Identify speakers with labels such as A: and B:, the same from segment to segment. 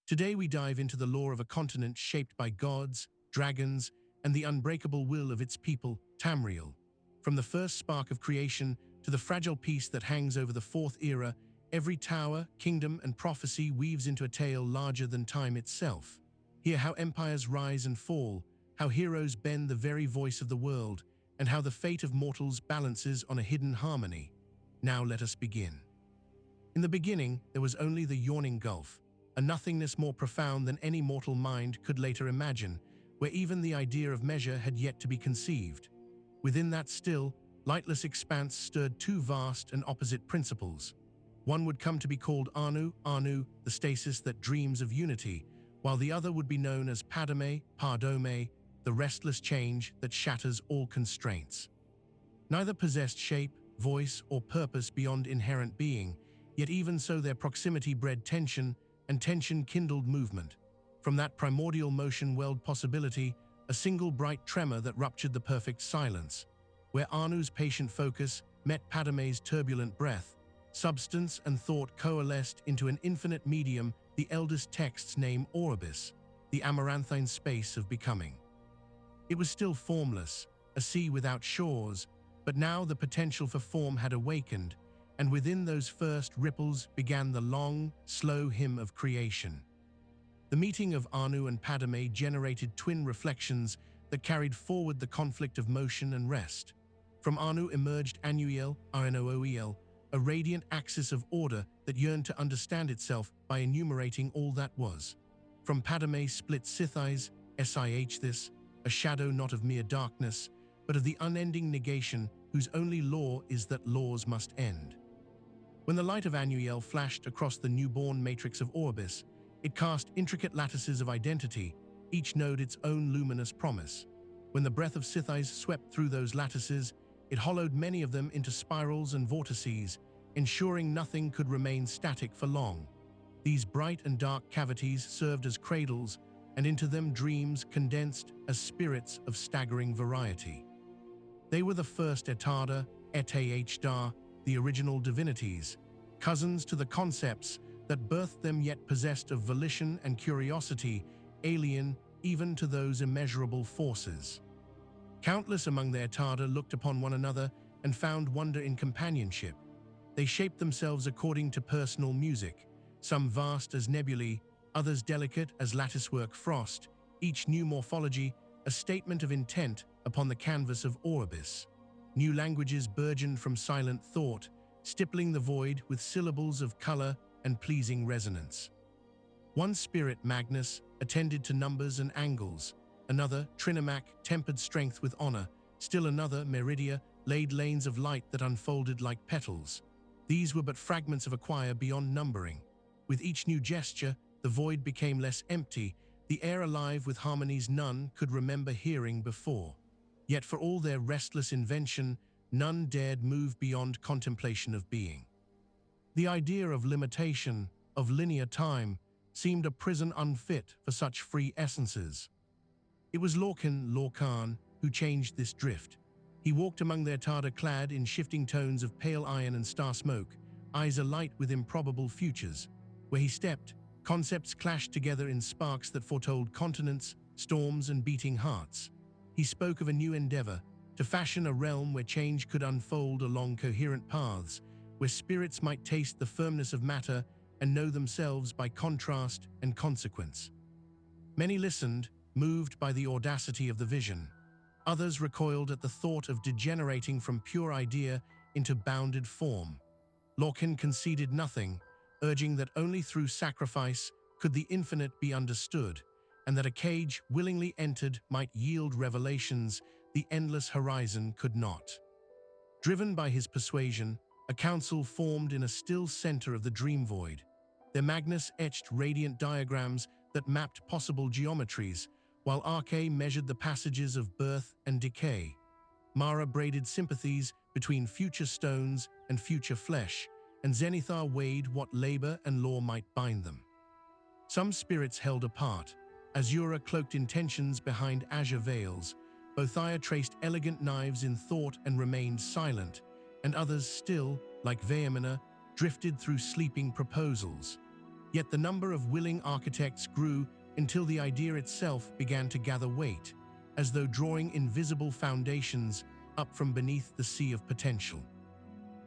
A: Today we dive into the lore of a continent shaped by gods, dragons, and the unbreakable will of its people, Tamriel. From the first spark of creation to the fragile peace that hangs over the fourth era, every tower, kingdom, and prophecy weaves into a tale larger than time itself. Hear how empires rise and fall, how heroes bend the very voice of the world, and how the fate of mortals balances on a hidden harmony. Now let us begin. In the beginning, there was only the yawning gulf, a nothingness more profound than any mortal mind could later imagine, where even the idea of measure had yet to be conceived. Within that still, lightless expanse stirred two vast and opposite principles. One would come to be called Anu, the stasis that dreams of unity, while the other would be known as Padme, Pardome, the restless change that shatters all constraints. Neither possessed shape, voice, or purpose beyond inherent being, yet even so their proximity bred tension, and tension kindled movement. From that primordial motion welled possibility, a single bright tremor that ruptured the perfect silence. Where Anu's patient focus met Padme's turbulent breath, substance and thought coalesced into an infinite medium, the eldest text's name Orbis, the amaranthine space of becoming. It was still formless, a sea without shores, but now the potential for form had awakened, and within those first ripples began the long, slow hymn of creation. The meeting of Anu and Padme generated twin reflections that carried forward the conflict of motion and rest. From Anu emerged Anuiel, Rnoel, a radiant axis of order that yearned to understand itself by enumerating all that was. From Padme split Sithis, Sih this, a shadow not of mere darkness, but of the unending negation whose only law is that laws must end. When the light of Anuiel flashed across the newborn matrix of Orbis, it cast intricate lattices of identity, each node its own luminous promise. When the breath of Sithis swept through those lattices, it hollowed many of them into spirals and vortices, ensuring nothing could remain static for long. These bright and dark cavities served as cradles, and into them dreams condensed as spirits of staggering variety. They were the first Etada, Etahda, the original divinities, cousins to the concepts that birthed them yet possessed of volition and curiosity, alien even to those immeasurable forces. Countless among the Etada looked upon one another and found wonder in companionship. They shaped themselves according to personal music, some vast as nebulae, others delicate as latticework frost, each new morphology a statement of intent upon the canvas of Orbis. New languages burgeoned from silent thought, stippling the void with syllables of color and pleasing resonance. One spirit, Magnus, attended to numbers and angles. Another, Trinimac, tempered strength with honor. Still another, Meridia, laid lanes of light that unfolded like petals. These were but fragments of a choir beyond numbering. With each new gesture, the void became less empty, the air alive with harmonies none could remember hearing before. Yet for all their restless invention, none dared move beyond contemplation of being. The idea of limitation, of linear time, seemed a prison unfit for such free essences. It was Lorcan, who changed this drift. He walked among their Tada clad in shifting tones of pale iron and star smoke, eyes alight with improbable futures. Where he stepped, concepts clashed together in sparks that foretold continents, storms, and beating hearts. He spoke of a new endeavor, to fashion a realm where change could unfold along coherent paths, where spirits might taste the firmness of matter and know themselves by contrast and consequence. Many listened, moved by the audacity of the vision. Others recoiled at the thought of degenerating from pure idea into bounded form. Lorcan conceded nothing, urging that only through sacrifice could the infinite be understood, and that a cage willingly entered might yield revelations the endless horizon could not. Driven by his persuasion, a council formed in a still center of the dream void. Their Magnus etched radiant diagrams that mapped possible geometries, while Arche measured the passages of birth and decay. Mara braided sympathies between future stones and future flesh, and Zenithar weighed what labor and law might bind them. Some spirits held apart, Azura cloaked intentions behind azure veils, Bothia traced elegant knives in thought and remained silent, and others still, like Veamina, drifted through sleeping proposals. Yet the number of willing architects grew until the idea itself began to gather weight, as though drawing invisible foundations up from beneath the sea of potential.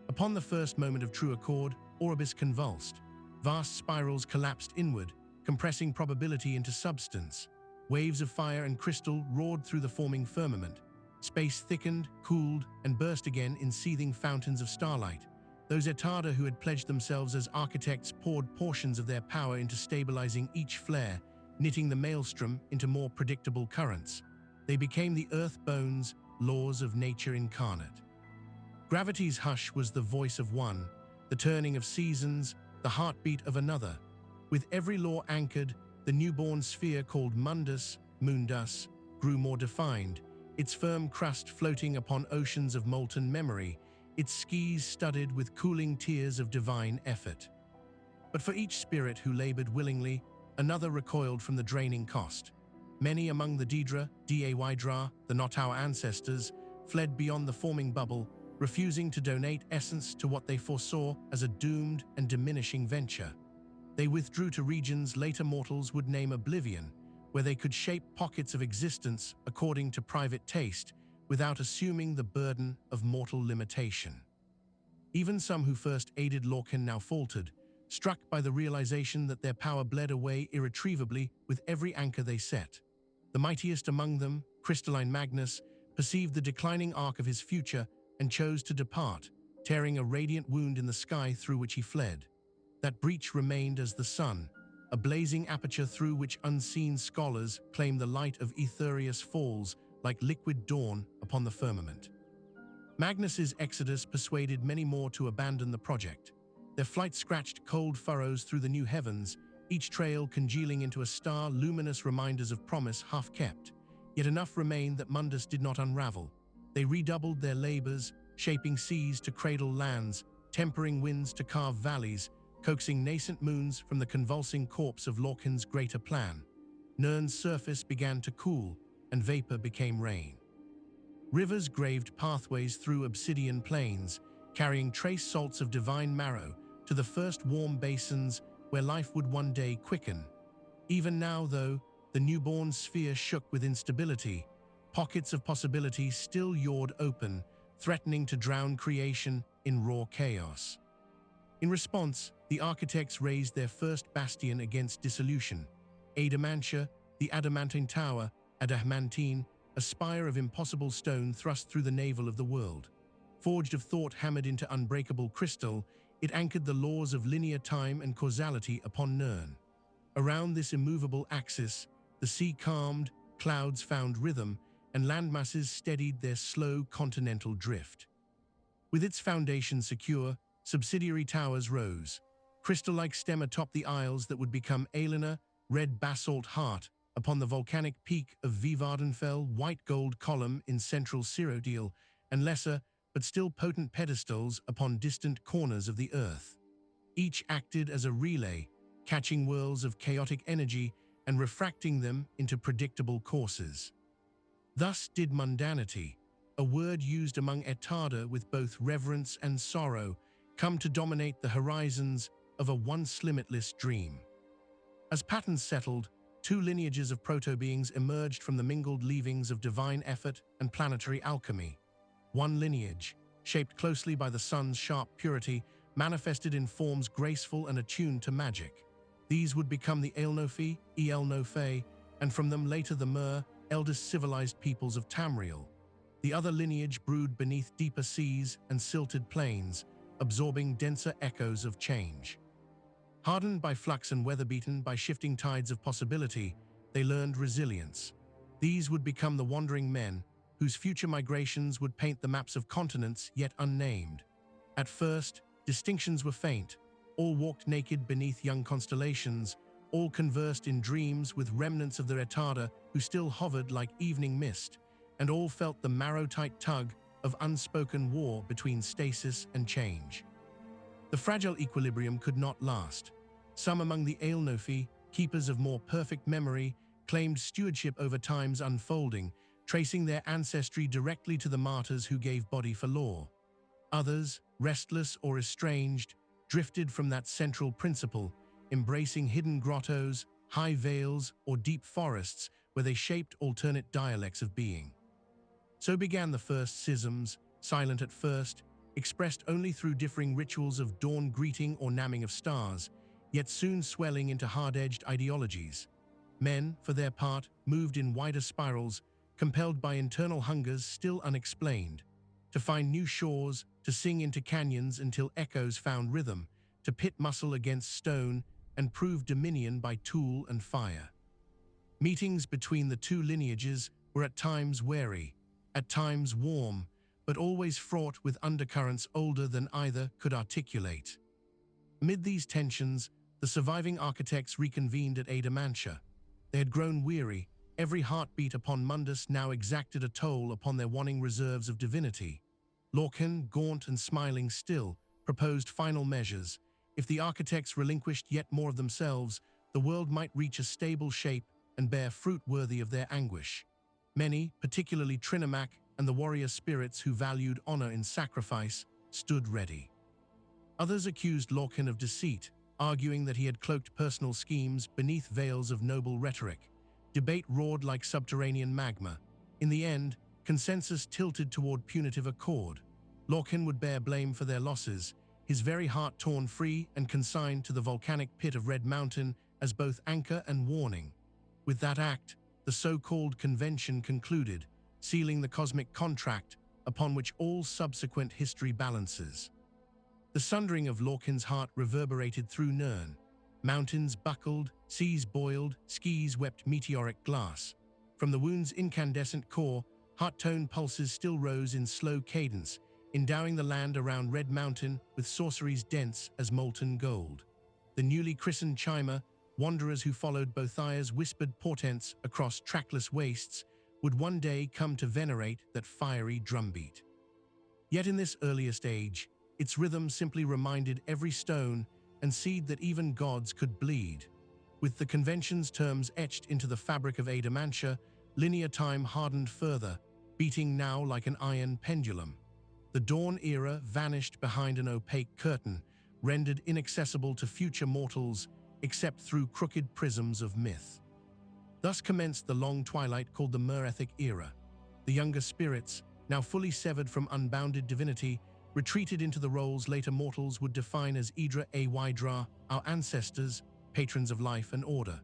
A: Upon the first moment of true accord, Orbis convulsed. Vast spirals collapsed inward, compressing probability into substance. Waves of fire and crystal roared through the forming firmament. Space thickened, cooled, and burst again in seething fountains of starlight. Those Etada who had pledged themselves as architects poured portions of their power into stabilizing each flare, knitting the maelstrom into more predictable currents. They became the earth bones, laws of nature incarnate. Gravity's hush was the voice of one, the turning of seasons, the heartbeat of another. With every law anchored, the newborn sphere called Mundus grew more defined, its firm crust floating upon oceans of molten memory, its skis studded with cooling tears of divine effort. But for each spirit who labored willingly, another recoiled from the draining cost. Many among the Daydra, the not our ancestors, fled beyond the forming bubble, refusing to donate essence to what they foresaw as a doomed and diminishing venture. They withdrew to regions later mortals would name oblivion, where they could shape pockets of existence according to private taste, without assuming the burden of mortal limitation. Even some who first aided Lorcan now faltered, struck by the realization that their power bled away irretrievably with every anchor they set. The mightiest among them, Crystalline Magnus, perceived the declining arc of his future and chose to depart, tearing a radiant wound in the sky through which he fled. That breach remained as the sun, a blazing aperture through which unseen scholars claim the light of Aetherius falls like liquid dawn upon the firmament. Magnus's exodus persuaded many more to abandon the project. Their flight scratched cold furrows through the new heavens, each trail congealing into a star luminous reminders of promise half kept. Yet enough remained that Mundus did not unravel. They redoubled their labors, shaping seas to cradle lands, tempering winds to carve valleys, coaxing nascent moons from the convulsing corpse of Lorcan's greater plan. Nirn's surface began to cool, and vapor became rain. Rivers graved pathways through obsidian plains, carrying trace salts of divine marrow to the first warm basins where life would one day quicken. Even now, though, the newborn sphere shook with instability. Pockets of possibility still yawed open, threatening to drown creation in raw chaos. In response, the architects raised their first bastion against dissolution. Adamantia, the adamantine tower, Adamantine, a spire of impossible stone thrust through the navel of the world. Forged of thought hammered into unbreakable crystal, it anchored the laws of linear time and causality upon Nirn. Around this immovable axis, the sea calmed, clouds found rhythm, and landmasses steadied their slow continental drift. With its foundation secure, subsidiary towers rose, crystal-like stem atop the isles that would become Aelina, red basalt heart, upon the volcanic peak of Vivardenfell, white gold column in central Cyrodiil, and lesser, but still potent pedestals upon distant corners of the earth. Each acted as a relay, catching whirls of chaotic energy and refracting them into predictable courses. Thus did mundanity, a word used among Etada with both reverence and sorrow, come to dominate the horizons of a once limitless dream. As patterns settled, two lineages of proto-beings emerged from the mingled leavings of divine effort and planetary alchemy. One lineage, shaped closely by the sun's sharp purity, manifested in forms graceful and attuned to magic. These would become the Aelnofi, El-Nofe, and from them later the Mer, eldest civilized peoples of Tamriel. The other lineage brewed beneath deeper seas and silted plains, absorbing denser echoes of change. Hardened by flux and weather-beaten by shifting tides of possibility, they learned resilience. These would become the wandering men, whose future migrations would paint the maps of continents yet unnamed. At first, distinctions were faint. All walked naked beneath young constellations, all conversed in dreams with remnants of their Etada who still hovered like evening mist, and all felt the marrow-tight tug of unspoken war between stasis and change. The fragile equilibrium could not last. Some among the Aelnofi, keepers of more perfect memory, claimed stewardship over time's unfolding, tracing their ancestry directly to the martyrs who gave body for law. Others, restless or estranged, drifted from that central principle, embracing hidden grottos, high vales, or deep forests where they shaped alternate dialects of being. So began the first schisms, silent at first, expressed only through differing rituals of dawn greeting or naming of stars, yet soon swelling into hard-edged ideologies. Men, for their part, moved in wider spirals, compelled by internal hungers still unexplained, to find new shores, to sing into canyons until echoes found rhythm, to pit muscle against stone and prove dominion by tool and fire. Meetings between the two lineages were at times wary, at times warm, but always fraught with undercurrents older than either could articulate. Amid these tensions, the surviving architects reconvened at Adamantia. They had grown weary. Every heartbeat upon Mundus now exacted a toll upon their waning reserves of divinity. Lorcan, gaunt and smiling still, proposed final measures. If the architects relinquished yet more of themselves, the world might reach a stable shape and bear fruit worthy of their anguish. Many, particularly Trinomac and the warrior spirits who valued honor in sacrifice, stood ready. Others accused Lorcan of deceit, arguing that he had cloaked personal schemes beneath veils of noble rhetoric. Debate roared like subterranean magma. In the end, consensus tilted toward punitive accord. Lorcan would bear blame for their losses, his very heart torn free and consigned to the volcanic pit of Red Mountain as both anchor and warning. With that act, the so-called convention concluded, sealing the cosmic contract upon which all subsequent history balances. The sundering of Lorcan's heart reverberated through Nirn. Mountains buckled, seas boiled, skies wept meteoric glass. From the wound's incandescent core, heart-toned pulses still rose in slow cadence, endowing the land around Red Mountain with sorceries dense as molten gold. The newly christened Chimer, wanderers who followed Bothiah's whispered portents across trackless wastes, would one day come to venerate that fiery drumbeat. Yet in this earliest age, its rhythm simply reminded every stone and seed that even gods could bleed. With the convention's terms etched into the fabric of Adamantia, linear time hardened further, beating now like an iron pendulum. The dawn era vanished behind an opaque curtain, rendered inaccessible to future mortals except through crooked prisms of myth. Thus commenced the long twilight called the Merethic era. The younger spirits, now fully severed from unbounded divinity, retreated into the roles later mortals would define as Idra Aydra, our ancestors, patrons of life and order.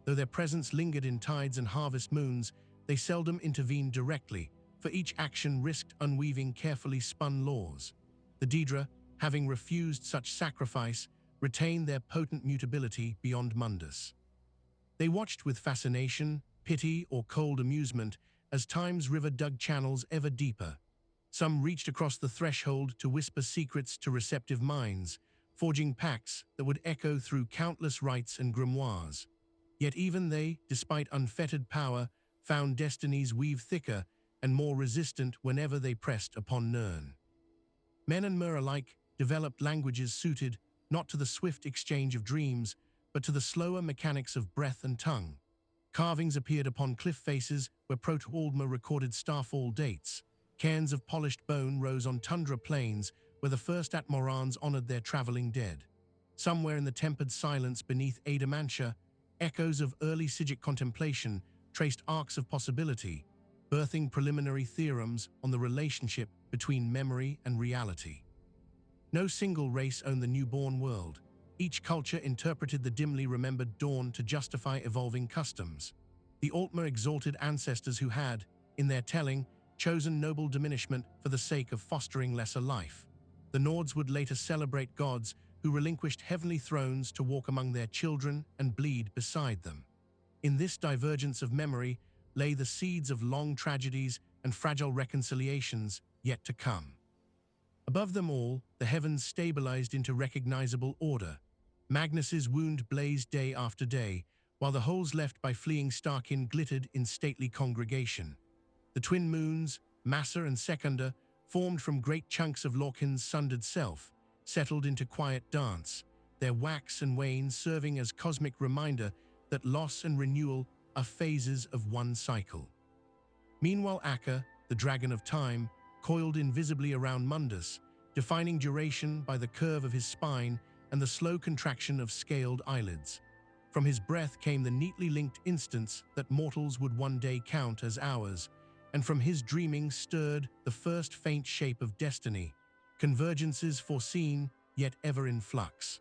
A: Though their presence lingered in tides and harvest moons, they seldom intervened directly, for each action risked unweaving carefully spun laws. The Daedra, having refused such sacrifice, retained their potent mutability beyond Mundus. They watched with fascination, pity, or cold amusement as time's river dug channels ever deeper. Some reached across the threshold to whisper secrets to receptive minds, forging pacts that would echo through countless rites and grimoires. Yet even they, despite unfettered power, found destinies weave thicker and more resistant whenever they pressed upon Nirn. Men and Mer alike developed languages suited not to the swift exchange of dreams, but to the slower mechanics of breath and tongue. Carvings appeared upon cliff faces where Proto-Aldmer recorded starfall dates. Cairns of polished bone rose on tundra plains where the first Atmorans honored their traveling dead. Somewhere in the tempered silence beneath Adamantia, echoes of early Sigic contemplation traced arcs of possibility, birthing preliminary theorems on the relationship between memory and reality. No single race owned the newborn world. Each culture interpreted the dimly remembered dawn to justify evolving customs. The Altmer exalted ancestors who had, in their telling, chosen noble diminishment for the sake of fostering lesser life. The Nords would later celebrate gods who relinquished heavenly thrones to walk among their children and bleed beside them. In this divergence of memory lay the seeds of long tragedies and fragile reconciliations yet to come. Above them all, the heavens stabilized into recognizable order. Magnus's wound blazed day after day, while the holes left by fleeing Starkin glittered in stately congregation. The twin moons, Massa and Secunda, formed from great chunks of Lorcan's sundered self, settled into quiet dance, their wax and wane serving as cosmic reminder that loss and renewal are phases of one cycle. Meanwhile Akka, the dragon of time, coiled invisibly around Mundus, defining duration by the curve of his spine and the slow contraction of scaled eyelids. From his breath came the neatly linked instants that mortals would one day count as hours, and from his dreaming stirred the first faint shape of destiny, convergences foreseen, yet ever in flux.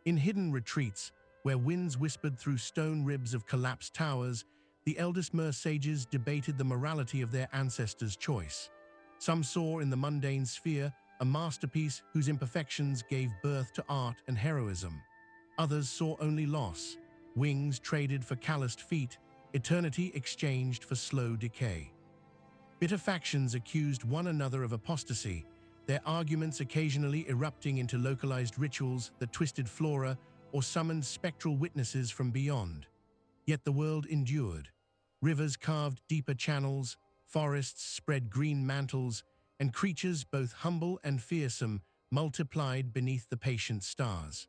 A: In hidden retreats, where winds whispered through stone ribs of collapsed towers, the eldest Mer sages debated the morality of their ancestors' choice. Some saw in the mundane sphere a masterpiece whose imperfections gave birth to art and heroism. Others saw only loss, wings traded for calloused feet, eternity exchanged for slow decay. Bitter factions accused one another of apostasy, their arguments occasionally erupting into localized rituals that twisted flora or summoned spectral witnesses from beyond. Yet the world endured. Rivers carved deeper channels, forests spread green mantles, and creatures both humble and fearsome multiplied beneath the patient stars.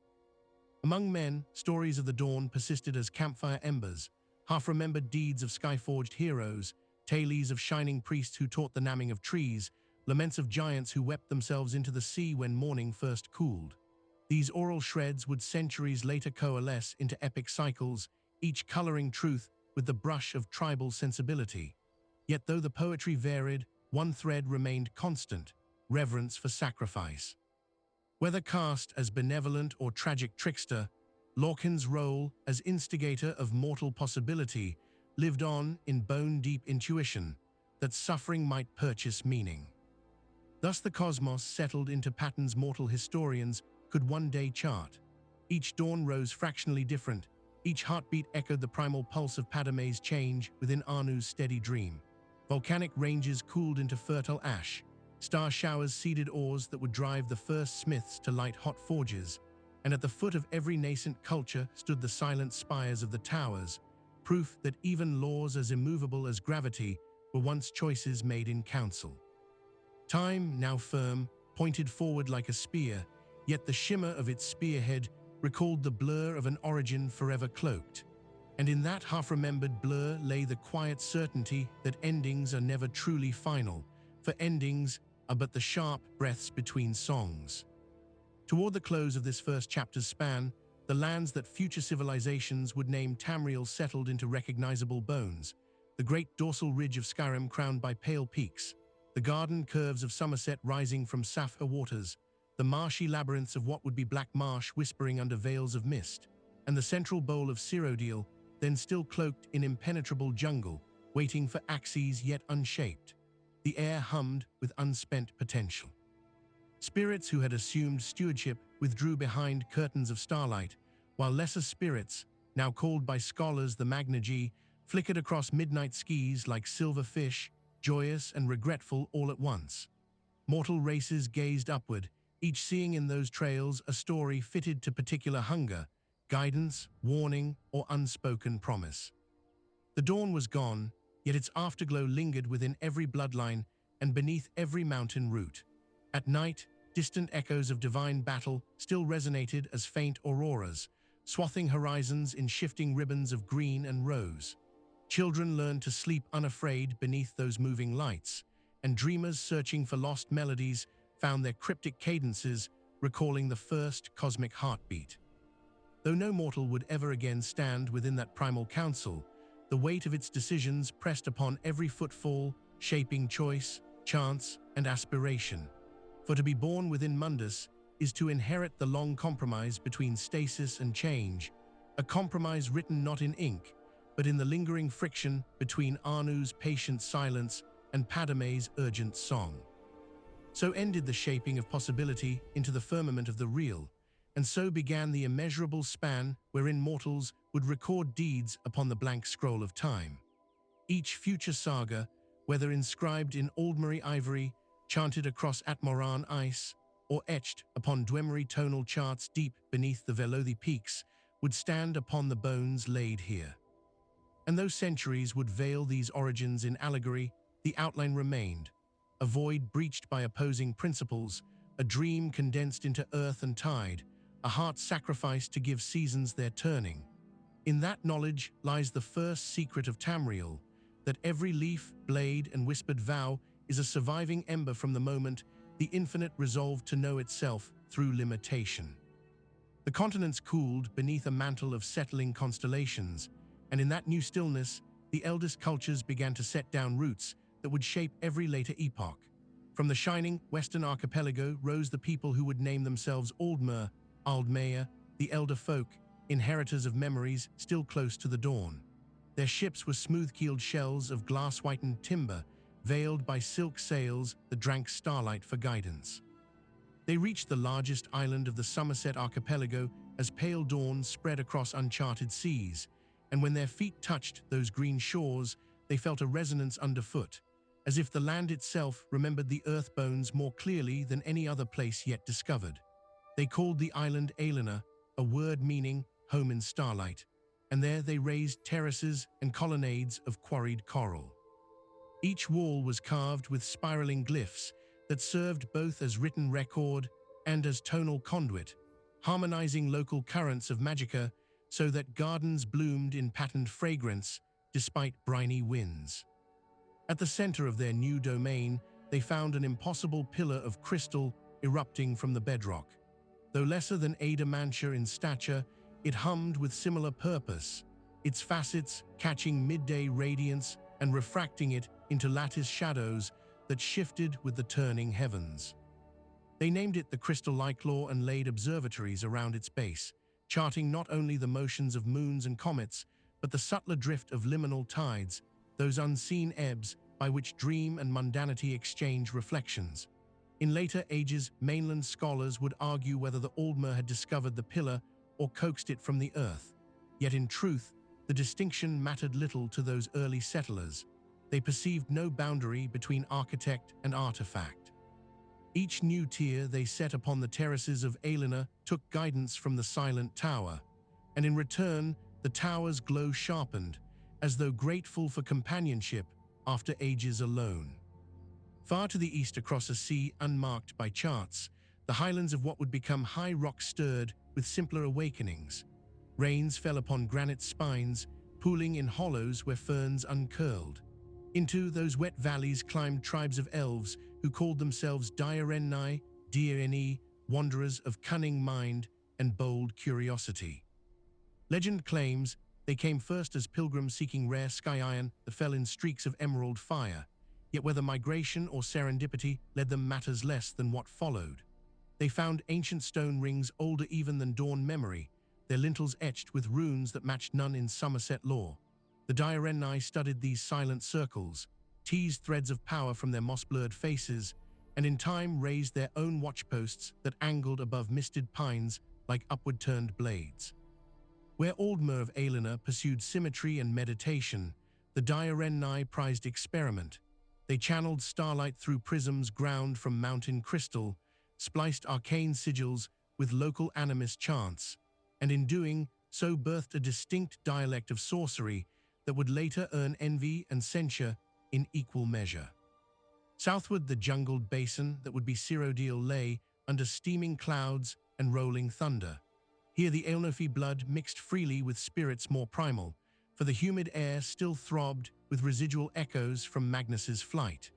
A: Among men, stories of the dawn persisted as campfire embers, half-remembered deeds of sky-forged heroes, tales of shining priests who taught the namming of trees, laments of giants who wept themselves into the sea when morning first cooled. These oral shreds would centuries later coalesce into epic cycles, each coloring truth with the brush of tribal sensibility. Yet though the poetry varied, one thread remained constant: reverence for sacrifice. Whether cast as benevolent or tragic trickster, Lorcan's role as instigator of mortal possibility lived on in bone-deep intuition that suffering might purchase meaning. Thus the cosmos settled into patterns mortal historians could one day chart. Each dawn rose fractionally different, each heartbeat echoed the primal pulse of Padme's change within Anu's steady dream. Volcanic ranges cooled into fertile ash, star showers seeded ores that would drive the first smiths to light hot forges, and at the foot of every nascent culture stood the silent spires of the towers, proof that even laws as immovable as gravity were once choices made in council. Time, now firm, pointed forward like a spear, yet the shimmer of its spearhead recalled the blur of an origin forever cloaked. And in that half-remembered blur lay the quiet certainty that endings are never truly final, for endings are but the sharp breaths between songs. Toward the close of this first chapter's span, the lands that future civilizations would name Tamriel settled into recognizable bones, the great dorsal ridge of Skyrim crowned by pale peaks, the garden curves of Somerset rising from sapphire waters, the marshy labyrinths of what would be Black Marsh whispering under veils of mist, and the central bowl of Cyrodiil, then still cloaked in impenetrable jungle, waiting for axes yet unshaped. The air hummed with unspent potential. Spirits who had assumed stewardship withdrew behind curtains of starlight, while lesser spirits, now called by scholars the Magnagi, flickered across midnight skies like silver fish, joyous and regretful all at once. Mortal races gazed upward, each seeing in those trails a story fitted to particular hunger, guidance, warning, or unspoken promise. The dawn was gone, yet its afterglow lingered within every bloodline and beneath every mountain root. At night, distant echoes of divine battle still resonated as faint auroras, swathing horizons in shifting ribbons of green and rose. Children learned to sleep unafraid beneath those moving lights, and dreamers searching for lost melodies found their cryptic cadences recalling the first cosmic heartbeat. Though no mortal would ever again stand within that primal council, the weight of its decisions pressed upon every footfall, shaping choice, chance, and aspiration. For to be born within Mundus is to inherit the long compromise between stasis and change, a compromise written not in ink, but in the lingering friction between Anu's patient silence and Padme's urgent song. So ended the shaping of possibility into the firmament of the real, and so began the immeasurable span wherein mortals would record deeds upon the blank scroll of time. Each future saga, whether inscribed in Aldmeri ivory, chanted across Atmoran ice, or etched upon Dwemery tonal charts deep beneath the Velothi peaks, would stand upon the bones laid here. And though centuries would veil these origins in allegory, the outline remained, a void breached by opposing principles, a dream condensed into earth and tide, a heart sacrificed to give seasons their turning. In that knowledge lies the first secret of Tamriel, that every leaf, blade, and whispered vow is a surviving ember from the moment the infinite resolved to know itself through limitation. The continents cooled beneath a mantle of settling constellations, and in that new stillness, the eldest cultures began to set down roots that would shape every later epoch. From the shining western archipelago rose the people who would name themselves Aldmea, the elder folk, inheritors of memories still close to the dawn. Their ships were smooth-keeled shells of glass-whitened timber, veiled by silk sails that drank starlight for guidance. They reached the largest island of the Somerset archipelago as pale dawn spread across uncharted seas, and when their feet touched those green shores, they felt a resonance underfoot, as if the land itself remembered the earth bones more clearly than any other place yet discovered. They called the island Aelina, a word meaning home in starlight, and there they raised terraces and colonnades of quarried coral. Each wall was carved with spiraling glyphs that served both as written record and as tonal conduit, harmonizing local currents of magica so that gardens bloomed in patterned fragrance despite briny winds. At the center of their new domain, they found an impossible pillar of crystal erupting from the bedrock. Though lesser than Ada Mantia in stature, it hummed with similar purpose, its facets catching midday radiance and refracting it into lattice shadows that shifted with the turning heavens. They named it the Crystal Lyclaw and laid observatories around its base, charting not only the motions of moons and comets, but the subtler drift of liminal tides, those unseen ebbs by which dream and mundanity exchange reflections. In later ages, mainland scholars would argue whether the Aldmer had discovered the pillar or coaxed it from the earth. Yet in truth, the distinction mattered little to those early settlers. They perceived no boundary between architect and artifact. Each new tier they set upon the terraces of Aelina took guidance from the silent tower, and in return, the tower's glow sharpened, as though grateful for companionship after ages alone. Far to the east across a sea unmarked by charts, the highlands of what would become High Rock stirred with simpler awakenings. Rains fell upon granite spines, pooling in hollows where ferns uncurled. Into those wet valleys climbed tribes of elves who called themselves Direnni, wanderers of cunning mind and bold curiosity. Legend claims they came first as pilgrims seeking rare sky iron that fell in streaks of emerald fire, yet whether migration or serendipity led them matters less than what followed. They found ancient stone rings older even than dawn memory, their lintels etched with runes that matched none in Somerset lore. The Direnni studied these silent circles, teased threads of power from their moss-blurred faces, and in time raised their own watchposts that angled above misted pines like upward-turned blades. Where Aldmer of Aelina pursued symmetry and meditation, the Direnni prized experiment. They channeled starlight through prisms ground from mountain crystal, spliced arcane sigils with local animist chants, and in doing so birthed a distinct dialect of sorcery that would later earn envy and censure in equal measure. Southward, the jungled basin that would be Cyrodiil lay under steaming clouds and rolling thunder. Here the Aelnofi blood mixed freely with spirits more primal, for the humid air still throbbed with residual echoes from Magnus's flight.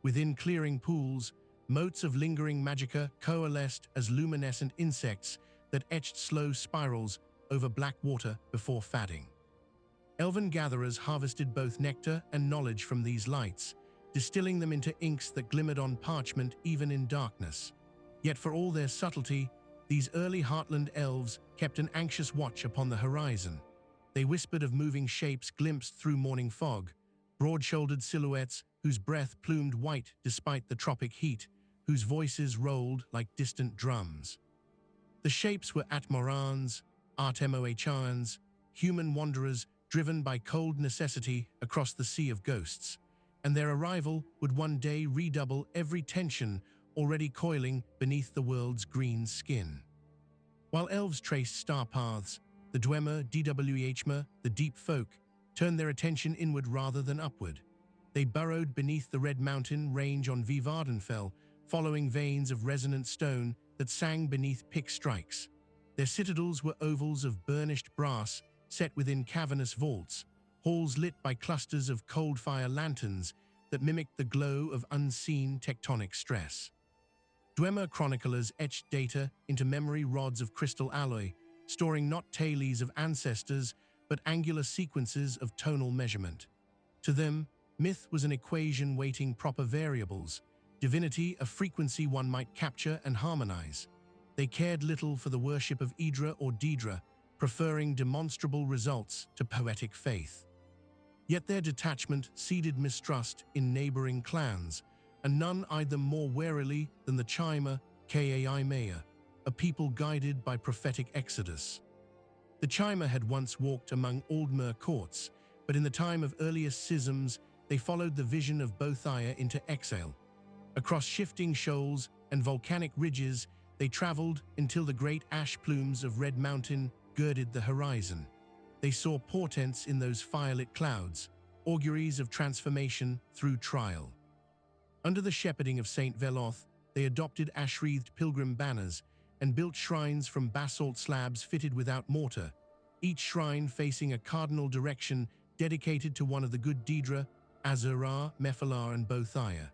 A: Within clearing pools, motes of lingering magica coalesced as luminescent insects that etched slow spirals over black water before fadding. Elven gatherers harvested both nectar and knowledge from these lights, distilling them into inks that glimmered on parchment even in darkness. Yet for all their subtlety, these early Heartland elves kept an anxious watch upon the horizon. They whispered of moving shapes glimpsed through morning fog, broad-shouldered silhouettes whose breath plumed white despite the tropic heat, whose voices rolled like distant drums. The shapes were Atmorans, Artemoechans, human wanderers driven by cold necessity across the sea of ghosts, and their arrival would one day redouble every tension already coiling beneath the world's green skin. While elves traced star paths, the Dwemer, the deep folk, turned their attention inward rather than upward. They burrowed beneath the Red Mountain range on Vivardenfell, following veins of resonant stone that sang beneath pick strikes. Their citadels were ovals of burnished brass set within cavernous vaults, halls lit by clusters of cold fire lanterns that mimicked the glow of unseen tectonic stress. Dwemer chroniclers etched data into memory rods of crystal alloy, storing not tales of ancestors, but angular sequences of tonal measurement. To them, myth was an equation weighting proper variables, divinity a frequency one might capture and harmonize. They cared little for the worship of Idra or Deidre, preferring demonstrable results to poetic faith. Yet their detachment seeded mistrust in neighboring clans, and none eyed them more warily than the Chima Kai Maya, a people guided by prophetic exodus. The Chima had once walked among Aldmer courts, but in the time of earliest schisms, they followed the vision of Bothia into exile. Across shifting shoals and volcanic ridges, they traveled until the great ash plumes of Red Mountain girded the horizon. They saw portents in those firelit clouds, auguries of transformation through trial. Under the shepherding of Saint Veloth, they adopted ash-wreathed pilgrim banners and built shrines from basalt slabs fitted without mortar, each shrine facing a cardinal direction dedicated to one of the good Deidre, Azura, Mephilar, and Bothia.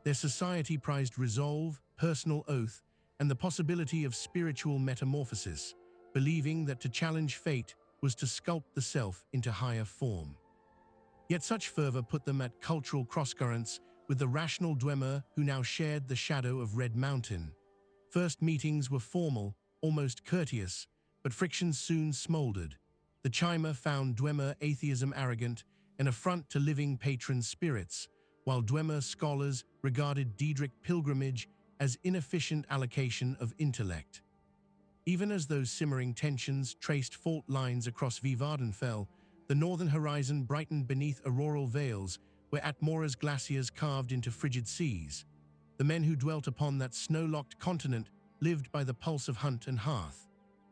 A: Their society prized resolve, personal oath, and the possibility of spiritual metamorphosis, believing that to challenge fate was to sculpt the self into higher form. Yet such fervor put them at cultural crosscurrents with the rational Dwemer who now shared the shadow of Red Mountain. First meetings were formal, almost courteous, but frictions soon smoldered. The Chima found Dwemer atheism arrogant, an affront to living patron spirits, while Dwemer scholars regarded Daedric pilgrimage as inefficient allocation of intellect. Even as those simmering tensions traced fault lines across Vivardenfell, the northern horizon brightened beneath auroral veils where Atmora's glaciers carved into frigid seas. The men who dwelt upon that snow-locked continent lived by the pulse of hunt and hearth.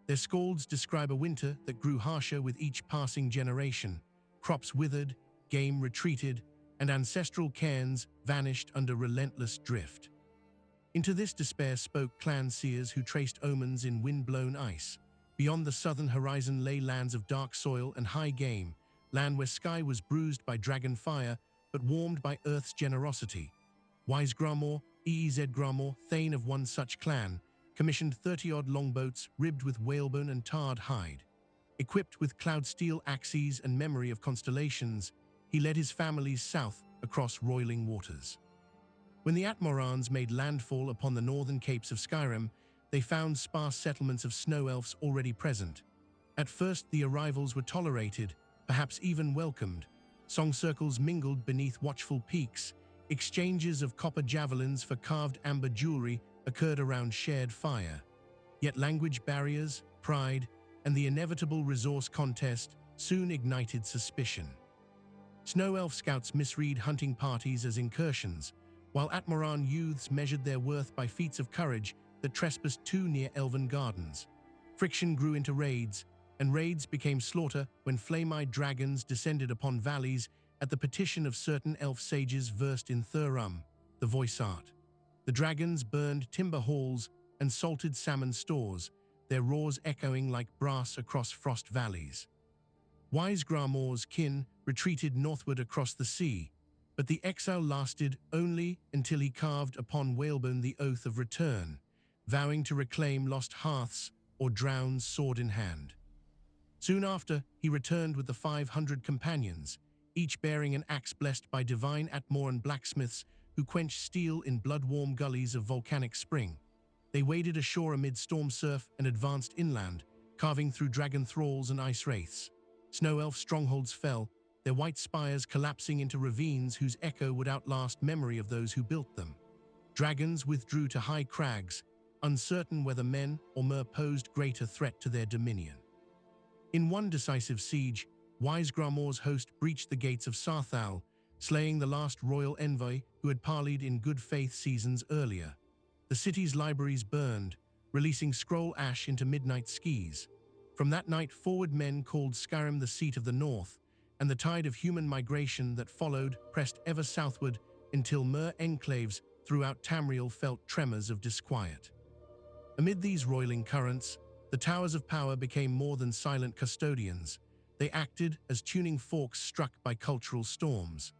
A: Their scalds describe a winter that grew harsher with each passing generation. Crops withered, game retreated, and ancestral cairns vanished under relentless drift. Into this despair spoke clan seers who traced omens in wind-blown ice. Beyond the southern horizon lay lands of dark soil and high game, land where sky was bruised by dragon fire but warmed by earth's generosity. Wise Gramor, Eez Gramor, thane of one such clan, commissioned 30-odd longboats ribbed with whalebone and tarred hide. Equipped with cloud steel axes and memory of constellations, he led his families south across roiling waters. When the Atmorans made landfall upon the northern capes of Skyrim, they found sparse settlements of snow elves already present. At first, the arrivals were tolerated, perhaps even welcomed. Song circles mingled beneath watchful peaks. Exchanges of copper javelins for carved amber jewelry occurred around shared fire. Yet language barriers, pride, and the inevitable resource contest soon ignited suspicion. Snow elf scouts misread hunting parties as incursions, while Atmoran youths measured their worth by feats of courage that trespassed too near elven gardens. Friction grew into raids, and raids became slaughter when flame-eyed dragons descended upon valleys at the petition of certain elf sages versed in Thurum, the voice art. The dragons burned timber halls and salted salmon stores, their roars echoing like brass across frost valleys. Wise Gramor's kin retreated northward across the sea, but the exile lasted only until he carved upon whalebone the oath of return, vowing to reclaim lost hearths or drown sword in hand. Soon after, he returned with the 500 companions, each bearing an axe blessed by divine Atmoran blacksmiths who quenched steel in blood-warm gullies of volcanic spring. They waded ashore amid storm surf and advanced inland, carving through dragon thralls and ice wraiths. Snow elf strongholds fell, their white spires collapsing into ravines whose echo would outlast memory of those who built them. Dragons withdrew to high crags, uncertain whether men or mer posed greater threat to their dominion. In one decisive siege, Wise Gramor's host breached the gates of Sarthal, slaying the last royal envoy who had parleyed in good faith seasons earlier. The city's libraries burned, releasing scroll ash into midnight skies. From that night forward, men called Skyrim the seat of the north, and the tide of human migration that followed pressed ever southward until mer enclaves throughout Tamriel felt tremors of disquiet. Amid these roiling currents, the Towers of Power became more than silent custodians. They acted as tuning forks struck by cultural storms.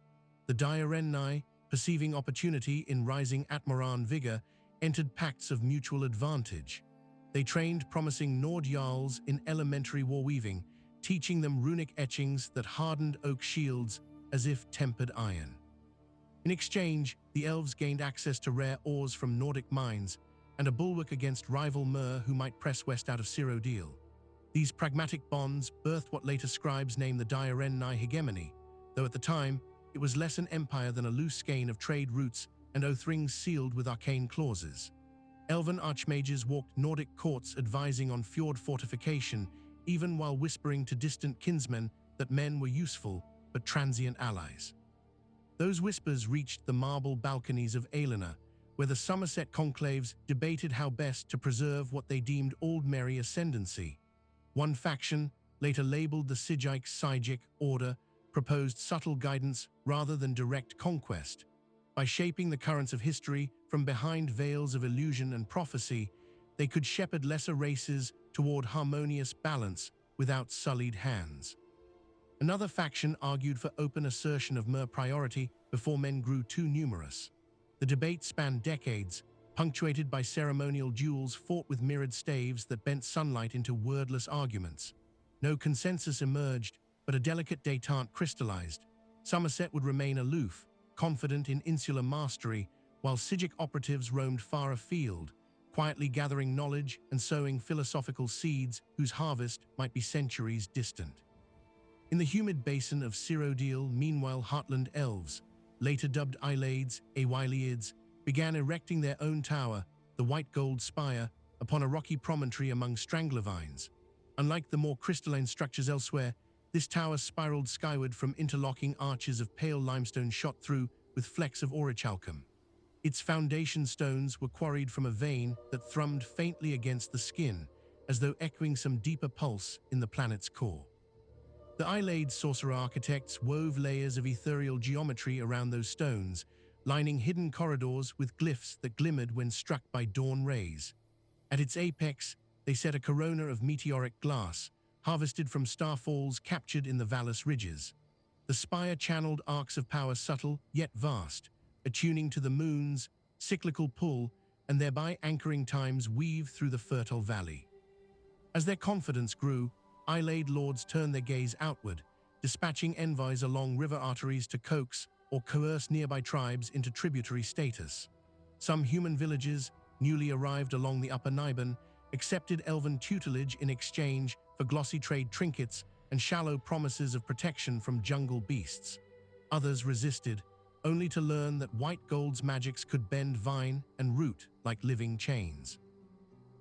A: The Diarenni, perceiving opportunity in rising Atmoran vigor, entered pacts of mutual advantage. They trained promising Nord Jarls in elementary warweaving, teaching them runic etchings that hardened oak shields as if tempered iron. In exchange, the elves gained access to rare ores from Nordic mines and a bulwark against rival Mer who might press west out of Cyrodiil. These pragmatic bonds birthed what later scribes named the Diarenni hegemony, though at the time, it was less an empire than a loose skein of trade routes and oath rings sealed with arcane clauses. Elven archmages walked Nordic courts advising on fjord fortification, even while whispering to distant kinsmen that men were useful but transient allies. Those whispers reached the marble balconies of Aelina, where the Somerset conclaves debated how best to preserve what they deemed Aldmeri ascendancy. One faction, later labeled the Sigic Order, proposed subtle guidance rather than direct conquest. By shaping the currents of history from behind veils of illusion and prophecy, they could shepherd lesser races toward harmonious balance without sullied hands. Another faction argued for open assertion of Mer priority before men grew too numerous. The debate spanned decades, punctuated by ceremonial duels fought with mirrored staves that bent sunlight into wordless arguments. No consensus emerged, but a delicate détente crystallized. Somerset would remain aloof, confident in insular mastery, while Sigic operatives roamed far afield, quietly gathering knowledge and sowing philosophical seeds whose harvest might be centuries distant. In the humid basin of Cyrodiil, meanwhile, Heartland elves, later dubbed Aelaids, Awyleids, began erecting their own tower, the White Gold Spire, upon a rocky promontory among strangler vines. Unlike the more crystalline structures elsewhere, this tower spiraled skyward from interlocking arches of pale limestone shot through with flecks of orichalcum. Its foundation stones were quarried from a vein that thrummed faintly against the skin, as though echoing some deeper pulse in the planet's core. The Aelaid sorcerer architects wove layers of ethereal geometry around those stones, lining hidden corridors with glyphs that glimmered when struck by dawn rays. At its apex, they set a corona of meteoric glass, harvested from starfalls captured in the Valus ridges. The spire channeled arcs of power subtle yet vast, attuning to the moon's cyclical pull and thereby anchoring time's weave through the fertile valley. As their confidence grew, Aelaid lords turned their gaze outward, dispatching envoys along river arteries to coax or coerce nearby tribes into tributary status. Some human villages, newly arrived along the Upper Niben, accepted elven tutelage in exchange for glossy trade trinkets and shallow promises of protection from jungle beasts. Others resisted, only to learn that white gold's magics could bend vine and root like living chains.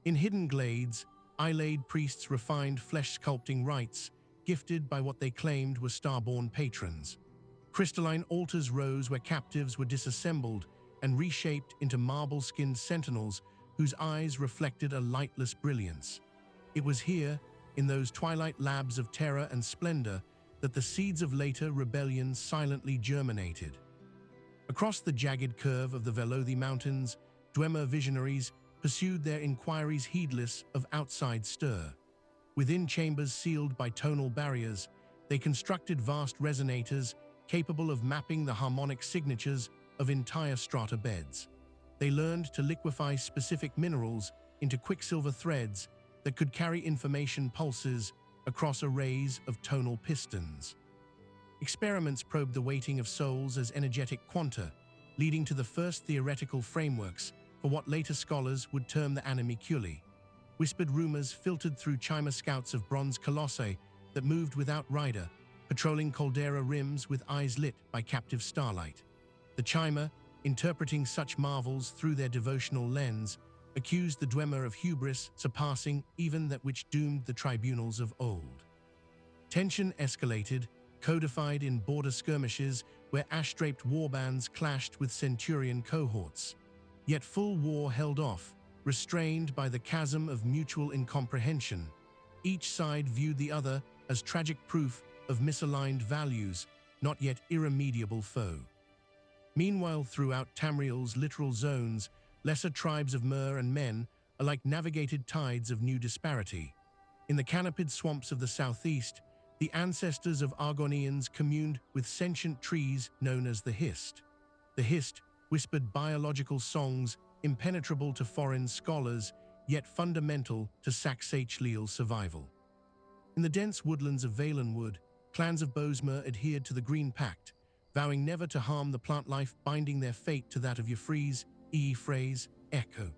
A: In hidden glades, Aelaid priests refined flesh-sculpting rites, gifted by what they claimed were starborn patrons. Crystalline altars rose where captives were disassembled and reshaped into marble-skinned sentinels whose eyes reflected a lightless brilliance. It was here, in those twilight labs of terror and splendor, that the seeds of later rebellions silently germinated. Across the jagged curve of the Velothi Mountains, Dwemer visionaries pursued their inquiries heedless of outside stir. Within chambers sealed by tonal barriers, they constructed vast resonators capable of mapping the harmonic signatures of entire strata beds. They learned to liquefy specific minerals into quicksilver threads that could carry information pulses across arrays of tonal pistons. Experiments probed the weighting of souls as energetic quanta, leading to the first theoretical frameworks for what later scholars would term the animiculi. Whispered rumors filtered through chimer scouts of bronze colossi that moved without rider, patrolling caldera rims with eyes lit by captive starlight. The chimer, interpreting such marvels through their devotional lens, accused the Dwemer of hubris surpassing even that which doomed the tribunals of old. Tension escalated, codified in border skirmishes where ash-draped warbands clashed with centurion cohorts. Yet full war held off, restrained by the chasm of mutual incomprehension. Each side viewed the other as tragic proof of misaligned values, not yet irremediable foe. Meanwhile, throughout Tamriel's literal zones, lesser tribes of Mer and men alike navigated tides of new disparity. In the canoped swamps of the southeast, the ancestors of Argonians communed with sentient trees known as the Hist. The Hist whispered biological songs impenetrable to foreign scholars, yet fundamental to Saxachleal's survival. In the dense woodlands of Valenwood, clans of Bosmer adhered to the Green Pact, vowing never to harm the plant life, binding their fate to that of Yfrys, Ephrays, Echo.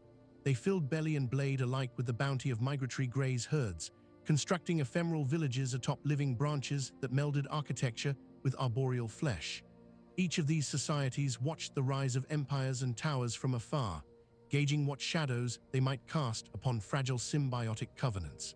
A: They filled belly and blade alike with the bounty of migratory graze herds, constructing ephemeral villages atop living branches that melded architecture with arboreal flesh. Each of these societies watched the rise of empires and towers from afar, gauging what shadows they might cast upon fragile symbiotic covenants.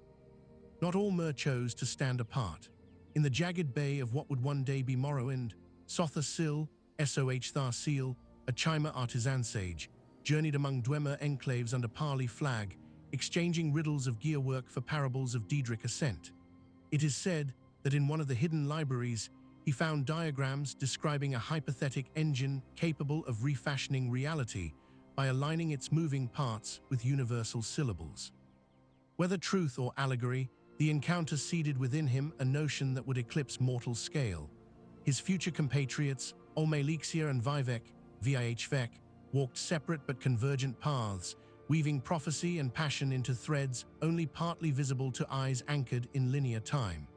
A: Not all Mer chose to stand apart. In the jagged bay of what would one day be Morrowind, Sotha Sil, Soh Thar Seal, a Chima artisan sage, journeyed among Dwemer enclaves under Parley flag, exchanging riddles of gearwork for parables of Daedric ascent. It is said that in one of the hidden libraries, he found diagrams describing a hypothetic engine capable of refashioning reality by aligning its moving parts with universal syllables. Whether truth or allegory, the encounter seeded within him a notion that would eclipse mortal scale. His future compatriots, Olmelixia and Vihvek, walked separate but convergent paths, weaving prophecy and passion into threads only partly visible to eyes anchored in linear time.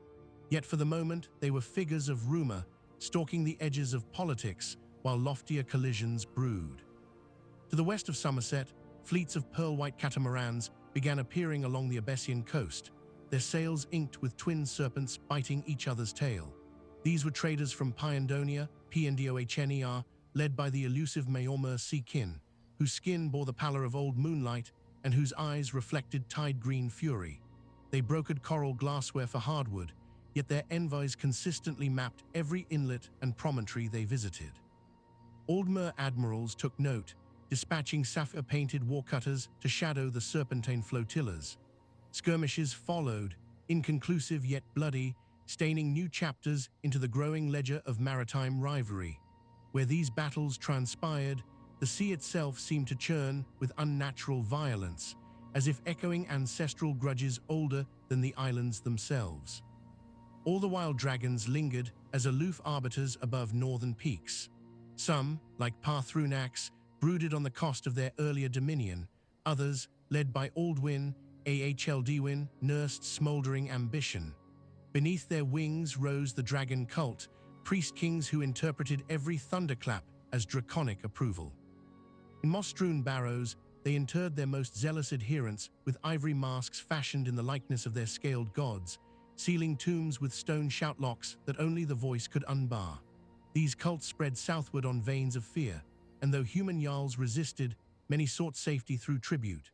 A: Yet for the moment, they were figures of rumor, stalking the edges of politics while loftier collisions brewed. To the west of Somerset, fleets of pearl-white catamarans began appearing along the Abessian coast, their sails inked with twin serpents biting each other's tail. These were traders from Pyandonia, Pndohner, led by the elusive Maormer Seakin, whose skin bore the pallor of old moonlight and whose eyes reflected tide-green fury. They brokered coral glassware for hardwood, yet their envoys consistently mapped every inlet and promontory they visited. Aldmer admirals took note, dispatching sapphire-painted warcutters to shadow the serpentine flotillas. Skirmishes followed, inconclusive yet bloody, staining new chapters into the growing ledger of maritime rivalry. Where these battles transpired, the sea itself seemed to churn with unnatural violence, as if echoing ancestral grudges older than the islands themselves. All the while dragons lingered as aloof arbiters above northern peaks. Some, like Parthrunax, brooded on the cost of their earlier dominion. Others, led by Aldwyn, Ahldwyn, nursed smoldering ambition. Beneath their wings rose the dragon cult, priest-kings who interpreted every thunderclap as draconic approval. In moss-strewn barrows, they interred their most zealous adherents with ivory masks fashioned in the likeness of their scaled gods, sealing tombs with stone shoutlocks that only the voice could unbar. These cults spread southward on veins of fear, and though human jarls resisted, many sought safety through tribute.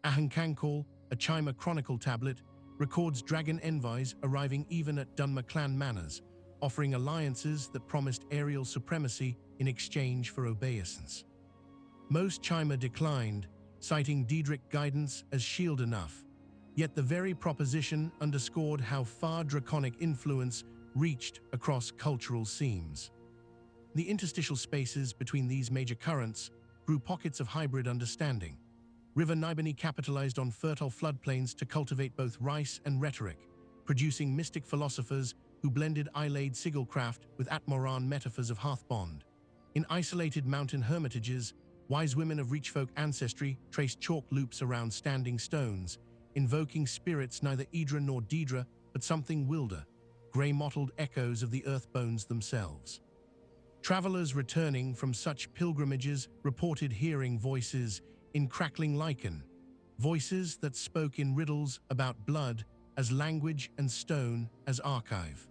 A: Ahankankor, a Chima Chronicle tablet, records dragon envoys arriving even at Dunmer manors, offering alliances that promised aerial supremacy in exchange for obeisance. Most Chima declined, citing Daedric guidance as shield enough, yet the very proposition underscored how far draconic influence reached across cultural seams. The interstitial spaces between these major currents grew pockets of hybrid understanding. River Nibony capitalized on fertile floodplains to cultivate both rice and rhetoric, producing mystic philosophers who blended Islaid sigelcraft with Atmoran metaphors of hearthbond. In isolated mountain hermitages, wise women of Reachfolk ancestry traced chalk loops around standing stones, invoking spirits neither Idra nor Daedra, but something wilder, grey-mottled echoes of the earth bones themselves. Travelers returning from such pilgrimages reported hearing voices in crackling lichen, voices that spoke in riddles about blood as language and stone as archive.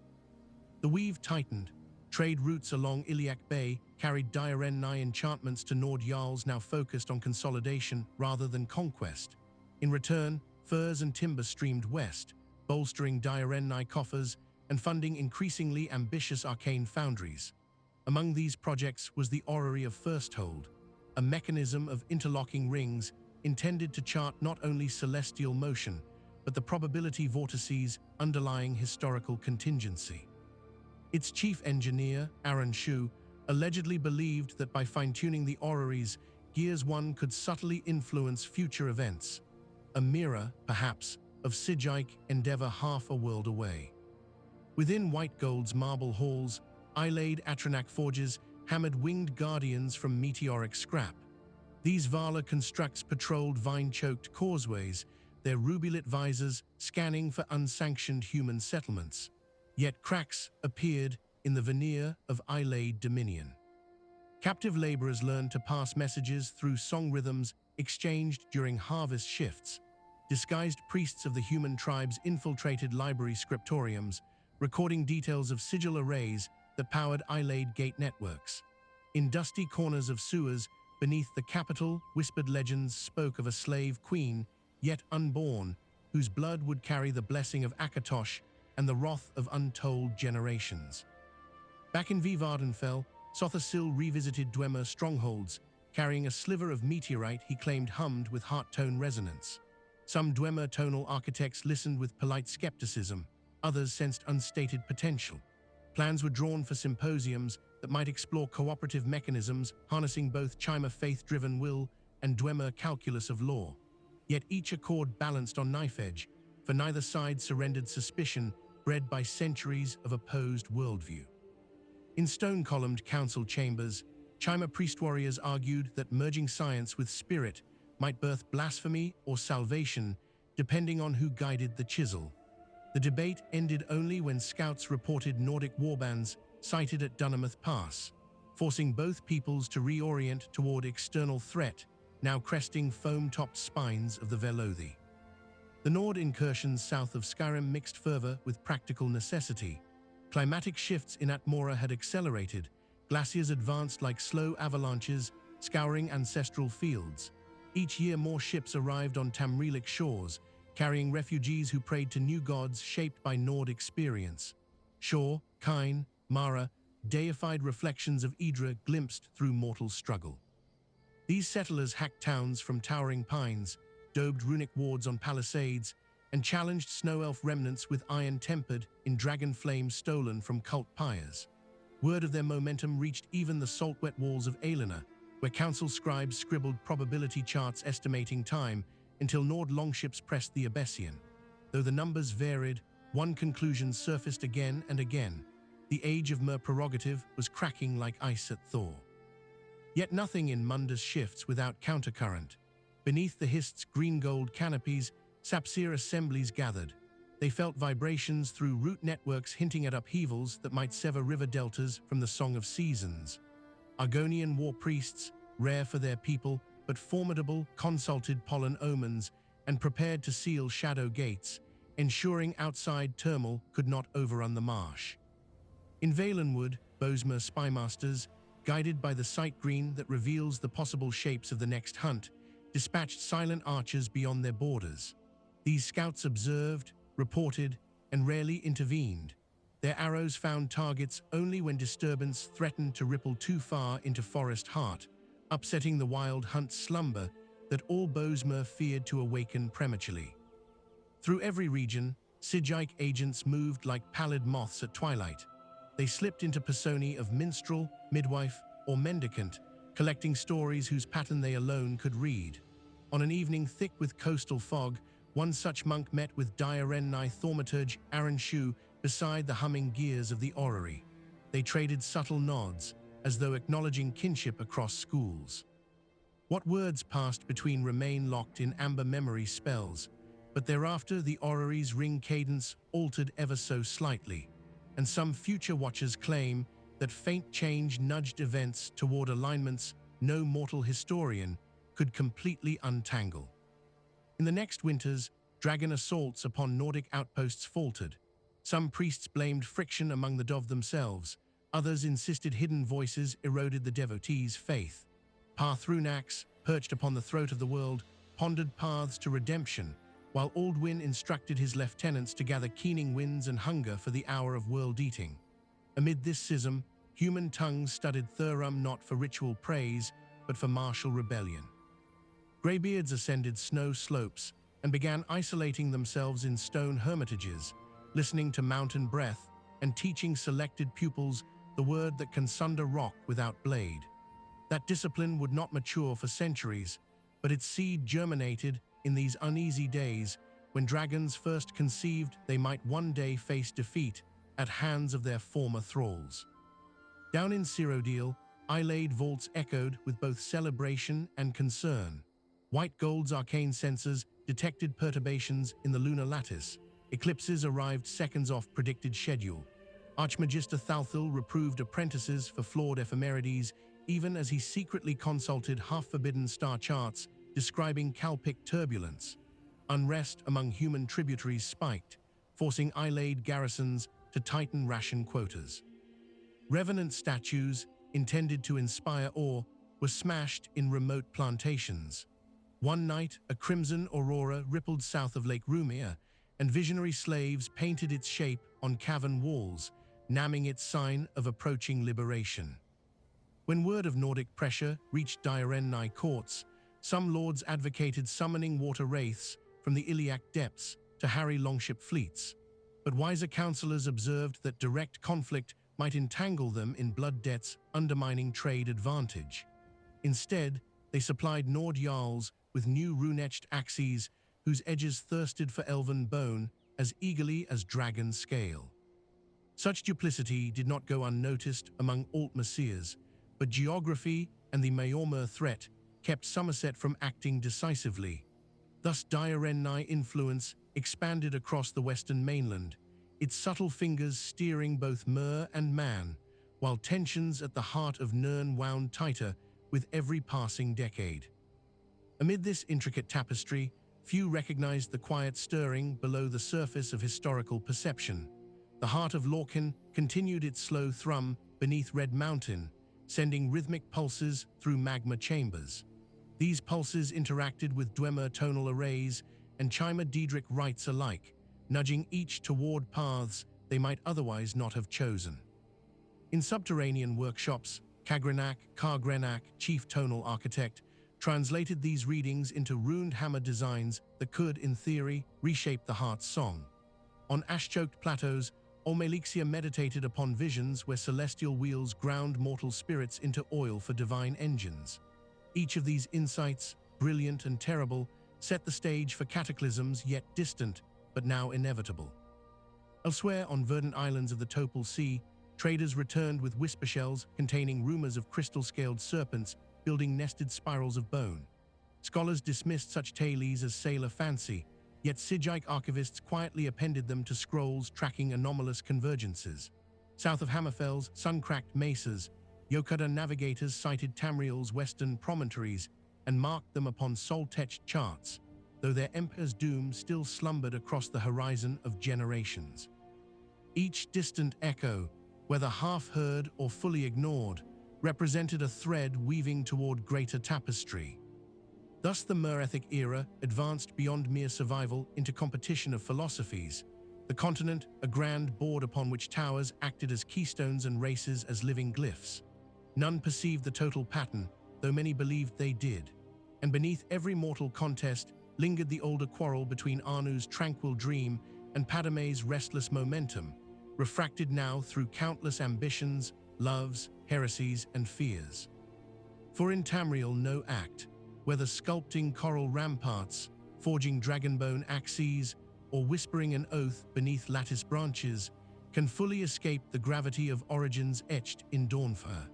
A: The weave tightened. Trade routes along Iliac Bay carried Diarenni enchantments to Nord Jarls now focused on consolidation rather than conquest. In return, furs and timber streamed west, bolstering Diarenni coffers and funding increasingly ambitious arcane foundries. Among these projects was the Orrery of Firsthold, a mechanism of interlocking rings intended to chart not only celestial motion, but the probability vortices underlying historical contingency. Its chief engineer, Aaron Shu, allegedly believed that by fine-tuning the orreries, Gears 1 could subtly influence future events, a mirror, perhaps, of Sigike Endeavor half a world away. Within White Gold's marble halls, Islaid Atronak forges hammered winged guardians from meteoric scrap. These Vala constructs patrolled vine-choked causeways, their ruby-lit visors scanning for unsanctioned human settlements. Yet cracks appeared in the veneer of Islaid dominion. Captive laborers learned to pass messages through song rhythms exchanged during harvest shifts. Disguised priests of the human tribes infiltrated library scriptoriums, recording details of sigil arrays that powered Islaid gate networks. In dusty corners of sewers beneath the capital, whispered legends spoke of a slave queen, yet unborn, whose blood would carry the blessing of Akatosh and the wrath of untold generations. Back in Vivardenfell, Sothasil revisited Dwemer strongholds, carrying a sliver of meteorite he claimed hummed with heart-tone resonance. Some Dwemer tonal architects listened with polite skepticism, others sensed unstated potential. Plans were drawn for symposiums that might explore cooperative mechanisms harnessing both Chima faith-driven will and Dwemer calculus of law. Yet each accord balanced on knife edge, for neither side surrendered suspicion bred by centuries of opposed worldview. In stone-columned council chambers, Chima priest warriors argued that merging science with spirit might birth blasphemy or salvation, depending on who guided the chisel. The debate ended only when scouts reported Nordic warbands sighted at Dunamouth Pass, forcing both peoples to reorient toward external threat, now cresting foam-topped spines of the Velothi. The Nord incursions south of Skyrim mixed fervor with practical necessity. Climatic shifts in Atmora had accelerated, glaciers advanced like slow avalanches, scouring ancestral fields. Each year more ships arrived on Tamrielic shores, carrying refugees who prayed to new gods shaped by Nord experience. Shor, Kine, Mara, deified reflections of Idra glimpsed through mortal struggle. These settlers hacked towns from towering pines, daubed runic wards on palisades, and challenged snow elf remnants with iron tempered in dragon flame stolen from cult pyres. Word of their momentum reached even the salt-wet walls of Aelina, where council scribes scribbled probability charts estimating time until Nord longships pressed the Abessian. Though the numbers varied, one conclusion surfaced again and again. The age of Mer prerogative was cracking like ice at Thor. Yet nothing in Mundus shifts without countercurrent. Beneath the Hist's green-gold canopies, Sapsir assemblies gathered. They felt vibrations through root networks hinting at upheavals that might sever river deltas from the Song of Seasons. Argonian war priests, rare for their people, but formidable, consulted pollen omens and prepared to seal shadow gates, ensuring outside turmoil could not overrun the marsh. In Valenwood, Bosmer spymasters, guided by the sight green that reveals the possible shapes of the next hunt, dispatched silent archers beyond their borders. These scouts observed, reported, and rarely intervened. Their arrows found targets only when disturbance threatened to ripple too far into forest heart, upsetting the wild hunt slumber that all Bosmer feared to awaken prematurely. Through every region, Sigike agents moved like pallid moths at twilight. They slipped into persona of minstrel, midwife, or mendicant, collecting stories whose pattern they alone could read. On an evening thick with coastal fog, one such monk met with Diarenni thaumaturge Aaron Shu beside the humming gears of the orrery. They traded subtle nods, as though acknowledging kinship across schools. What words passed between remain locked in amber memory spells, but thereafter the orrery's ring cadence altered ever so slightly, and some future watchers claim that faint change nudged events toward alignments no mortal historian could completely untangle. In the next winters, dragon assaults upon Nordic outposts faltered. Some priests blamed friction among the Dov themselves, others insisted hidden voices eroded the devotees' faith. Pathrunax, perched upon the throat of the world, pondered paths to redemption, while Aldwin instructed his lieutenants to gather keening winds and hunger for the hour of world-eating. Amid this schism, human tongues studied Thurum not for ritual praise, but for martial rebellion. Greybeards ascended snow slopes and began isolating themselves in stone hermitages, listening to mountain breath and teaching selected pupils the word that can sunder rock without blade. That discipline would not mature for centuries, but its seed germinated in these uneasy days when dragons first conceived they might one day face defeat at hands of their former thralls. Down in Cyrodiil, Eyelade vaults echoed with both celebration and concern. White Gold's arcane sensors detected perturbations in the lunar lattice. Eclipses arrived seconds off predicted schedule. Archmagister Thalthil reproved apprentices for flawed ephemerides, even as he secretly consulted half-forbidden star charts describing Calpic turbulence. Unrest among human tributaries spiked, forcing Eyelade garrisons to tighten ration quotas. Revenant statues, intended to inspire awe, were smashed in remote plantations. One night, a crimson aurora rippled south of Lake Rumia, and visionary slaves painted its shape on cavern walls, naming its sign of approaching liberation. When word of Nordic pressure reached Diarenni courts, some lords advocated summoning water wraiths from the Iliac depths to harry longship fleets. But wiser counselors observed that direct conflict might entangle them in blood debts, undermining trade advantage. Instead, they supplied Nord Jarls with new rune-etched axes whose edges thirsted for elven bone as eagerly as dragon scale. Such duplicity did not go unnoticed among Alt-Messirs, but geography and the Maormer threat kept Somerset from acting decisively. Thus Diarenni influence expanded across the western mainland, its subtle fingers steering both Mer and Man, while tensions at the heart of Nirn wound tighter with every passing decade. Amid this intricate tapestry, few recognized the quiet stirring below the surface of historical perception. The heart of Lorcan continued its slow thrum beneath Red Mountain, sending rhythmic pulses through magma chambers. These pulses interacted with Dwemer tonal arrays and Chima Daedric rites alike, nudging each toward paths they might otherwise not have chosen. In subterranean workshops, Kargrenak, chief tonal architect, translated these readings into runed hammer designs that could, in theory, reshape the heart's song. On ash-choked plateaus, Olmelixia meditated upon visions where celestial wheels ground mortal spirits into oil for divine engines. Each of these insights, brilliant and terrible, set the stage for cataclysms yet distant, but now inevitable. Elsewhere on verdant islands of the Topal Sea, traders returned with whisper shells containing rumors of crystal-scaled serpents building nested spirals of bone. Scholars dismissed such tales as sailor fancy, yet Sigic archivists quietly appended them to scrolls tracking anomalous convergences. South of Hammerfell's sun-cracked mesas, Yokuda navigators cited Tamriel's western promontories and marked them upon soul-etched charts, though their emperor's doom still slumbered across the horizon of generations. Each distant echo, whether half-heard or fully ignored, represented a thread weaving toward greater tapestry. Thus the Merethic era advanced beyond mere survival into competition of philosophies, the continent a grand board upon which towers acted as keystones and races as living glyphs. None perceived the total pattern, though many believed they did. And beneath every mortal contest lingered the older quarrel between Anu's tranquil dream and Padme's restless momentum, refracted now through countless ambitions, loves, heresies, and fears. For in Tamriel no act, whether sculpting coral ramparts, forging dragonbone axes, or whispering an oath beneath lattice branches, can fully escape the gravity of origins etched in Dawnfire.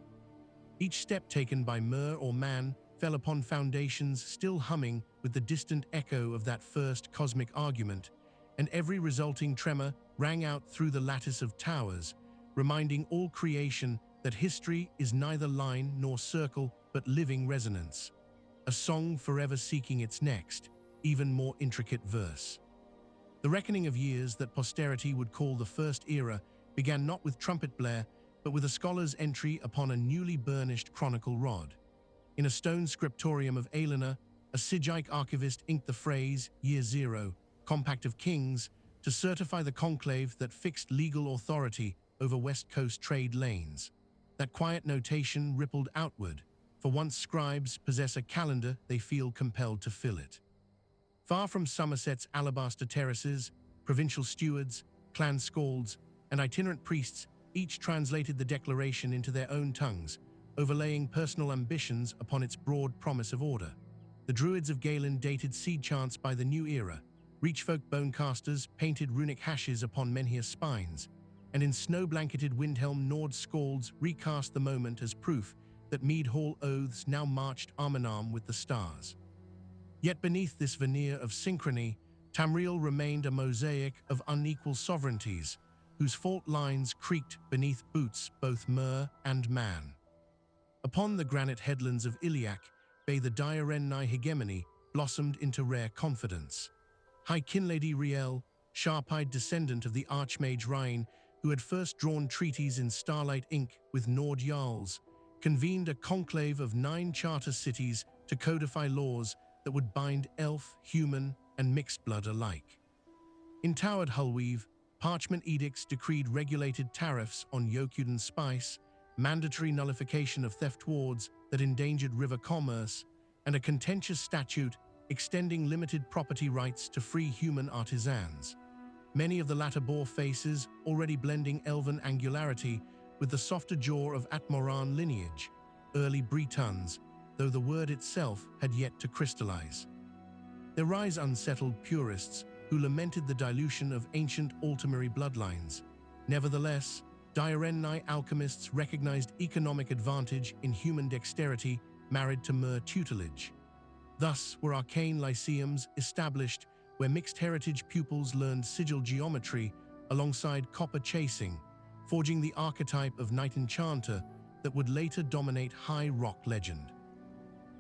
A: Each step taken by Mer or Man fell upon foundations still humming with the distant echo of that first cosmic argument, and every resulting tremor rang out through the lattice of towers, reminding all creation that history is neither line nor circle but living resonance, a song forever seeking its next, even more intricate verse. The reckoning of years that posterity would call the First Era began not with trumpet blare, but with a scholar's entry upon a newly burnished chronicle rod. In a stone scriptorium of Aelina, a Sigic archivist inked the phrase, Year Zero, Compact of Kings, to certify the conclave that fixed legal authority over West Coast trade lanes. That quiet notation rippled outward, for once scribes possess a calendar, they feel compelled to fill it. Far from Somerset's alabaster terraces, provincial stewards, clan scalds, and itinerant priests each translated the declaration into their own tongues, overlaying personal ambitions upon its broad promise of order. The druids of Galen dated seed chants by the new era, reachfolk bonecasters painted runic hashes upon menhir spines, and in snow-blanketed Windhelm Nord scalds recast the moment as proof that Mead Hall oaths now marched arm-in-arm with the stars. Yet beneath this veneer of synchrony, Tamriel remained a mosaic of unequal sovereignties, whose fault lines creaked beneath boots both mer and man. Upon the granite headlands of Iliac, bay the Diarenni hegemony blossomed into rare confidence. High Kinlady Riel, sharp-eyed descendant of the Archmage Rhine, who had first drawn treaties in starlight ink with Nord Jarls, convened a conclave of 9 charter cities to codify laws that would bind elf, human, and mixed blood alike. In towered Hulweave, parchment edicts decreed regulated tariffs on Yokudan spice, mandatory nullification of theft wards that endangered river commerce, and a contentious statute extending limited property rights to free human artisans. Many of the latter bore faces already blending elven angularity with the softer jaw of Atmoran lineage, early Bretons, though the word itself had yet to crystallize. There rise unsettled purists who lamented the dilution of ancient Altamiri bloodlines. Nevertheless, Diarenni alchemists recognized economic advantage in human dexterity married to mer tutelage. Thus were arcane lyceums established where mixed heritage pupils learned sigil geometry alongside copper chasing, forging the archetype of knight enchanter that would later dominate high rock legend.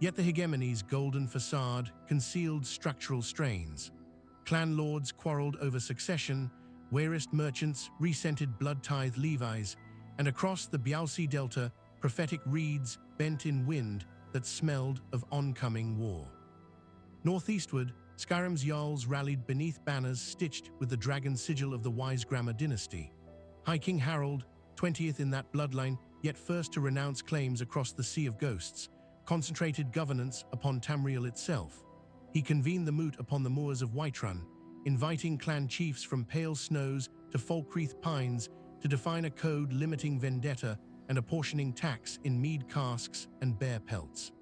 A: Yet the hegemony's golden facade concealed structural strains. Clan lords quarreled over succession, Warist merchants resented blood-tithe levies, and across the Bialsi Delta, prophetic reeds bent in wind that smelled of oncoming war. Northeastward, Skyrim's Jarls rallied beneath banners stitched with the dragon sigil of the Wisegrammer dynasty. High King Harold, 20th in that bloodline, yet first to renounce claims across the Sea of Ghosts, concentrated governance upon Tamriel itself. He convened the moot upon the moors of Whiterun, inviting clan chiefs from Pale Snows to Falkreath Pines to define a code limiting vendetta and apportioning tax in mead casks and bear pelts.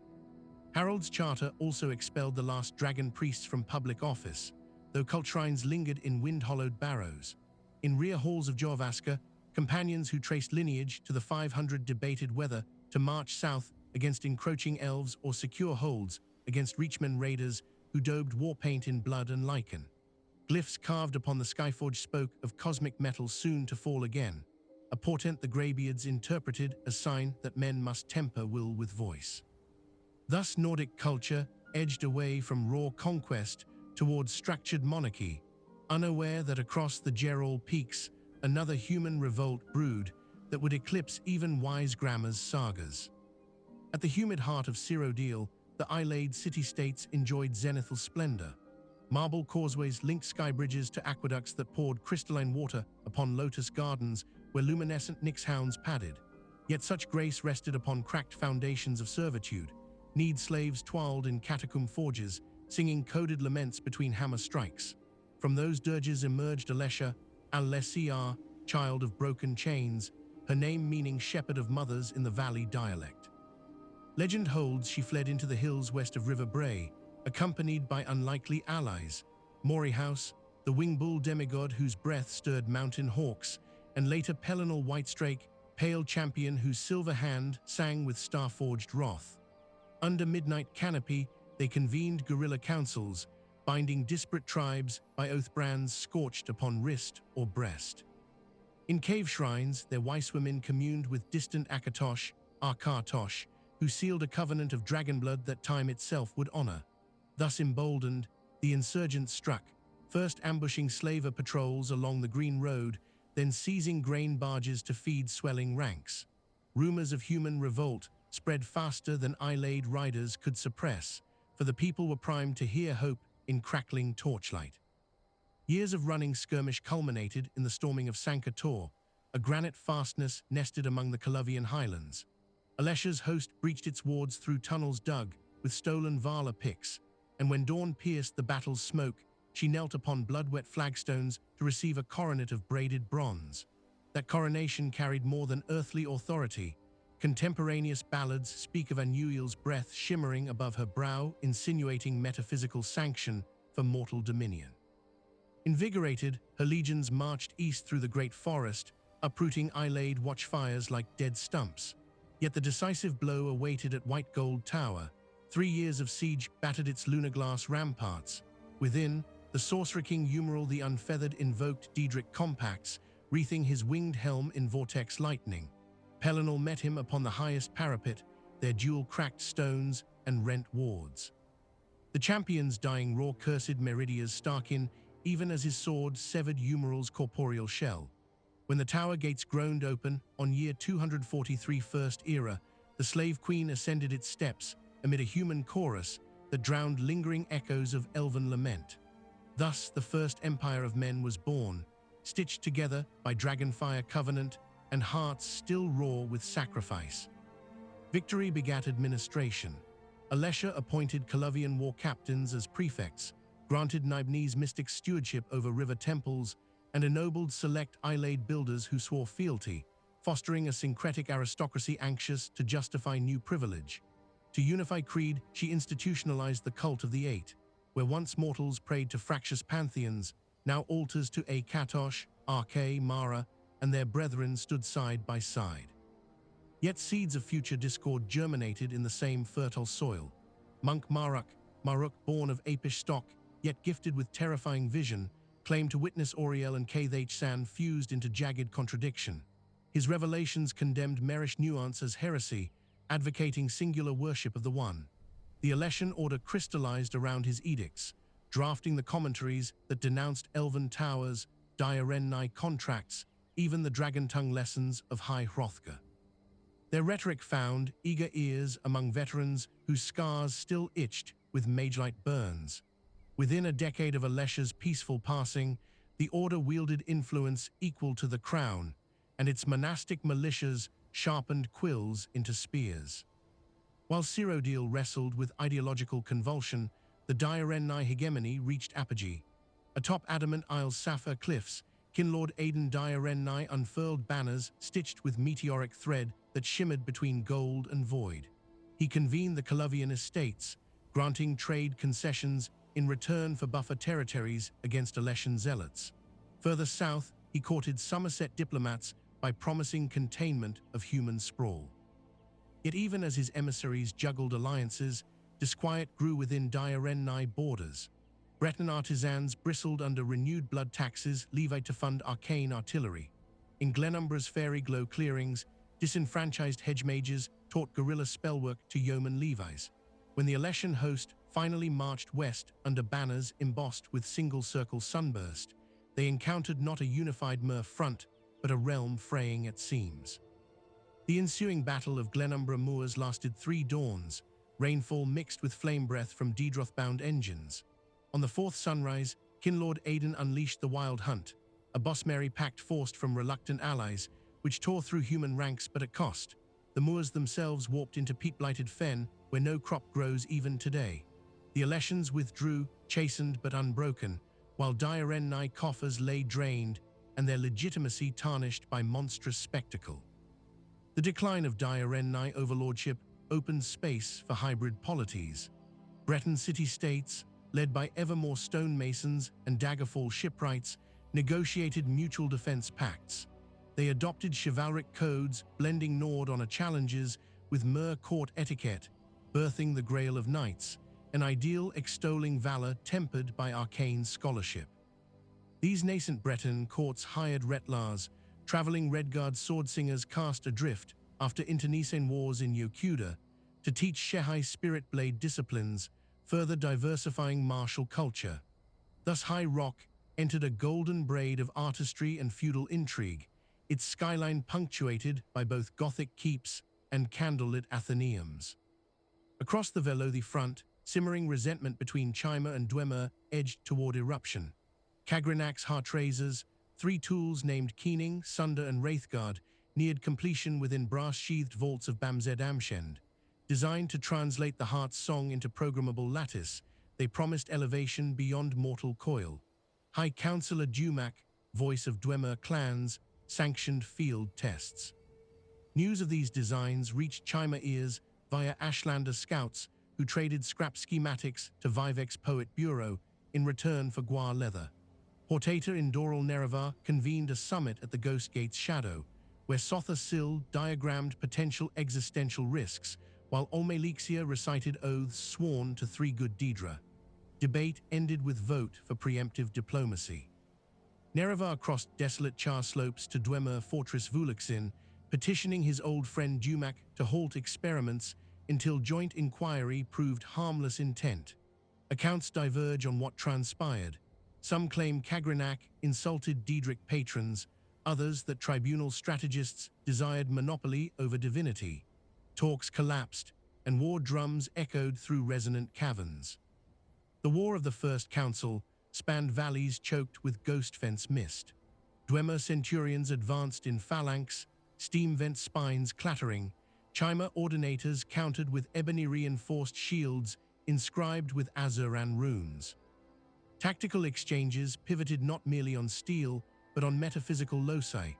A: Harold's charter also expelled the last dragon priests from public office, though cultrines lingered in wind-hollowed barrows. In rear halls of Jorvaska, companions who traced lineage to the 500 debated whether to march south against encroaching elves or secure holds against Reachmen raiders who daubed war paint in blood and lichen. Glyphs carved upon the Skyforge spoke of cosmic metal soon to fall again, a portent the Greybeards interpreted as sign that men must temper will with voice. Thus Nordic culture edged away from raw conquest towards structured monarchy, unaware that across the Gerol peaks another human revolt brewed that would eclipse even Wisegrammer's sagas. At the humid heart of Cyrodiil, the Islade city-states enjoyed zenithal splendor. Marble causeways linked sky bridges to aqueducts that poured crystalline water upon lotus gardens where luminescent nixhounds padded. Yet such grace rested upon cracked foundations of servitude. Need slaves toiled in catacomb forges, singing coded laments between hammer strikes. From those dirges emerged Alessia, Alessiar, child of broken chains, her name meaning shepherd of mothers in the valley dialect. Legend holds she fled into the hills west of River Bray, accompanied by unlikely allies, Mori House, the wing bull demigod whose breath stirred mountain hawks, and later Pelinal Whitestrake, pale champion whose silver hand sang with star-forged wrath. Under midnight canopy, they convened guerrilla councils, binding disparate tribes by oath brands scorched upon wrist or breast. In cave shrines, their wise women communed with distant Akatosh, Arkatosh, who sealed a covenant of dragonblood that time itself would honor. Thus emboldened, the insurgents struck, first ambushing slaver patrols along the Green Road, then seizing grain barges to feed swelling ranks. Rumors of human revolt spread faster than Islade riders could suppress, for the people were primed to hear hope in crackling torchlight. Years of running skirmish culminated in the storming of Sanka Tor, a granite fastness nested among the Coluvian highlands. Alessia's host breached its wards through tunnels dug with stolen Vala picks, and when dawn pierced the battle's smoke, she knelt upon blood-wet flagstones to receive a coronet of braided bronze. That coronation carried more than earthly authority. Contemporaneous ballads speak of Anuil's breath shimmering above her brow, insinuating metaphysical sanction for mortal dominion. Invigorated, her legions marched east through the great forest, uprooting Islade watchfires like dead stumps. Yet the decisive blow awaited at White Gold Tower. 3 years of siege battered its lunar glass ramparts. Within, the Sorcerer King Eumeril the Unfeathered invoked Daedric compacts, wreathing his winged helm in vortex lightning. Pelennor met him upon the highest parapet, their dual cracked stones and rent wards. The champion's dying raw cursed Meridia's Starkin, even as his sword severed Eumeril's corporeal shell. When the tower gates groaned open, on year 243 First Era, the slave queen ascended its steps amid a human chorus that drowned lingering echoes of elven lament. Thus the first empire of men was born, stitched together by dragonfire covenant and hearts still raw with sacrifice. Victory begat administration. Alesha appointed Colovian war captains as prefects, granted Nibnese mystic stewardship over river temples, and ennobled select Islaid builders who swore fealty, fostering a syncretic aristocracy anxious to justify new privilege. To unify creed, she institutionalized the cult of the Eight, where once mortals prayed to fractious pantheons, now altars to Katosh, Arke, Mara, and their brethren stood side by side. Yet seeds of future discord germinated in the same fertile soil. Monk Maruk, born of apish stock, yet gifted with terrifying vision, claimed to witness Auriel and San fused into jagged contradiction. His revelations condemned Merish nuance as heresy, advocating singular worship of the One. The Alessian order crystallized around his edicts, drafting the commentaries that denounced elven towers, Diarenni contracts, even the dragon-tongue lessons of High Hrothgar. Their rhetoric found eager ears among veterans whose scars still itched with mage-light burns. Within a decade of Alesha's peaceful passing, the order wielded influence equal to the crown, and its monastic militias sharpened quills into spears. While Cyrodiil wrestled with ideological convulsion, the Diarenni hegemony reached apogee. Atop adamant Isle's sapphire cliffs, Kinlord Aidan Diarenni unfurled banners stitched with meteoric thread that shimmered between gold and void. He convened the Colovian estates, granting trade concessions in return for buffer territories against Alessian zealots. Further south, he courted Somerset diplomats by promising containment of human sprawl. Yet even as his emissaries juggled alliances, disquiet grew within Diarenni borders. Breton artisans bristled under renewed blood taxes levied to fund arcane artillery. In Glenumbra's fairy glow clearings, disenfranchised hedge mages taught guerrilla spellwork to yeoman levies. When the Alessian host finally marched west under banners embossed with single-circle sunburst, they encountered not a unified Mer front, but a realm fraying at seams. The ensuing Battle of Glenumbra Moors lasted 3 dawns, rainfall mixed with flame breath from Daedroth-bound engines. On the 4th sunrise, Kinlord Aidan unleashed the Wild Hunt, a Bosmeri pact forced from reluctant allies, which tore through human ranks but at cost. The Moors themselves warped into peat-blighted fen, where no crop grows even today. The Alessians withdrew, chastened but unbroken, while Diarenni coffers lay drained and their legitimacy tarnished by monstrous spectacle. The decline of Diarenni overlordship opened space for hybrid polities. Breton city-states, led by ever more stonemasons and Daggerfall shipwrights, negotiated mutual defense pacts. They adopted chivalric codes, blending Nord on a challenges with Mer court etiquette, birthing the Grail of Knights, an ideal extolling valor tempered by arcane scholarship. These nascent Breton courts hired retlars, traveling Redguard swordsingers cast adrift after internecine wars in Yokuda, to teach Shehai spirit blade disciplines, further diversifying martial culture. Thus High Rock entered a golden braid of artistry and feudal intrigue, its skyline punctuated by both Gothic keeps and candlelit Athenaeums. Across the Velothi front, simmering resentment between Chima and Dwemer edged toward eruption. Kagranak's Heartraisers, 3 tools named Keening, Sunder, and Wraithguard, neared completion within brass-sheathed vaults of Bamzed Amshend. Designed to translate the heart's song into programmable lattice, they promised elevation beyond mortal coil. High Counselor Dumac, voice of Dwemer clans, sanctioned field tests. News of these designs reached Chima ears via Ashlander scouts who traded scrap schematics to Vivek's Poet Bureau in return for Gwar leather. Hortator in Doral Nerevar convened a summit at the Ghost Gate's shadow, where Sotha Sil diagrammed potential existential risks, while Olmelixia recited oaths sworn to three good Daedra. Debate ended with vote for preemptive diplomacy. Nerevar crossed desolate char slopes to Dwemer fortress Vuluxin, petitioning his old friend Dumac to halt experiments until joint inquiry proved harmless intent. Accounts diverge on what transpired. Some claim Kagrenac insulted Daedric patrons, others that tribunal strategists desired monopoly over divinity. Talks collapsed, and war drums echoed through resonant caverns. The War of the First Council spanned valleys choked with ghost fence mist. Dwemer centurions advanced in phalanx, steam vent spines clattering. Chima ordinators countered with ebony-reinforced shields inscribed with Azuran runes. Tactical exchanges pivoted not merely on steel, but on metaphysical loci.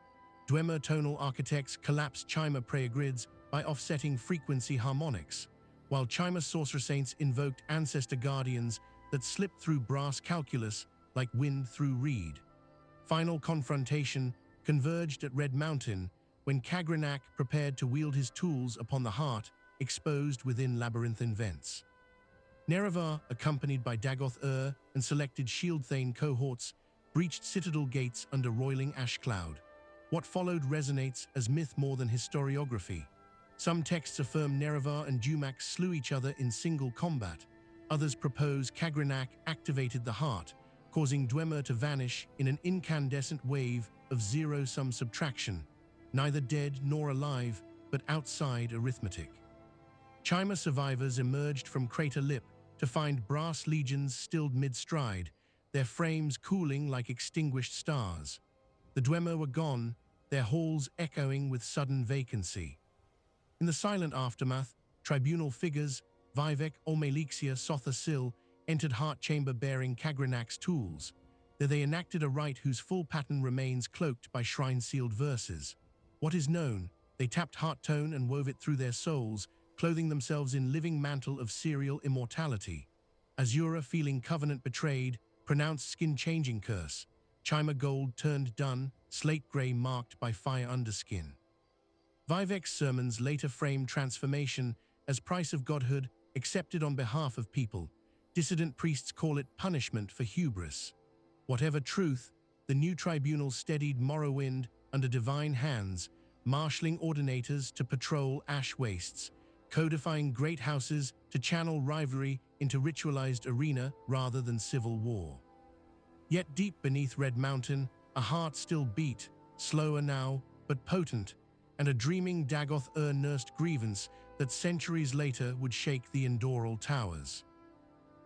A: Dwemer tonal architects collapsed Chima prayer grids by offsetting frequency harmonics, while Chima sorcerer saints invoked ancestor guardians that slipped through brass calculus like wind through reed. Final confrontation converged at Red Mountain when Kagrenac prepared to wield his tools upon the heart exposed within labyrinthine vents. Nerevar, accompanied by Dagoth and selected Shield-Thane cohorts, breached citadel gates under roiling ash cloud. What followed resonates as myth more than historiography. Some texts affirm Nerevar and Dumac slew each other in single combat. Others propose Kagrenac activated the heart, causing Dwemer to vanish in an incandescent wave of zero-sum subtraction, neither dead nor alive, but outside arithmetic. Chima survivors emerged from crater lip to find brass legions stilled mid-stride, their frames cooling like extinguished stars. The Dwemer were gone, their halls echoing with sudden vacancy. In the silent aftermath, tribunal figures, Vivek, Olmelixia, Sotha Sil, entered heart chamber bearing Kagrenac's tools. There they enacted a rite whose full pattern remains cloaked by shrine-sealed verses. What is known, they tapped heart tone and wove it through their souls, clothing themselves in living mantle of serial immortality. Azura, feeling covenant betrayed, pronounced skin-changing curse. Chima gold turned dun, slate gray marked by fire underskin. Vivek's sermons later framed transformation as price of godhood accepted on behalf of people. Dissident priests call it punishment for hubris. Whatever truth, the new tribunal steadied Morrowind under divine hands, marshalling ordinators to patrol ash wastes, codifying great houses to channel rivalry into ritualized arena rather than civil war. Yet deep beneath Red Mountain, a heart still beat, slower now, but potent, and a dreaming Dagoth nursed grievance that centuries later would shake the Endoral towers.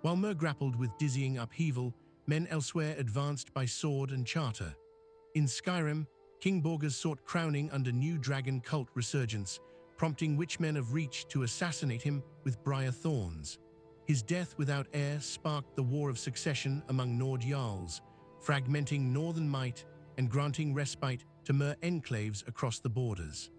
A: While Mer grappled with dizzying upheaval, men elsewhere advanced by sword and charter. In Skyrim, King Borgas sought crowning under new dragon cult resurgence, prompting witchmen of Reach to assassinate him with briar thorns. His death without heir sparked the War of Succession among Nord Jarls, fragmenting northern might and granting respite to Mer enclaves across the borders.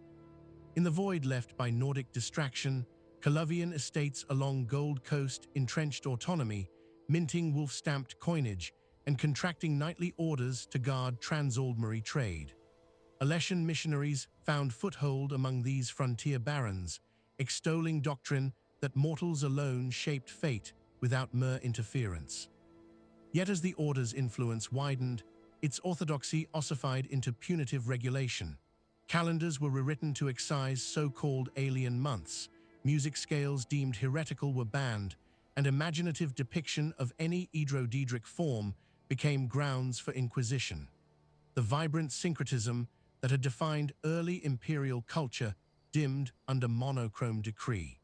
A: In the void left by Nordic distraction, Coluvian estates along Gold Coast entrenched autonomy, minting wolf-stamped coinage and contracting nightly orders to guard Transaldmary trade. Alessian missionaries found foothold among these frontier barons, extolling doctrine that mortals alone shaped fate without Mer interference. Yet as the order's influence widened, its orthodoxy ossified into punitive regulation. Calendars were rewritten to excise so-called alien months, music scales deemed heretical were banned, and imaginative depiction of any Edro-Daedric form became grounds for inquisition. The vibrant syncretism that had defined early imperial culture dimmed under monochrome decree.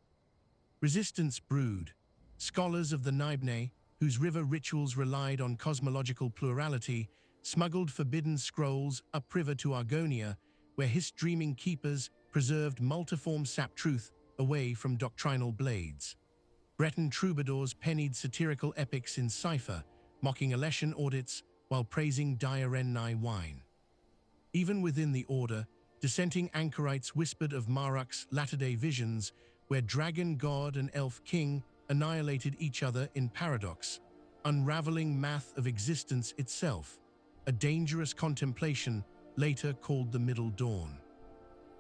A: Resistance brewed. Scholars of the Nibene, whose river rituals relied on cosmological plurality, smuggled forbidden scrolls upriver to Argonia, where hist-dreaming keepers preserved multiform sap truth away from doctrinal blades. Breton troubadours pennied satirical epics in cipher, mocking Alessian audits while praising Diarenni wine. Even within the order, dissenting anchorites whispered of Maruk's latter-day visions, where dragon god and elf king annihilated each other in paradox, unraveling math of existence itself, a dangerous contemplation later called the Middle Dawn.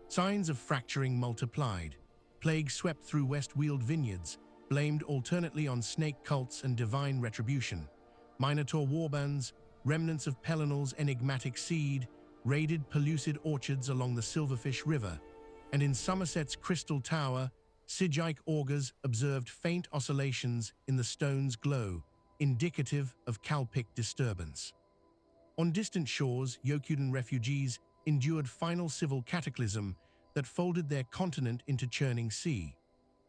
A: Signs of fracturing multiplied. Plague swept through West-Weald vineyards, blamed alternately on snake cults and divine retribution. Minotaur warbands, remnants of Pelennel's enigmatic seed, raided Pellucid orchards along the Silverfish River, and in Somerset's Crystal Tower, Sigic augurs observed faint oscillations in the stone's glow, indicative of Calpic disturbance. On distant shores, Yokudan refugees endured final civil cataclysm that folded their continent into churning sea.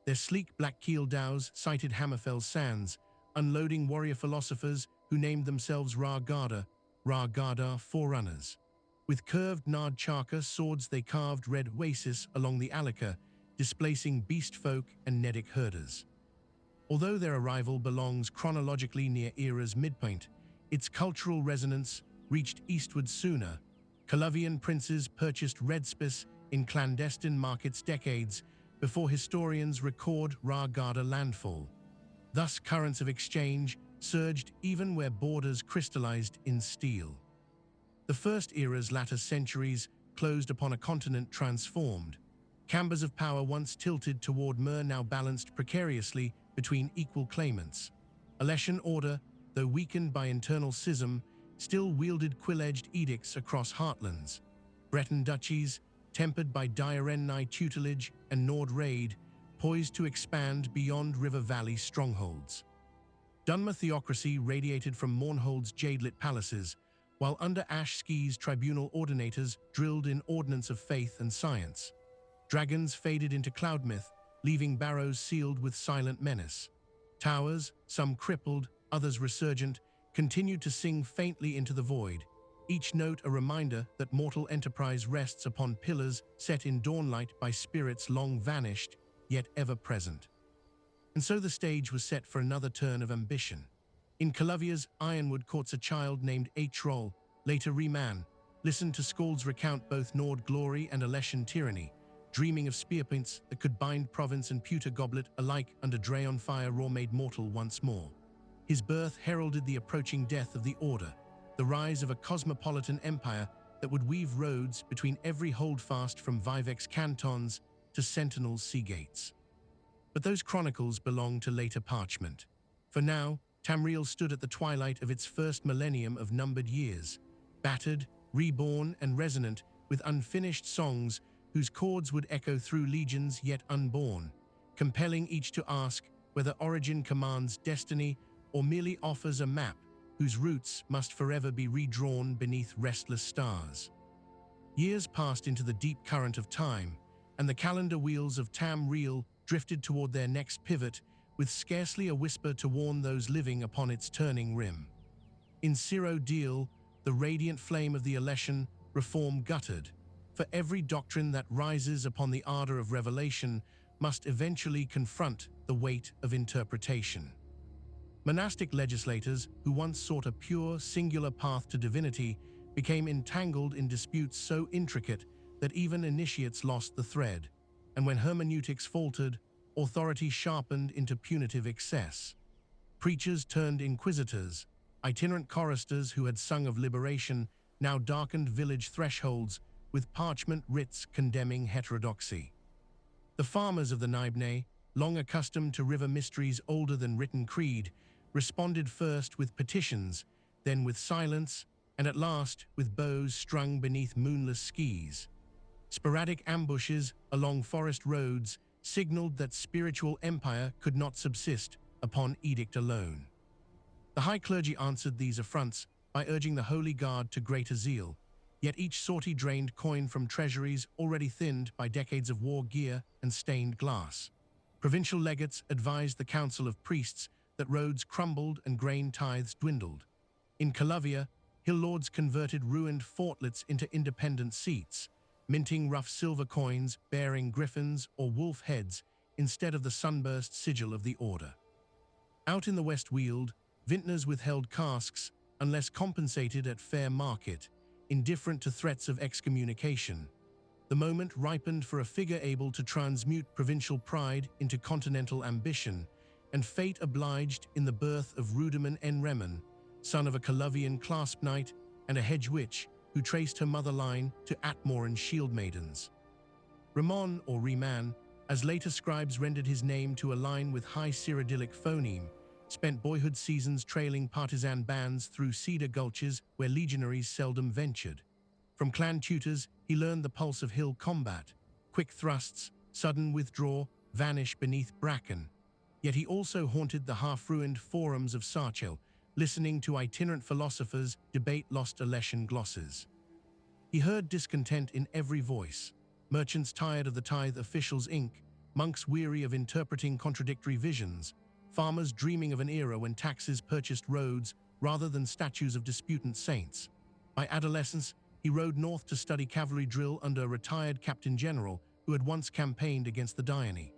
A: Their sleek black-keeled dhows sighted Hammerfell's sands, unloading warrior philosophers who named themselves Ra-Garda forerunners. With curved Nard-Charka swords they carved red oasis along the Alika, displacing beast folk and Nedic herders. Although their arrival belongs chronologically near era's midpoint, its cultural resonance reached eastward sooner. Coluvian princes purchased red spice in clandestine markets decades before historians record Ra-Garda landfall. Thus, currents of exchange surged even where borders crystallized in steel. The First Era's latter centuries closed upon a continent transformed. Cambers of power once tilted toward Myr now balanced precariously between equal claimants. Alessian order, though weakened by internal schism, still wielded quill-edged edicts across heartlands. Breton duchies, tempered by Diarenni tutelage and Nord raid, poised to expand beyond river valley strongholds. Dunmer theocracy radiated from Mournhold's jade-lit palaces, while under Ash-Ski's tribunal ordinators drilled in ordnance of faith and science. Dragons faded into cloud myth, leaving barrows sealed with silent menace. Towers, some crippled, others resurgent, continued to sing faintly into the void, each note a reminder that mortal enterprise rests upon pillars set in dawnlight by spirits long vanished, yet ever present. And so the stage was set for another turn of ambition. In Coluvia's Ironwood courts a child named Atrol, later Reman, listened to Scalds recount both Nord glory and Alessian tyranny, dreaming of spearpoints that could bind province and pewter goblet alike under Draon fire raw made mortal once more. His birth heralded the approaching death of the Order, the rise of a cosmopolitan empire that would weave roads between every holdfast from Vivex cantons to Sentinel's sea gates. But those chronicles belong to later parchment. For now, Tamriel stood at the twilight of its first millennium of numbered years, battered, reborn, and resonant with unfinished songs whose chords would echo through legions yet unborn, compelling each to ask whether origin commands destiny or merely offers a map whose roots must forever be redrawn beneath restless stars. Years passed into the deep current of time, and the calendar wheels of Tamriel drifted toward their next pivot with scarcely a whisper to warn those living upon its turning rim. In Ciro Deal, the radiant flame of the Alessian reform guttered, for every doctrine that rises upon the ardor of revelation must eventually confront the weight of interpretation. Monastic legislators, who once sought a pure, singular path to divinity, became entangled in disputes so intricate that even initiates lost the thread, and when hermeneutics faltered, authority sharpened into punitive excess. Preachers turned inquisitors, itinerant choristers who had sung of liberation now darkened village thresholds with parchment writs condemning heterodoxy. The farmers of the Naibne, long accustomed to river mysteries older than written creed, responded first with petitions, then with silence, and at last with bows strung beneath moonless skies. Sporadic ambushes along forest roads signaled that spiritual empire could not subsist upon edict alone. The high clergy answered these affronts by urging the Holy Guard to greater zeal, yet each sortie drained coin from treasuries already thinned by decades of war gear and stained glass. Provincial legates advised the Council of Priests that roads crumbled and grain tithes dwindled. In Caluvia, hill lords converted ruined fortlets into independent seats, minting rough silver coins bearing griffins or wolf heads instead of the sunburst sigil of the Order. Out in the West Weald, vintners withheld casks unless compensated at fair market, indifferent to threats of excommunication. The moment ripened for a figure able to transmute provincial pride into continental ambition, and fate obliged in the birth of Rudiman Enreman, son of a Coluvian clasp knight and a hedge witch who traced her mother line to Atmore and shield maidens. Ramon, or Reman, as later scribes rendered his name to align with high Cyrillic phoneme, spent boyhood seasons trailing partisan bands through cedar gulches where legionaries seldom ventured. From clan tutors, he learned the pulse of hill combat, quick thrusts, sudden withdraw, vanish beneath bracken. Yet he also haunted the half-ruined forums of Sarchel, listening to itinerant philosophers debate lost Alessian glosses. He heard discontent in every voice, merchants tired of the tithe officials' ink, monks weary of interpreting contradictory visions, farmers dreaming of an era when taxes purchased roads rather than statues of disputant saints. By adolescence, he rode north to study cavalry drill under a retired captain general who had once campaigned against the Dione.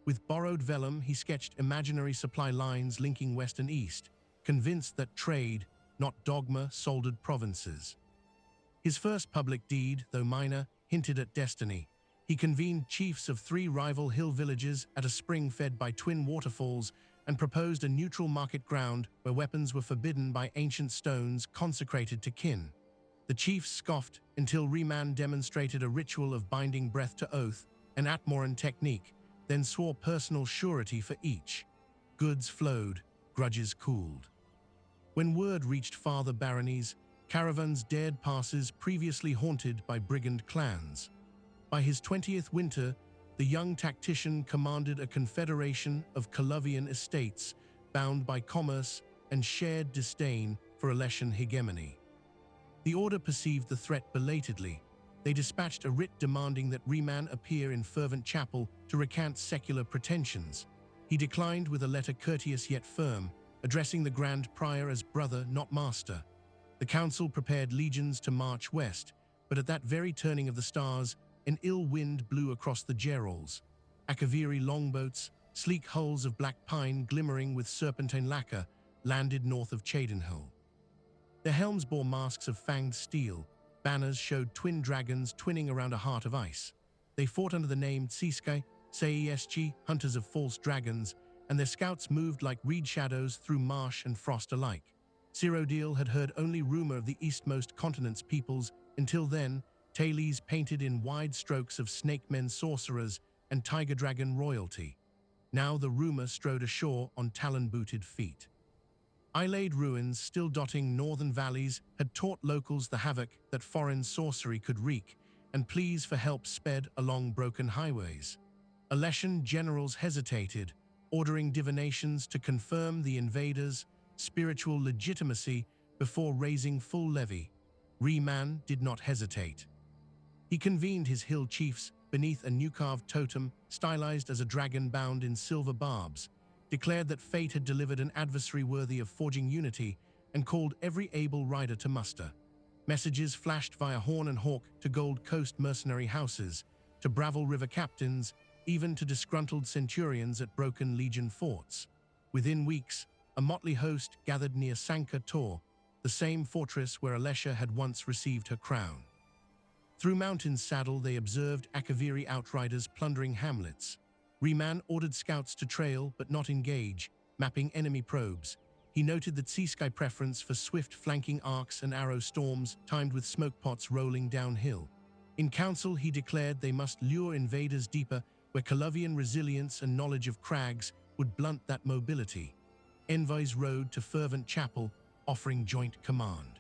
A: With borrowed vellum, he sketched imaginary supply lines linking west and east, convinced that trade, not dogma, soldered provinces. His first public deed, though minor, hinted at destiny. He convened chiefs of 3 rival hill villages at a spring fed by twin waterfalls and proposed a neutral market ground where weapons were forbidden by ancient stones consecrated to kin. The chiefs scoffed until Reman demonstrated a ritual of binding breath to oath, an Atmoran technique, then swore personal surety for each. Goods flowed, grudges cooled. When word reached farther baronies, caravans dared passes previously haunted by brigand clans. By his 20th winter, the young tactician commanded a confederation of Colovian estates bound by commerce and shared disdain for Alessian hegemony. The order perceived the threat belatedly. They dispatched a writ demanding that Reman appear in fervent chapel to recant secular pretensions. He declined with a letter courteous yet firm, addressing the Grand Prior as brother, not master. The council prepared legions to march west, but at that very turning of the stars, an ill wind blew across the Gerals. Akaviri longboats, sleek hulls of black pine glimmering with serpentine lacquer, landed north of Cheydinhill. Their helms bore masks of fanged steel. Banners showed twin dragons twinning around a heart of ice. They fought under the name Tsiskai, Seieschi, hunters of false dragons, and their scouts moved like reed shadows through marsh and frost alike. Cyrodiil had heard only rumor of the eastmost continent's peoples. Until then, tailies painted in wide strokes of snake-men sorcerers and tiger dragon royalty. Now the rumor strode ashore on talon-booted feet. Islade ruins, still dotting northern valleys, had taught locals the havoc that foreign sorcery could wreak, and pleas for help sped along broken highways. Alessian generals hesitated, ordering divinations to confirm the invaders' spiritual legitimacy before raising full levy. Reman did not hesitate. He convened his hill chiefs beneath a new-carved totem stylized as a dragon bound in silver barbs, declared that fate had delivered an adversary worthy of forging unity, and called every able rider to muster. Messages flashed via horn and hawk to Gold Coast mercenary houses, to Bravil River captains, even to disgruntled centurions at broken legion forts. Within weeks, a motley host gathered near Sanka Tor, the same fortress where Alessia had once received her crown. Through Mountain's saddle, they observed Akaviri outriders plundering hamlets. Reman ordered scouts to trail but not engage, mapping enemy probes. He noted the Tsiskai preference for swift flanking arcs and arrow storms timed with smoke pots rolling downhill. In council, he declared they must lure invaders deeper, where Colovian resilience and knowledge of crags would blunt that mobility. Envoys rode to fervent chapel, offering joint command.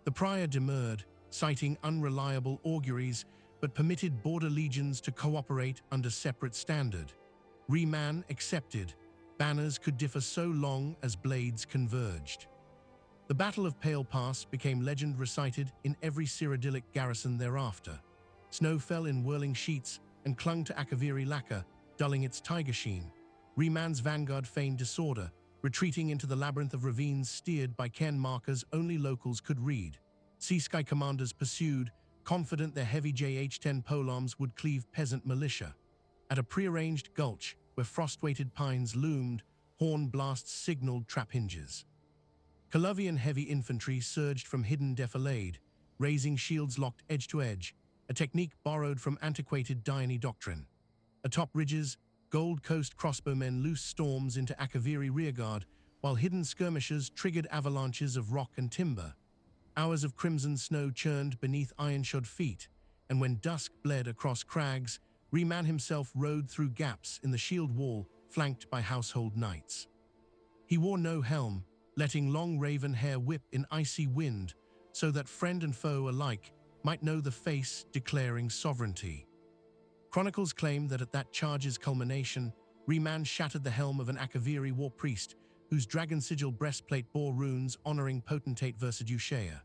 A: The prior demurred, citing unreliable auguries, but permitted border legions to cooperate under separate standard. Reman accepted. Banners could differ so long as blades converged. The Battle of Pale Pass became legend recited in every Cyrodiilic garrison thereafter. Snow fell in whirling sheets and clung to Akaviri lacquer, dulling its tiger sheen. Reman's vanguard feigned disorder, retreating into the labyrinth of ravines steered by cairn markers only locals could read. Tsiskai commanders pursued, confident their heavy JH-10 polearms would cleave peasant militia. At a prearranged gulch where frost-weighted pines loomed, horn blasts signaled trap hinges. Colovian heavy infantry surged from hidden defilade, raising shields locked edge to edge, a technique borrowed from antiquated Dione doctrine. Atop ridges, Gold Coast crossbowmen loosed storms into Akaviri rearguard, while hidden skirmishers triggered avalanches of rock and timber. Hours of crimson snow churned beneath iron-shod feet, and when dusk bled across crags, Reman himself rode through gaps in the shield wall, flanked by household knights. He wore no helm, letting long raven hair whip in icy wind, so that friend and foe alike might know the face declaring sovereignty. Chronicles claim that at that charge's culmination, Reman shattered the helm of an Akaviri war priest, whose dragon sigil breastplate bore runes honoring potentate Versaducea.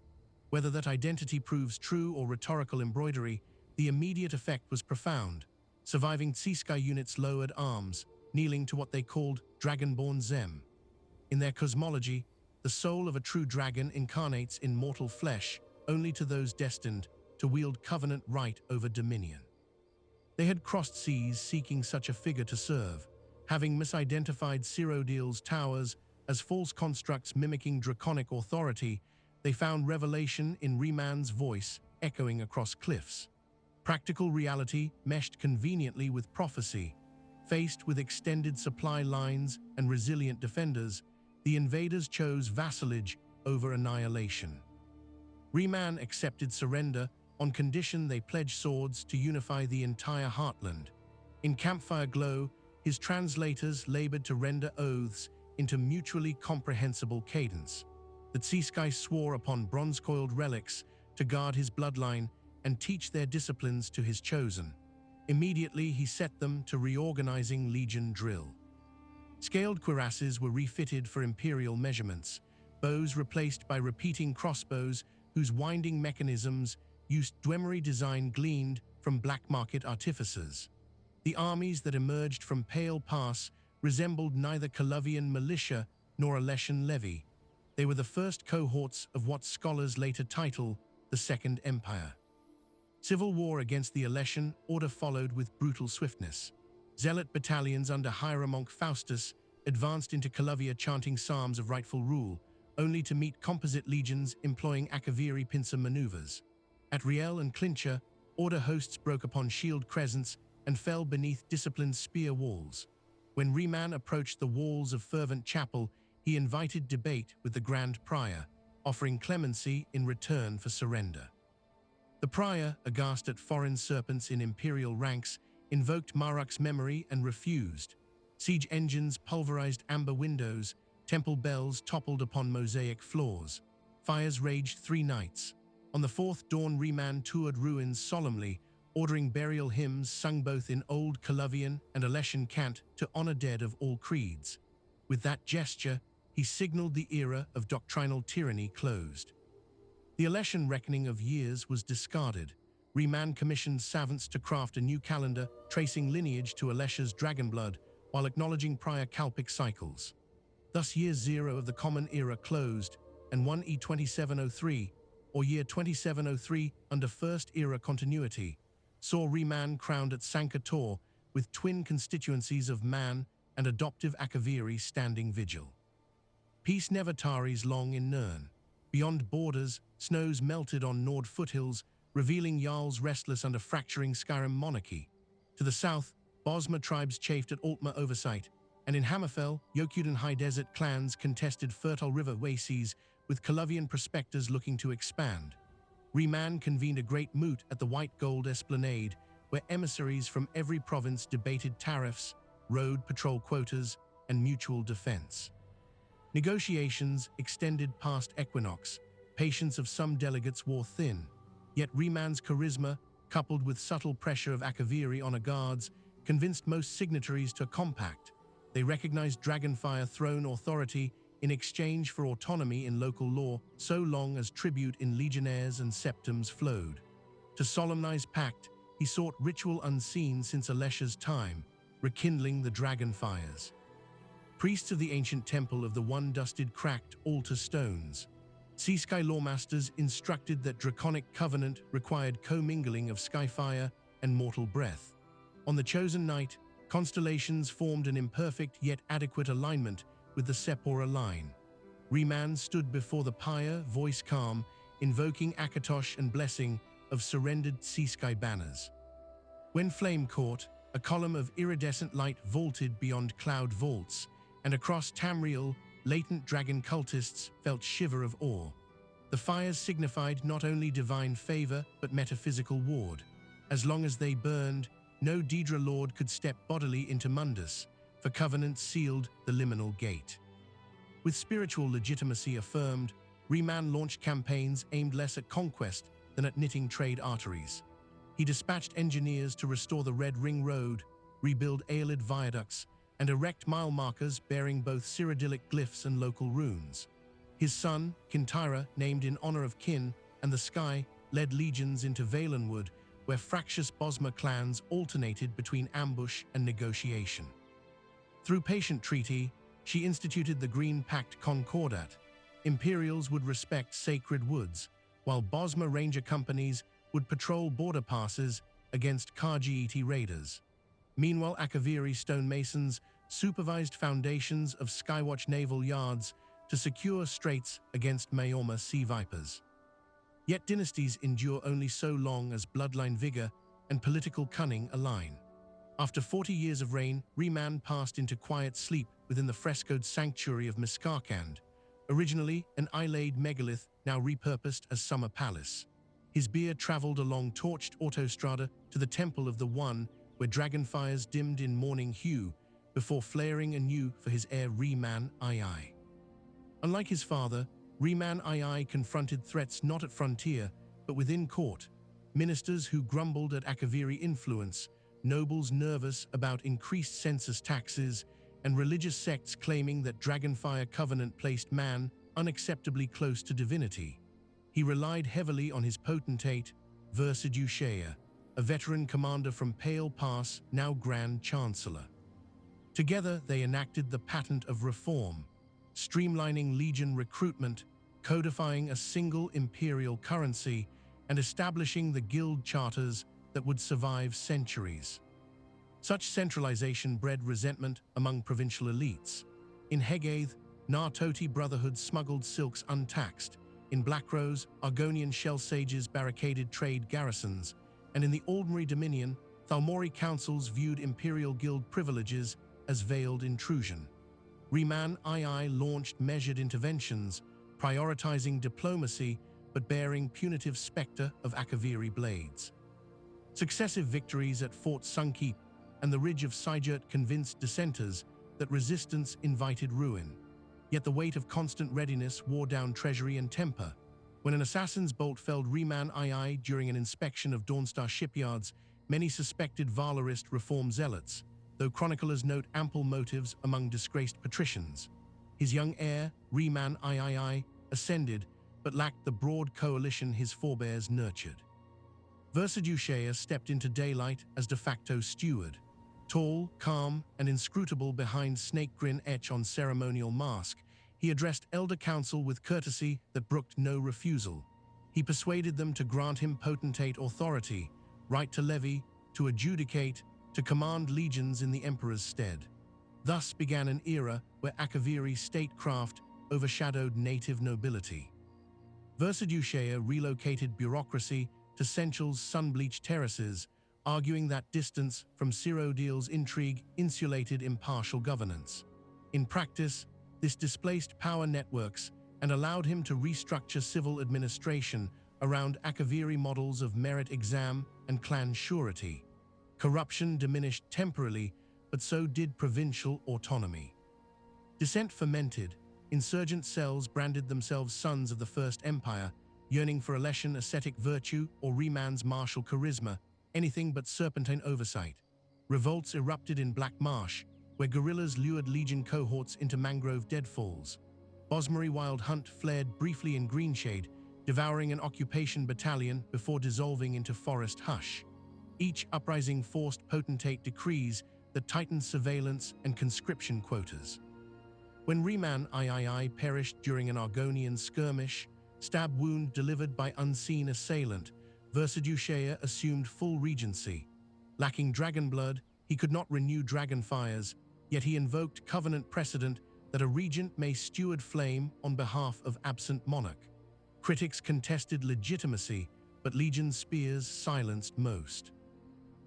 A: Whether that identity proves true or rhetorical embroidery, the immediate effect was profound. Surviving Tsikai units lowered arms, kneeling to what they called Dragonborn Zem. In their cosmology, the soul of a true dragon incarnates in mortal flesh only to those destined to wield covenant right over dominion. They had crossed seas seeking such a figure to serve, having misidentified Cyrodiil's towers as false constructs mimicking draconic authority. They found revelation in Reman's voice echoing across cliffs. Practical reality meshed conveniently with prophecy. Faced with extended supply lines and resilient defenders, the invaders chose vassalage over annihilation. Reman accepted surrender on condition they pledge swords to unify the entire heartland. In campfire glow, his translators labored to render oaths into mutually comprehensible cadence. The Tsikai swore upon bronze-coiled relics to guard his bloodline and teach their disciplines to his chosen. Immediately, he set them to reorganizing legion drill. Scaled cuirasses were refitted for imperial measurements, bows replaced by repeating crossbows whose winding mechanisms used Dwemery design gleaned from black market artificers. The armies that emerged from Pale Pass resembled neither Colovian militia nor Alessian levy. They were the first cohorts of what scholars later title the Second Empire. Civil war against the Alessian order followed with brutal swiftness. Zealot battalions under Hieromonk Faustus advanced into Calovia chanting psalms of rightful rule, only to meet composite legions employing Akaviri pincer maneuvers. At Riel and Clincher, order hosts broke upon shield crescents and fell beneath disciplined spear walls. When Reman approached the walls of Fervent Chapel, he invited debate with the Grand Prior, offering clemency in return for surrender. The Prior, aghast at foreign serpents in imperial ranks, invoked Maruk's memory and refused. Siege engines pulverized amber windows, temple bells toppled upon mosaic floors. Fires raged 3 nights. On the 4th dawn, Reman toured ruins solemnly, ordering burial hymns sung both in Old Colovian and Alessian cant to honor dead of all creeds. With that gesture, he signaled the era of doctrinal tyranny closed. The Alessian reckoning of years was discarded. Reman commissioned savants to craft a new calendar tracing lineage to Alessia's dragonblood while acknowledging prior Kalpic cycles. Thus year 0 of the Common Era closed, and 1E2703, or year 2703 under First Era continuity, saw Reman crowned at Sanka Tor with twin constituencies of Man and adoptive Akaviri standing vigil. Peace never tarries long in Nirn. Beyond borders, snows melted on Nord foothills, revealing Jarls restless under fracturing Skyrim monarchy. To the south, Bosma tribes chafed at Altma oversight, and in Hammerfell, Yokudan high desert clans contested fertile river oases with Colovian prospectors looking to expand. Reman convened a great moot at the White Gold Esplanade, where emissaries from every province debated tariffs, road patrol quotas, and mutual defense. Negotiations extended past equinox. Patience of some delegates wore thin, yet Reman's charisma, coupled with subtle pressure of Akaviri honor guards, convinced most signatories to a compact. They recognized Dragonfire throne authority in exchange for autonomy in local law, so long as tribute in legionnaires and septums flowed. To solemnize pact, he sought ritual unseen since Alessia's time, rekindling the dragonfires. Priests of the ancient temple of the one-dusted cracked altar stones. Seasky lawmasters instructed that draconic covenant required commingling of skyfire and mortal breath. On the chosen night, constellations formed an imperfect yet adequate alignment with the Sephora line. Reman stood before the pyre, voice calm, invoking Akatosh and blessing of surrendered Seasky banners. When flame caught, a column of iridescent light vaulted beyond cloud vaults, and across Tamriel, latent dragon cultists felt shiver of awe. The fires signified not only divine favor but metaphysical ward. As long as they burned, no Daedra lord could step bodily into Mundus, for Covenant sealed the liminal gate. With spiritual legitimacy affirmed, Reman launched campaigns aimed less at conquest than at knitting trade arteries. He dispatched engineers to restore the Red Ring Road, rebuild Aelid viaducts, and erect mile markers bearing both Cyrodiilic glyphs and local runes. His son, Kintyra, named in honor of Kin and the sky, led legions into Valenwood, where fractious Bosmer clans alternated between ambush and negotiation. Through patient treaty, she instituted the Green Pact Concordat. Imperials would respect sacred woods, while Bosmer ranger companies would patrol border passes against Khajiiti raiders. Meanwhile, Akaviri stonemasons supervised foundations of Skywatch naval yards to secure straits against Maorma sea vipers. Yet dynasties endure only so long as bloodline vigor and political cunning align. After 40 years of reign, Reman passed into quiet sleep within the frescoed sanctuary of Miskarkand, originally an Islade megalith now repurposed as summer palace. His bier traveled along torched autostrada to the Temple of the One, where dragonfires dimmed in morning hue before flaring anew for his heir Reman II. Unlike his father, Reman II confronted threats not at frontier, but within court. Ministers who grumbled at Akaviri influence, nobles nervous about increased census taxes, and religious sects claiming that Dragonfire Covenant placed man unacceptably close to divinity. He relied heavily on his potentate, Versidue, a veteran commander from Pale Pass, now Grand Chancellor. Together, they enacted the Patent of Reform, streamlining legion recruitment, codifying a single imperial currency, and establishing the guild charters that would survive centuries. Such centralization bred resentment among provincial elites. In Hegaith, Nar-Toti Brotherhood smuggled silks untaxed. In Blackrose, Argonian shell sages barricaded trade garrisons. And in the Aldmeri Dominion, Thalmori councils viewed imperial guild privileges as veiled intrusion. Reman II launched measured interventions, prioritizing diplomacy but bearing punitive specter of Akaviri blades. Successive victories at Fort Sunkeep and the ridge of Sigurt convinced dissenters that resistance invited ruin. Yet the weight of constant readiness wore down treasury and temper. When an assassin's bolt felled Reman II during an inspection of Dawnstar shipyards, many suspected Valarist reform zealots, though chroniclers note ample motives among disgraced patricians. His young heir, Reman III, ascended, but lacked the broad coalition his forebears nurtured. Versidue stepped into daylight as de facto steward. Tall, calm, and inscrutable behind snake grin etch on ceremonial mask, he addressed elder council with courtesy that brooked no refusal. He persuaded them to grant him potentate authority, right to levy, to adjudicate, to command legions in the emperor's stead. Thus began an era where Akaviri statecraft overshadowed native nobility. Versidue relocated bureaucracy to Senchil's sun-bleached terraces, arguing that distance from Cyrodiil's intrigue insulated impartial governance. In practice, this displaced power networks and allowed him to restructure civil administration around Akaviri models of merit exam and clan surety. Corruption diminished temporarily, but so did provincial autonomy. Dissent fermented. Insurgent cells branded themselves sons of the First Empire, yearning for Alessian ascetic virtue or Reman's martial charisma, anything but serpentine oversight. Revolts erupted in Black Marsh, where guerrillas lured legion cohorts into mangrove deadfalls. Bosmeri Wild Hunt flared briefly in Greenshade, devouring an occupation battalion before dissolving into forest hush. Each uprising forced potentate decrees that tightened surveillance and conscription quotas. When Reman III perished during an Argonian skirmish, stab wound delivered by unseen assailant, Versidue assumed full regency. Lacking dragon blood, he could not renew dragonfires, yet he invoked covenant precedent that a regent may steward flame on behalf of absent monarch. Critics contested legitimacy, but legion's spears silenced most.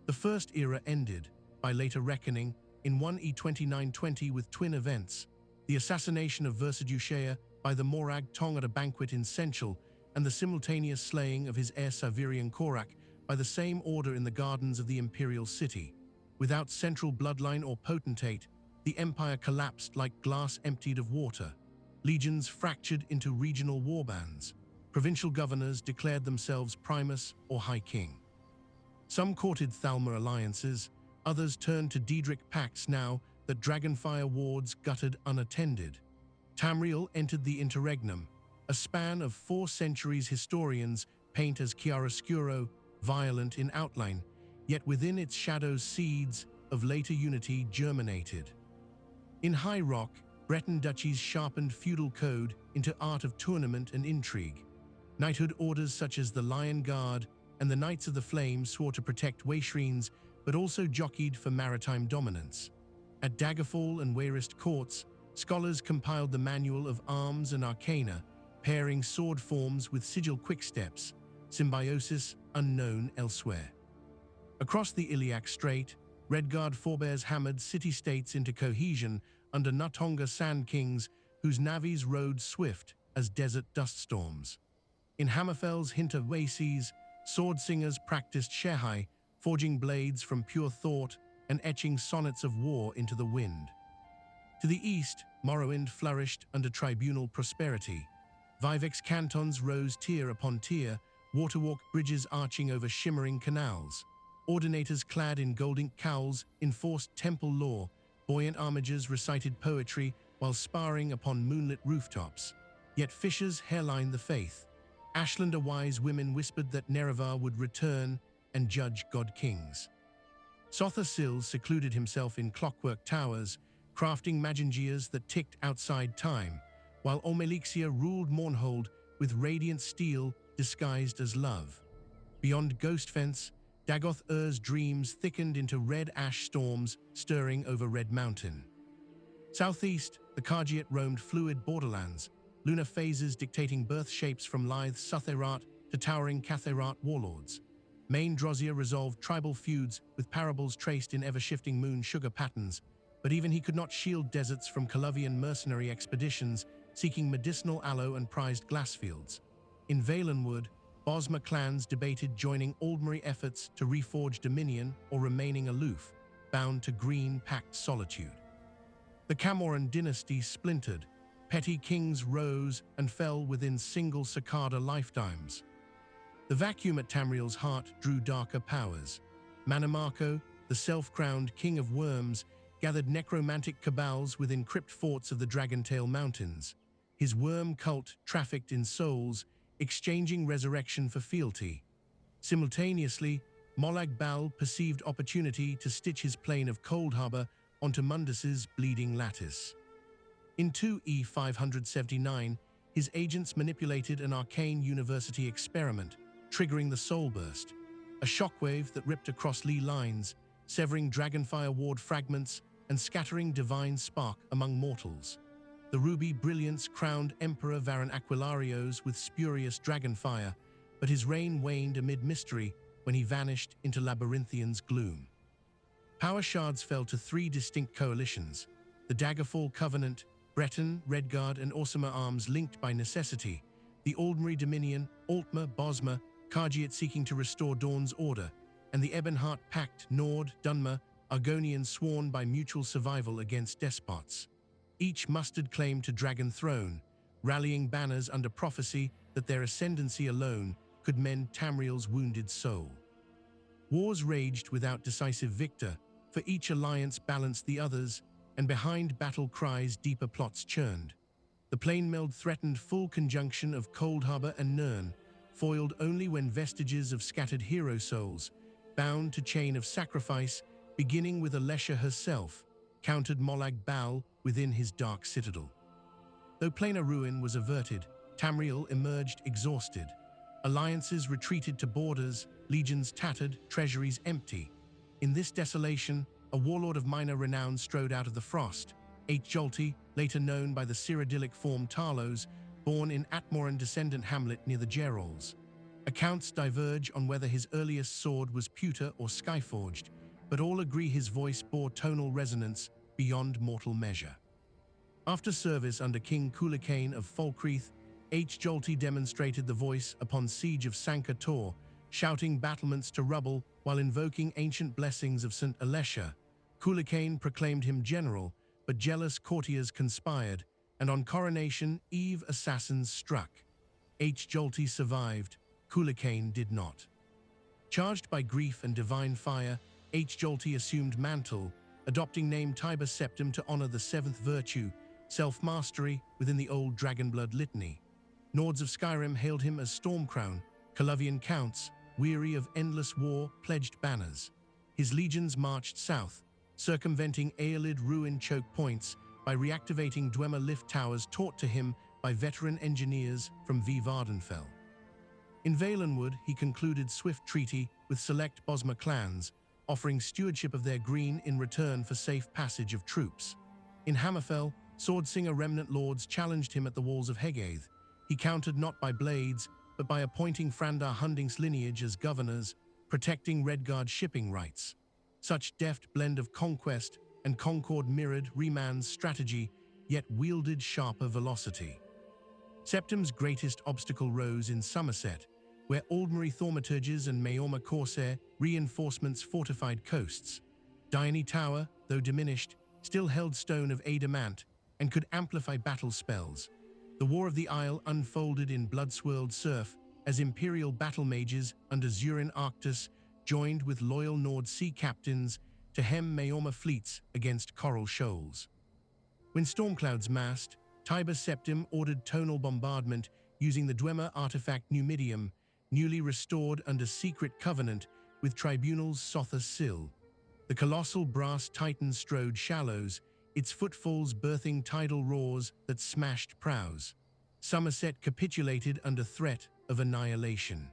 A: The first era ended, by later reckoning, in 1E2920 with twin events: the assassination of Versidue by the Morag Tong at a banquet in Senchil, and the simultaneous slaying of his heir Savirian Korak by the same order in the gardens of the imperial city. Without central bloodline or potentate, the empire collapsed like glass emptied of water. Legions fractured into regional warbands. Provincial governors declared themselves primus or high king. Some courted Thalmor alliances, others turned to Daedric pacts now that Dragonfire wards gutted unattended. Tamriel entered the interregnum, a span of 4 centuries historians paint as chiaroscuro, violent in outline, yet within its shadows seeds of later unity germinated. In High Rock, Breton duchies sharpened feudal code into art of tournament and intrigue. Knighthood orders such as the Lion Guard and the Knights of the Flame swore to protect Wayshrines, but also jockeyed for maritime dominance. At Daggerfall and Wayrest courts, scholars compiled the Manual of Arms and Arcana, pairing sword forms with sigil quicksteps, symbiosis unknown elsewhere. Across the Iliac Strait, Redguard forebears hammered city-states into cohesion under Nutonga Sand Kings whose navies rode swift as desert dust storms. In Hammerfell's Hinter Wayseas, sword singers practiced Shehai, forging blades from pure thought and etching sonnets of war into the wind. To the east, Morrowind flourished under tribunal prosperity. Vivex cantons rose tier upon tier, waterwalk bridges arching over shimmering canals. Ordinators clad in golden cowls enforced temple law, buoyant armigers recited poetry while sparring upon moonlit rooftops. Yet fishers hairlined the faith. Ashlander wise women whispered that Nerevar would return and judge god-kings. Sotha Sil secluded himself in clockwork towers, crafting magingears that ticked outside time, while Omelixia ruled Mournhold with radiant steel disguised as love. Beyond Ghostfence, Dagoth Ur's dreams thickened into red ash storms stirring over Red Mountain. Southeast, the Cargiat roamed fluid borderlands, lunar phases dictating birth shapes from lithe Sutherat to towering Catherat warlords. Main Drosier resolved tribal feuds with parables traced in ever-shifting moon sugar patterns, but even he could not shield deserts from Colovian mercenary expeditions seeking medicinal aloe and prized glassfields. In Valenwood, Bosma clans debated joining Aldmeri efforts to reforge dominion or remaining aloof, bound to green-packed solitude. The Camoran dynasty splintered. Petty kings rose and fell within single cicada lifetimes. The vacuum at Tamriel's heart drew darker powers. Manamako, the self-crowned king of worms, gathered necromantic cabals within crypt forts of the Dragontail Mountains. His worm cult trafficked in souls, exchanging resurrection for fealty. Simultaneously, Molag Bal perceived opportunity to stitch his plane of Coldharbour onto Mundus's bleeding lattice. In 2E 579, his agents manipulated an arcane university experiment, triggering the Soul Burst, a shockwave that ripped across Lee lines, severing Dragonfire ward fragments and scattering divine spark among mortals. The ruby brilliance crowned Emperor Varan Aquilarios with spurious dragonfire, but his reign waned amid mystery when he vanished into Labyrinthian's gloom. Power shards fell to 3 distinct coalitions: the Daggerfall Covenant, Breton, Redguard, and Orsimer arms linked by necessity, the Aldmeri Dominion, Altmer, Bosma, Cargiat seeking to restore Dawn's order, and the Ebonheart Pact, Nord, Dunmer, Argonian sworn by mutual survival against despots. Each mustered claim to Dragon Throne, rallying banners under prophecy that their ascendancy alone could mend Tamriel's wounded soul. Wars raged without decisive victor, for each alliance balanced the others, and behind battle cries deeper plots churned. The Plainmeld threatened full conjunction of Coldharbour and Nirn, foiled only when vestiges of scattered hero souls, bound to chain of sacrifice, beginning with Alesha herself, countered Molag Bal within his dark citadel. Though planar ruin was averted, Tamriel emerged exhausted. Alliances retreated to borders, legions tattered, treasuries empty. In this desolation, a warlord of minor renown strode out of the frost, H. Jolty, later known by the Cyrodiilic form Talos, born in Atmoran descendant hamlet near the Gerals. Accounts diverge on whether his earliest sword was pewter or skyforged, but all agree his voice bore tonal resonance beyond mortal measure. After service under King Cuchulainn of Falkreath, H. Jolty demonstrated the voice upon siege of Sanka Tor, shouting battlements to rubble while invoking ancient blessings of St. Alessia. Cuchulainn proclaimed him general, but jealous courtiers conspired, and on coronation eve assassins struck. Jolty survived, Cuchulainn did not. Charged by grief and divine fire, Jolty assumed mantle, adopting name Tiber Septim to honor the seventh virtue, self-mastery, within the old Dragonblood litany. Nords of Skyrim hailed him as Stormcrown. Coluvian counts, weary of endless war, pledged banners. His legions marched south, circumventing Aelid ruin choke points by reactivating Dwemer lift towers taught to him by veteran engineers from V. Vardenfell. In Valenwood, he concluded swift treaty with select Bosmer clans, offering stewardship of their green in return for safe passage of troops. In Hammerfell, Swordsinger remnant lords challenged him at the walls of Hegaeth. He countered not by blades, but by appointing Frandar Hunding's lineage as governors, protecting Redguard shipping rights. Such deft blend of conquest and concord mirrored Remand's strategy, yet wielded sharper velocity. Septim's greatest obstacle rose in Somerset, where Aldmary thaumaturges and Maorma corsair reinforcements fortified coasts. Dione Tower, though diminished, still held stone of adamant and could amplify battle spells. The War of the Isle unfolded in blood-swirled surf as imperial battle mages under Zurin Arctus joined with loyal Nord sea captains to hem Maorma fleets against coral shoals. When stormclouds massed, Tiber Septim ordered tonal bombardment using the Dwemer artifact Numidium, newly restored under secret covenant with Tribunal's Sotha Sil. The colossal brass titan strode shallows, its footfalls birthing tidal roars that smashed prows. Somerset capitulated under threat of annihilation.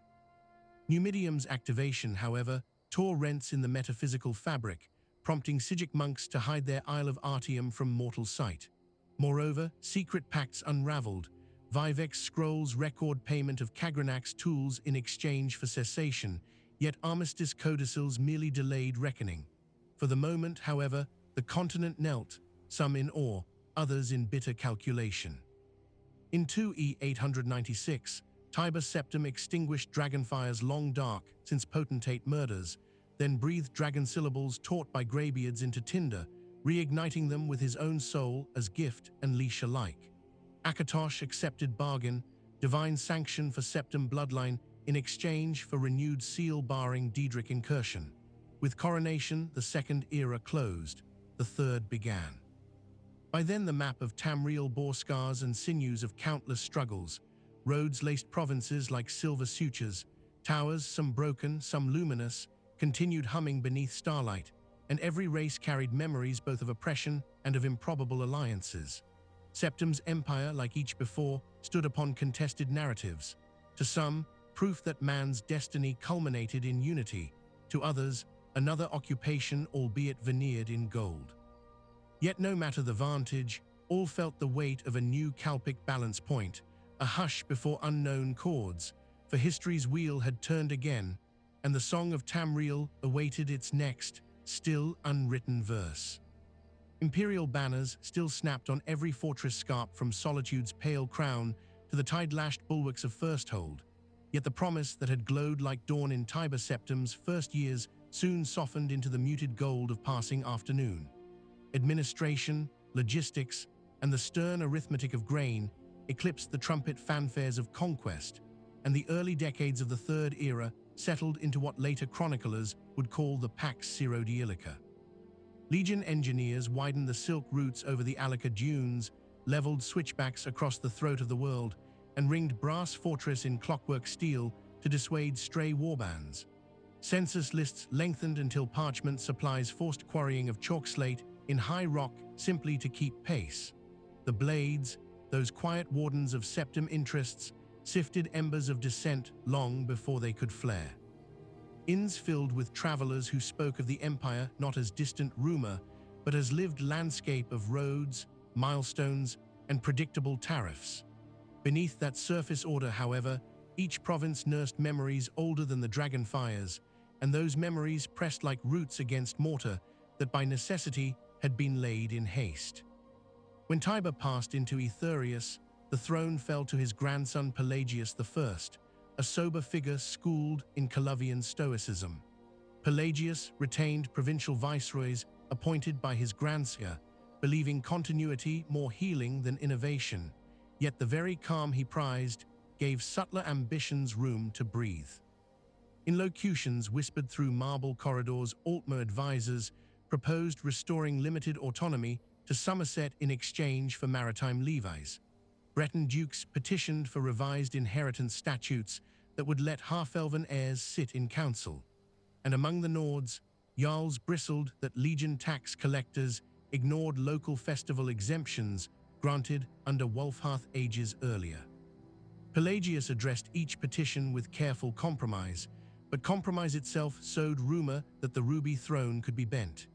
A: Numidium's activation, however, tore rents in the metaphysical fabric, prompting Sigic monks to hide their Isle of Artium from mortal sight. Moreover, secret pacts unraveled. Vivek's scrolls record payment of Kagranak's tools in exchange for cessation, yet armistice codicils merely delayed reckoning. For the moment, however, the continent knelt, some in awe, others in bitter calculation. In 2E 896, Tiber Septim extinguished Dragonfire's long dark since potentate murders, then breathed dragon syllables taught by greybeards into tinder, reigniting them with his own soul as gift and leash alike. Akatosh accepted bargain, divine sanction for Septim bloodline in exchange for renewed seal-barring Daedric incursion. With coronation, the second era closed, the third began. By then the map of Tamriel bore scars and sinews of countless struggles, roads laced provinces like silver sutures, towers, some broken, some luminous, continued humming beneath starlight, and every race carried memories both of oppression and of improbable alliances. Septim's empire, like each before, stood upon contested narratives. To some, proof that man's destiny culminated in unity. To others, another occupation, albeit veneered in gold. Yet no matter the vantage, all felt the weight of a new Calpic balance point, a hush before unknown chords, for history's wheel had turned again, and the song of Tamriel awaited its next, still unwritten verse. Imperial banners still snapped on every fortress scarp from Solitude's pale crown to the tide-lashed bulwarks of Firsthold, yet the promise that had glowed like dawn in Tiber Septim's first years soon softened into the muted gold of passing afternoon. Administration, logistics, and the stern arithmetic of grain eclipsed the trumpet fanfares of conquest, and the early decades of the Third Era settled into what later chroniclers would call the Pax Sirodiilica. Legion engineers widened the silk routes over the Alaka dunes, leveled switchbacks across the throat of the world, and ringed brass fortress in clockwork steel to dissuade stray warbands. Census lists lengthened until parchment supplies forced quarrying of chalk slate in high rock simply to keep pace. The blades, those quiet wardens of Septim interests, sifted embers of dissent long before they could flare. Inns filled with travelers who spoke of the empire not as distant rumor, but as lived landscape of roads, milestones, and predictable tariffs. Beneath that surface order, however, each province nursed memories older than the Dragonfires, and those memories pressed like roots against mortar that by necessity had been laid in haste. When Tiber passed into Aetherius, the throne fell to his grandson Pelagius I, a sober figure schooled in Calavian stoicism. Pelagius retained provincial viceroys appointed by his grandsire, believing continuity more healing than innovation, yet the very calm he prized gave subtler ambitions room to breathe. In locutions whispered through marble corridors, Altmer advisors proposed restoring limited autonomy to Somerset in exchange for maritime levies. Breton dukes petitioned for revised inheritance statutes that would let half-elven heirs sit in council. And among the Nords, jarls bristled that legion tax collectors ignored local festival exemptions granted under Wulfharth ages earlier. Pelagius addressed each petition with careful compromise, but compromise itself sowed rumor that the ruby throne could be bent.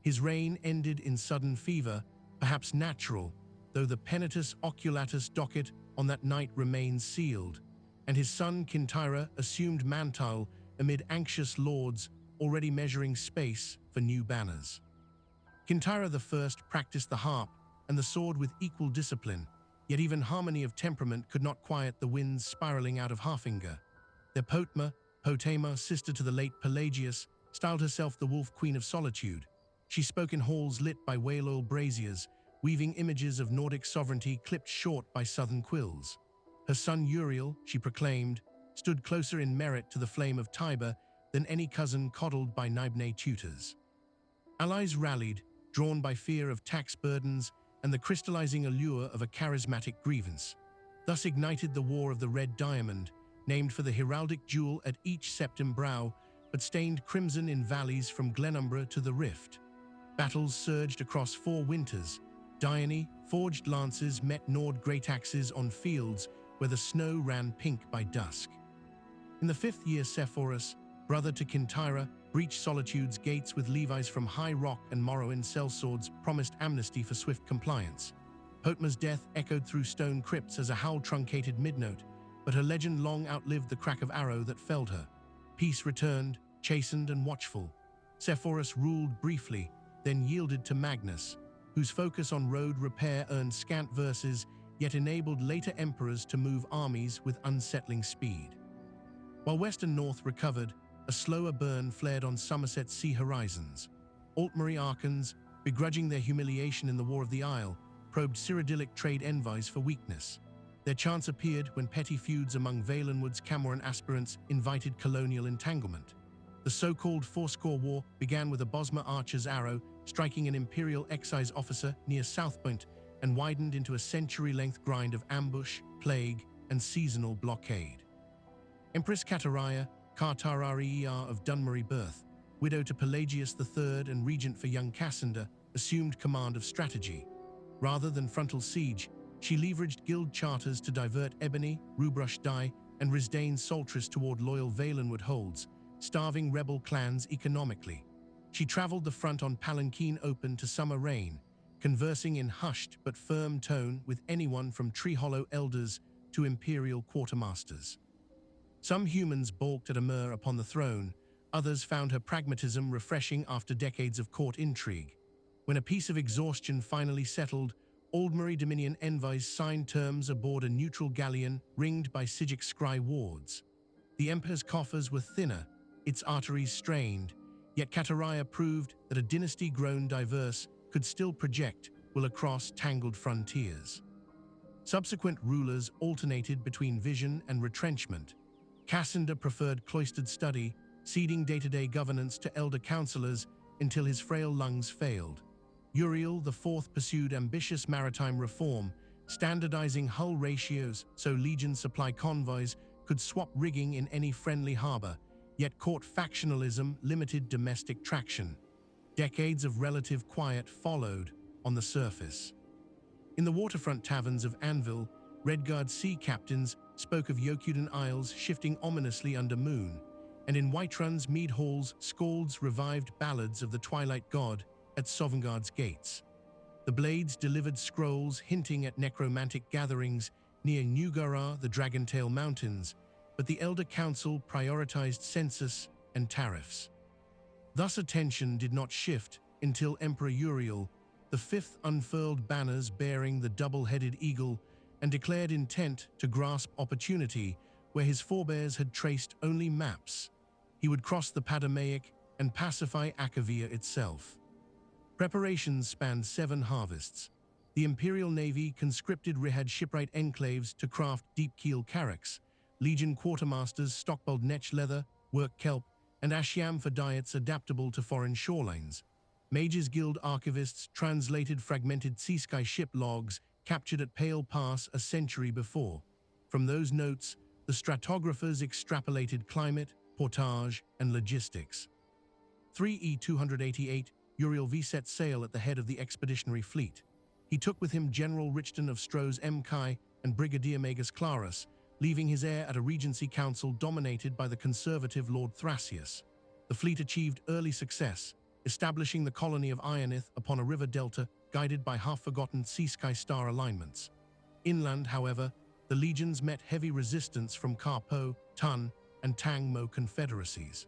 A: His reign ended in sudden fever, perhaps natural, though the Penitus Oculatus docket on that night remains sealed, and his son Kintyra assumed Mantile amid anxious lords already measuring space for new banners. Kintyra I practiced the harp and the sword with equal discipline, yet even harmony of temperament could not quiet the winds spiraling out of Harfinger. Their Potema, sister to the late Pelagius, styled herself the Wolf Queen of Solitude. She spoke in halls lit by whale oil braziers, weaving images of Nordic sovereignty clipped short by southern quills. Her son Uriel, she proclaimed, stood closer in merit to the flame of Tiber than any cousin coddled by Nibene tutors. Allies rallied, drawn by fear of tax burdens and the crystallizing allure of a charismatic grievance. Thus ignited the War of the Red Diamond, named for the heraldic jewel at each septim brow, but stained crimson in valleys from Glenumbra to the Rift. Battles surged across 4 winters. Dione, forged lances met Nord greataxes on fields where the snow ran pink by dusk. In the 5th year, Sepphoris, brother to Kintyra, breached Solitude's gates with levies from High Rock and Morrowind sellswords promised amnesty for swift compliance. Potma's death echoed through stone crypts as a howl-truncated midnote, but her legend long outlived the crack of arrow that felled her. Peace returned, chastened and watchful. Sepphoris ruled briefly, then yielded to Magnus, whose focus on road repair earned scant verses, yet enabled later emperors to move armies with unsettling speed. While West and North recovered, a slower burn flared on Somerset's sea horizons. Altmerry Archons, begrudging their humiliation in the War of the Isle, probed Cyrodiilic trade envies for weakness. Their chance appeared when petty feuds among Valenwood's Camoran aspirants invited colonial entanglement. The so-called Fourscore War began with a Bosmer archer's arrow striking an imperial excise officer near Southpoint and widened into a century-length grind of ambush, plague, and seasonal blockade. Empress Kataraya, Kartararia of Dunmurry birth, widow to Pelagius III and regent for young Cassander, assumed command of strategy. Rather than frontal siege, she leveraged guild charters to divert Ebony, Rubrush Dye, and Risdane's Soltris toward loyal Valenwood holds, starving rebel clans economically. She traveled the front on palanquin open to summer rain, conversing in hushed but firm tone with anyone from Treehollow elders to imperial quartermasters. Some humans balked at Amur upon the throne, others found her pragmatism refreshing after decades of court intrigue. When a piece of exhaustion finally settled, Aldmeri Dominion envoys signed terms aboard a neutral galleon ringed by Sigic scry wards. The emperor's coffers were thinner, its arteries strained, yet Kataraya proved that a dynasty grown diverse could still project will across tangled frontiers. Subsequent rulers alternated between vision and retrenchment. Cassander preferred cloistered study, ceding day-to-day governance to elder counselors until his frail lungs failed. Uriel IV pursued ambitious maritime reform, standardizing hull ratios so Legion supply convoys could swap rigging in any friendly harbor, yet court factionalism limited domestic traction. Decades of relative quiet followed on the surface. In the waterfront taverns of Anvil, Redguard sea captains spoke of Yokudan Isles shifting ominously under moon, and in Whiterun's mead halls, skalds revived ballads of the Twilight God at Sovngarde's gates. The Blades delivered scrolls hinting at necromantic gatherings near Newgara, the Dragontail Mountains, but the Elder Council prioritized census and tariffs. Thus attention did not shift until Emperor Uriel V unfurled banners bearing the double-headed eagle and declared intent to grasp opportunity where his forebears had traced only maps. He would cross the Padamaic and pacify Akavia itself. Preparations spanned 7 harvests. The Imperial Navy conscripted Rihad shipwright enclaves to craft deep-keel carracks. Legion quartermasters stockpiled netch leather, work kelp, and ashiam for diets adaptable to foreign shorelines. Mages Guild archivists translated fragmented Seasky ship logs captured at Pale Pass a century before. From those notes, the stratographers extrapolated climate, portage, and logistics. 3E-288, Uriel V set sail at the head of the expeditionary fleet. He took with him General Richton of Stroh's M. Kai and Brigadier Magus Clarus, leaving his heir at a regency council dominated by the conservative Lord Thrasius. The fleet achieved early success, establishing the colony of Ionith upon a river delta guided by half-forgotten Seasky star alignments. Inland, however, the legions met heavy resistance from Karpo, Tun, and Tang Mo confederacies.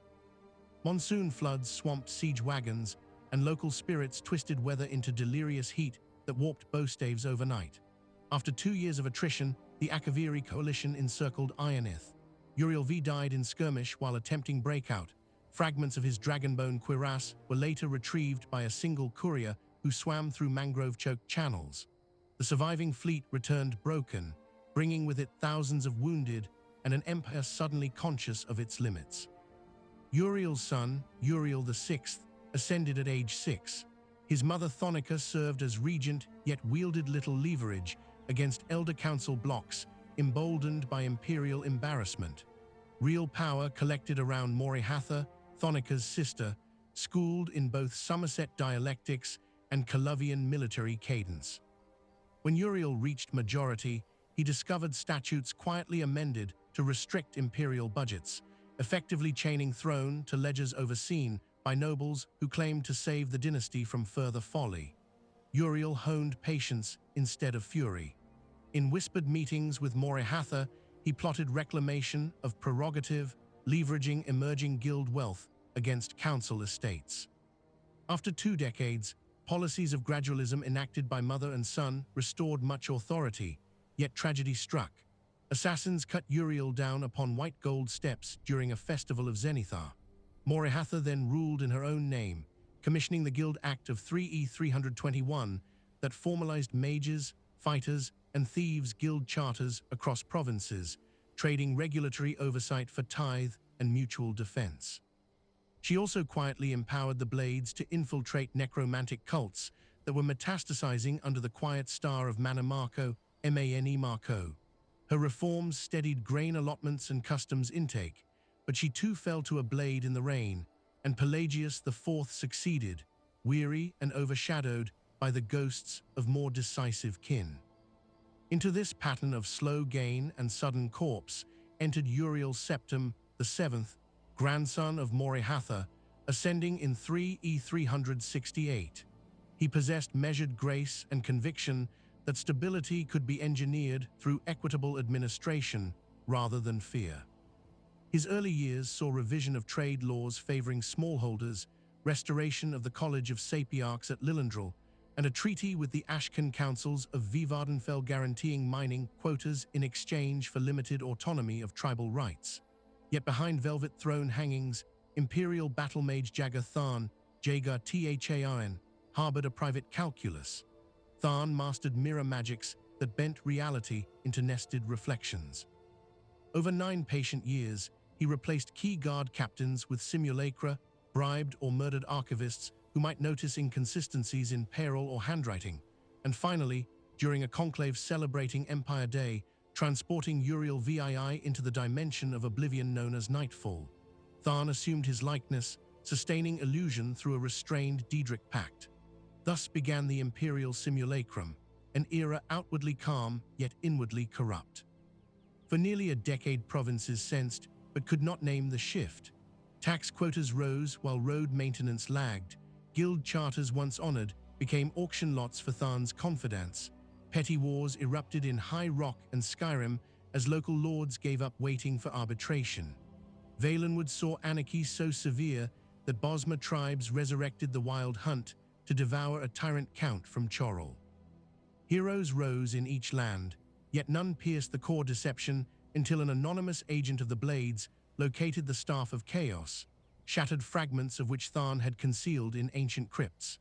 A: Monsoon floods swamped siege wagons, and local spirits twisted weather into delirious heat that warped bow staves overnight. After 2 years of attrition, the Akaviri coalition encircled Ionith. Uriel V died in skirmish while attempting breakout. Fragments of his dragonbone cuirass were later retrieved by a single courier who swam through mangrove-choked channels. The surviving fleet returned broken, bringing with it thousands of wounded and an empire suddenly conscious of its limits. Uriel's son, Uriel VI, ascended at age 6. His mother Thonica served as regent, yet wielded little leverage against elder council blocks, emboldened by imperial embarrassment. Real power collected around Morihatha, Thonica's sister, schooled in both Somerset dialectics and Colovian military cadence. When Uriel reached majority, he discovered statutes quietly amended to restrict imperial budgets, effectively chaining throne to ledgers overseen by nobles who claimed to save the dynasty from further folly. Uriel honed patience instead of fury. In whispered meetings with Morihatha, he plotted reclamation of prerogative, leveraging emerging guild wealth against council estates. After 2 decades, policies of gradualism enacted by mother and son restored much authority, yet tragedy struck. Assassins cut Uriel down upon white gold steps during a festival of Zenithar. Morihatha then ruled in her own name, commissioning the Guild Act of 3E321 that formalized mages, fighters, and thieves guild charters across provinces, trading regulatory oversight for tithe and mutual defense. She also quietly empowered the Blades to infiltrate necromantic cults that were metastasizing under the quiet star of Manimarco, Mane Marco. Her reforms steadied grain allotments and customs intake, but she too fell to a blade in the rain, and Pelagius IV succeeded, weary and overshadowed by the ghosts of more decisive kin. Into this pattern of slow gain and sudden corpse entered Uriel Septim VII, grandson of Morihatha, ascending in 3E368. He possessed measured grace and conviction that stability could be engineered through equitable administration rather than fear. His early years saw revision of trade laws favoring smallholders, restoration of the College of Sapiarchs at Lilendril, and a treaty with the Ashcan councils of Vivardenfell guaranteeing mining quotas in exchange for limited autonomy of tribal rights. Yet behind velvet throne hangings, imperial battle mage Jagar Tharn, Jagar Tharn, harbored a private calculus. Tharn mastered mirror magics that bent reality into nested reflections. Over 9 patient years, he replaced key guard captains with simulacra, bribed or murdered archivists who might notice inconsistencies in payroll or handwriting, and finally, during a conclave celebrating Empire Day, transporting Uriel VII into the dimension of oblivion known as Nightfall. Tharn assumed his likeness, sustaining illusion through a restrained Daedric pact. Thus began the Imperial Simulacrum, an era outwardly calm yet inwardly corrupt. For nearly a decade provinces sensed, but could not name the shift. Tax quotas rose while road maintenance lagged. Guild charters once honored became auction lots for Tharn's confidants. Petty wars erupted in High Rock and Skyrim as local lords gave up waiting for arbitration. Valenwood saw anarchy so severe that Bosma tribes resurrected the Wild Hunt to devour a tyrant count from Chorrol. Heroes rose in each land, yet none pierced the core deception until an anonymous agent of the Blades located the Staff of Chaos, shattered fragments of which Tharn had concealed in ancient crypts.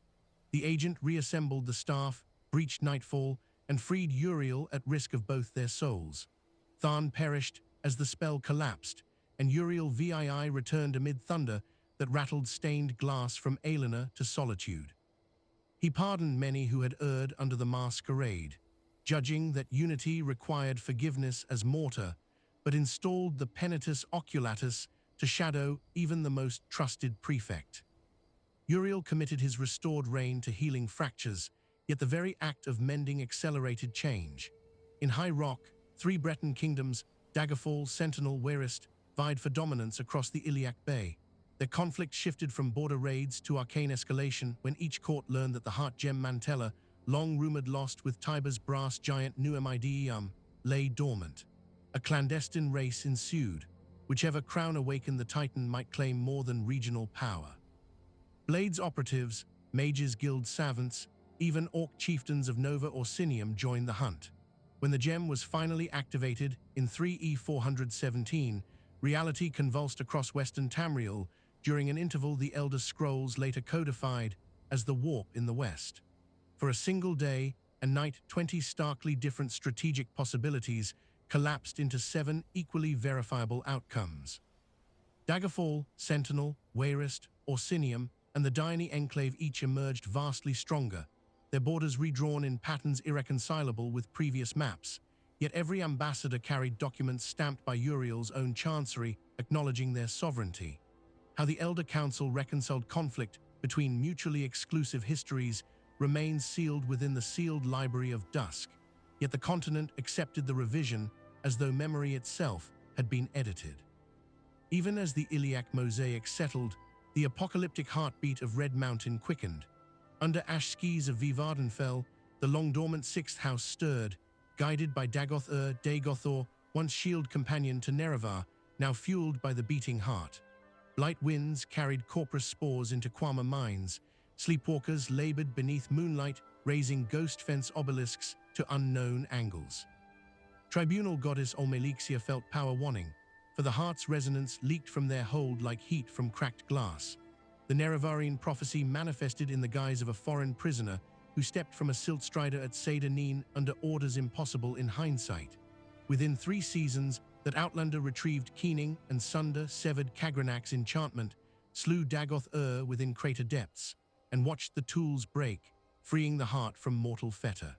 A: The agent reassembled the staff, breached Nightfall, and freed Uriel at risk of both their souls. Tharn perished as the spell collapsed, and Uriel VII returned amid thunder that rattled stained glass from Aelina to solitude. He pardoned many who had erred under the masquerade, judging that unity required forgiveness as mortar, but installed the Penitus Oculatus to shadow even the most trusted prefect. Uriel committed his restored reign to healing fractures, yet the very act of mending accelerated change. In High Rock, 3 Breton kingdoms, Daggerfall, Sentinel, Wearist, vied for dominance across the Iliac Bay. Their conflict shifted from border raids to arcane escalation when each court learned that the heart gem Mantella, long rumored lost with Tiber's brass giant Numidium, lay dormant. A clandestine race ensued. Whichever crown awakened the Titan might claim more than regional power. Blades operatives, mages guild savants, even orc chieftains of Nova Orsinium joined the hunt. When the gem was finally activated in 3E417, reality convulsed across western Tamriel during an interval the Elder Scrolls later codified as the Warp in the West. For a single day and night, 20 starkly different strategic possibilities collapsed into 7 equally verifiable outcomes. Daggerfall, Sentinel, Wearist, Orsinium, and the Dione Enclave each emerged vastly stronger, their borders redrawn in patterns irreconcilable with previous maps, yet every ambassador carried documents stamped by Uriel's own chancery acknowledging their sovereignty. How the Elder Council reconciled conflict between mutually exclusive histories remains sealed within the sealed Library of Dusk, yet the continent accepted the revision as though memory itself had been edited. Even as the Iliac mosaic settled, the apocalyptic heartbeat of Red Mountain quickened. Under ash skis of Vivardenfell, the long-dormant Sixth House stirred, guided by Dagoth once shield companion to Nerevar, now fueled by the beating heart. Blight winds carried Corpus spores into Quama mines. Sleepwalkers labored beneath moonlight, raising ghost fence obelisks to unknown angles. Tribunal goddess Olmelixia felt power wanting, for the heart's resonance leaked from their hold like heat from cracked glass. The Nerevarine prophecy manifested in the guise of a foreign prisoner who stepped from a silt strider at Seder Neen under orders impossible in hindsight. Within 3 seasons, that Outlander retrieved Keening and Sunder severed Kagranak's enchantment, slew Dagoth within crater depths, and watched the tools break, freeing the heart from mortal fetter.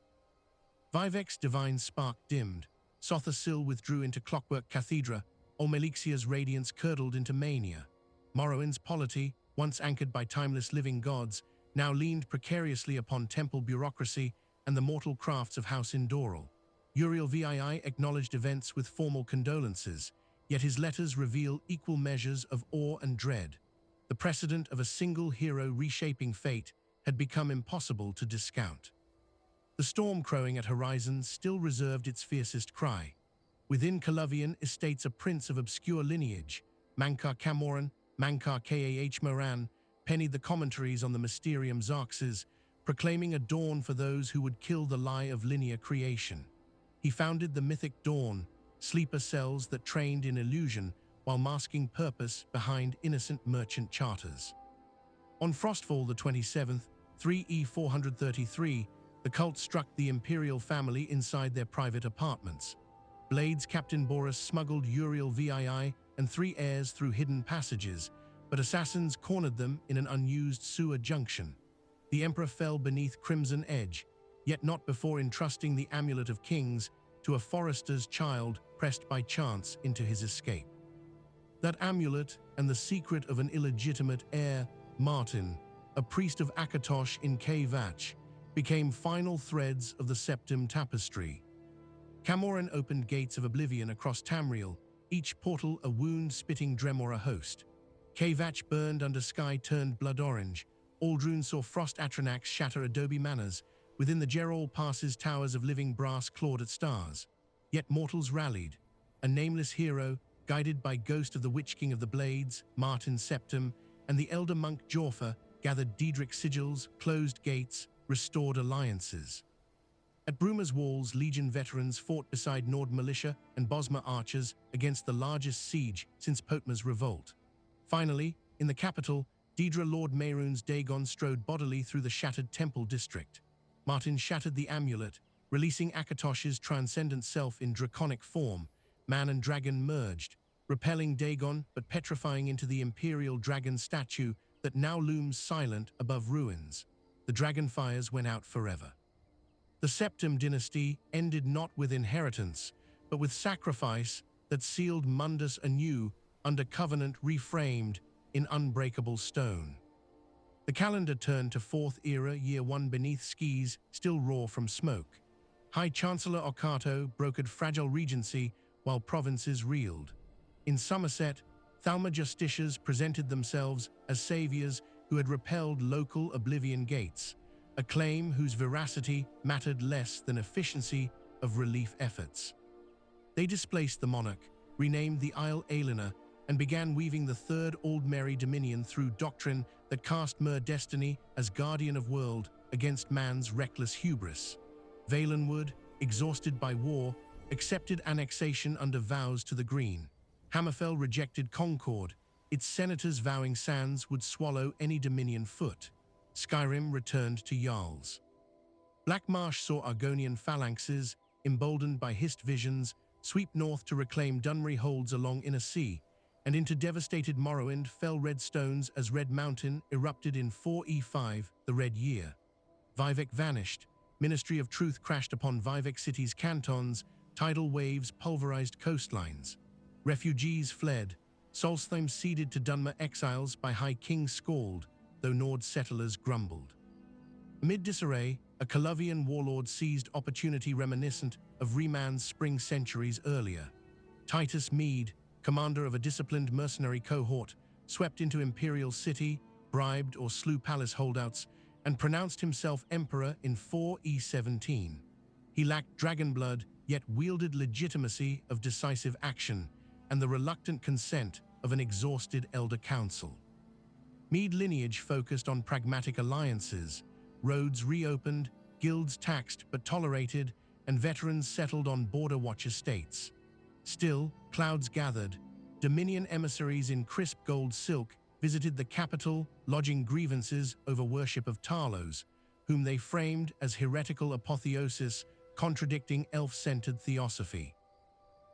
A: Vivek's divine spark dimmed, Sotha Sil withdrew into Clockwork Cathedra, Olmelixia's radiance curdled into mania. Morrowind's polity, once anchored by timeless living gods, now leaned precariously upon temple bureaucracy and the mortal crafts of House Indoral. Uriel VII acknowledged events with formal condolences, yet his letters reveal equal measures of awe and dread. The precedent of a single hero reshaping fate had become impossible to discount. The storm crowing at horizons still reserved its fiercest cry. Within Coluvian estates a prince of obscure lineage, Mankar Camoran, Mankar Kah Moran, pennied the commentaries on the Mysterium Xarxes, proclaiming a dawn for those who would kill the lie of linear creation. He founded the mythic Dawn, sleeper cells that trained in illusion while masking purpose behind innocent merchant charters. On Frostfall the 27th, 3E433, the cult struck the imperial family inside their private apartments. Blades Captain Boris smuggled Uriel VII and 3 heirs through hidden passages, but assassins cornered them in an unused sewer junction. The Emperor fell beneath Crimson Edge, yet not before entrusting the Amulet of Kings to a forester's child pressed by chance into his escape. That amulet and the secret of an illegitimate heir, Martin, a priest of Akatosh in Kvatch, became final threads of the Septim Tapestry. Camoran opened gates of oblivion across Tamriel, each portal a wound-spitting Dremora host. Kvatch burned under sky turned blood orange. Aldrune saw frost Atronax shatter adobe manors. Within the Gerol passes towers of living brass clawed at stars. Yet mortals rallied. A nameless hero, guided by ghost of the Witch King of the Blades, Martin Septim, and the elder monk Jorfa, gathered Daedric sigils, closed gates, restored alliances. At Bruma's walls, Legion veterans fought beside Nord militia and Bosma archers against the largest siege since Potma's revolt. Finally, in the capital, Daedra Lord Mehrunes Dagon strode bodily through the shattered temple district. Martin shattered the amulet, releasing Akatosh's transcendent self in draconic form. Man and dragon merged, repelling Dagon but petrifying into the imperial dragon statue that now looms silent above ruins. The dragon fires went out forever. The Septim dynasty ended not with inheritance, but with sacrifice that sealed Mundus anew under covenant reframed in unbreakable stone. The calendar turned to Fourth Era, Year 1 beneath skies still raw from smoke. High Chancellor Okato brokered fragile regency while provinces reeled. In Somerset, Thalma justiciars presented themselves as saviors who had repelled local oblivion gates, a claim whose veracity mattered less than efficiency of relief efforts. They displaced the monarch, renamed the Isle Aelina, and began weaving the Third Aldmeri Dominion through doctrine that cast Mer Destiny as guardian of world against man's reckless hubris. Valenwood, exhausted by war, accepted annexation under vows to the Green. Hammerfell rejected concord, its senators vowing sands would swallow any dominion foot. Skyrim returned to Jarls. Blackmarsh saw Argonian phalanxes, emboldened by Hist visions, sweep north to reclaim Dunmary holds along Inner Sea, and into devastated Morrowind fell red stones as Red Mountain erupted in 4E5, the Red Year. Vivec vanished, Ministry of Truth crashed upon Vivec City's cantons, tidal waves pulverized coastlines. Refugees fled, Solstheim ceded to Dunmer exiles by High King Scald, though Nord settlers grumbled. Amid disarray, a Colovian warlord seized opportunity reminiscent of Remand's spring centuries earlier. Titus Mede, commander of a disciplined mercenary cohort, swept into Imperial City, bribed or slew palace holdouts, and pronounced himself emperor in 4E17. He lacked dragon blood, yet wielded legitimacy of decisive action and the reluctant consent of an exhausted elder council. Mede lineage focused on pragmatic alliances, roads reopened, guilds taxed but tolerated, and veterans settled on border watch estates. Still, clouds gathered. Dominion emissaries in crisp gold silk visited the capital, lodging grievances over worship of Talos, whom they framed as heretical apotheosis, contradicting elf-centered theosophy.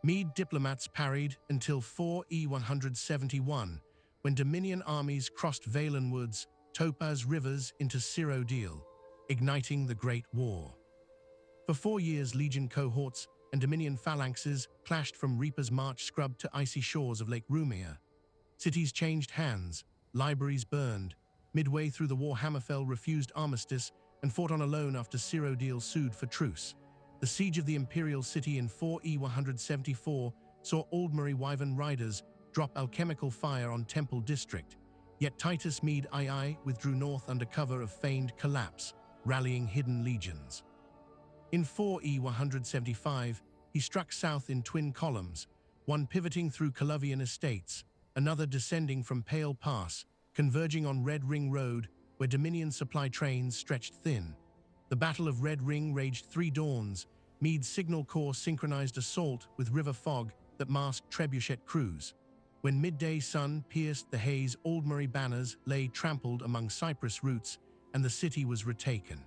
A: Mede diplomats parried until 4E171, when Dominion armies crossed Valenwood's Topaz rivers into Cyrodiil, igniting the Great War. For 4 years, Legion cohorts and Dominion phalanxes clashed from Reaper's March scrub to icy shores of Lake Rumia. Cities changed hands, libraries burned. Midway through the war, Hammerfell refused armistice and fought on alone after Cyrodiil sued for truce. The siege of the Imperial City in 4E174 saw Aldmeri Wyvern riders drop alchemical fire on Temple District, yet Titus Mede II withdrew north under cover of feigned collapse, rallying hidden legions. In 4E175, he struck south in twin columns, one pivoting through Colovian estates, another descending from Pale Pass, converging on Red Ring Road, where Dominion supply trains stretched thin. The Battle of Red Ring raged 3 dawns, Mede's signal corps synchronized assault with river fog that masked trebuchet crews. When midday sun pierced the haze, Aldmeri banners lay trampled among cypress roots, and the city was retaken.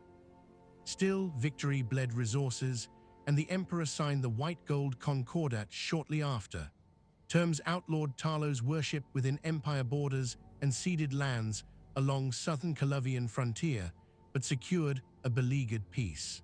A: Still, victory bled resources, and the Emperor signed the White Gold Concordat shortly after. Terms outlawed Talos' worship within Empire borders and ceded lands along southern Colovian frontier, but secured a beleaguered peace.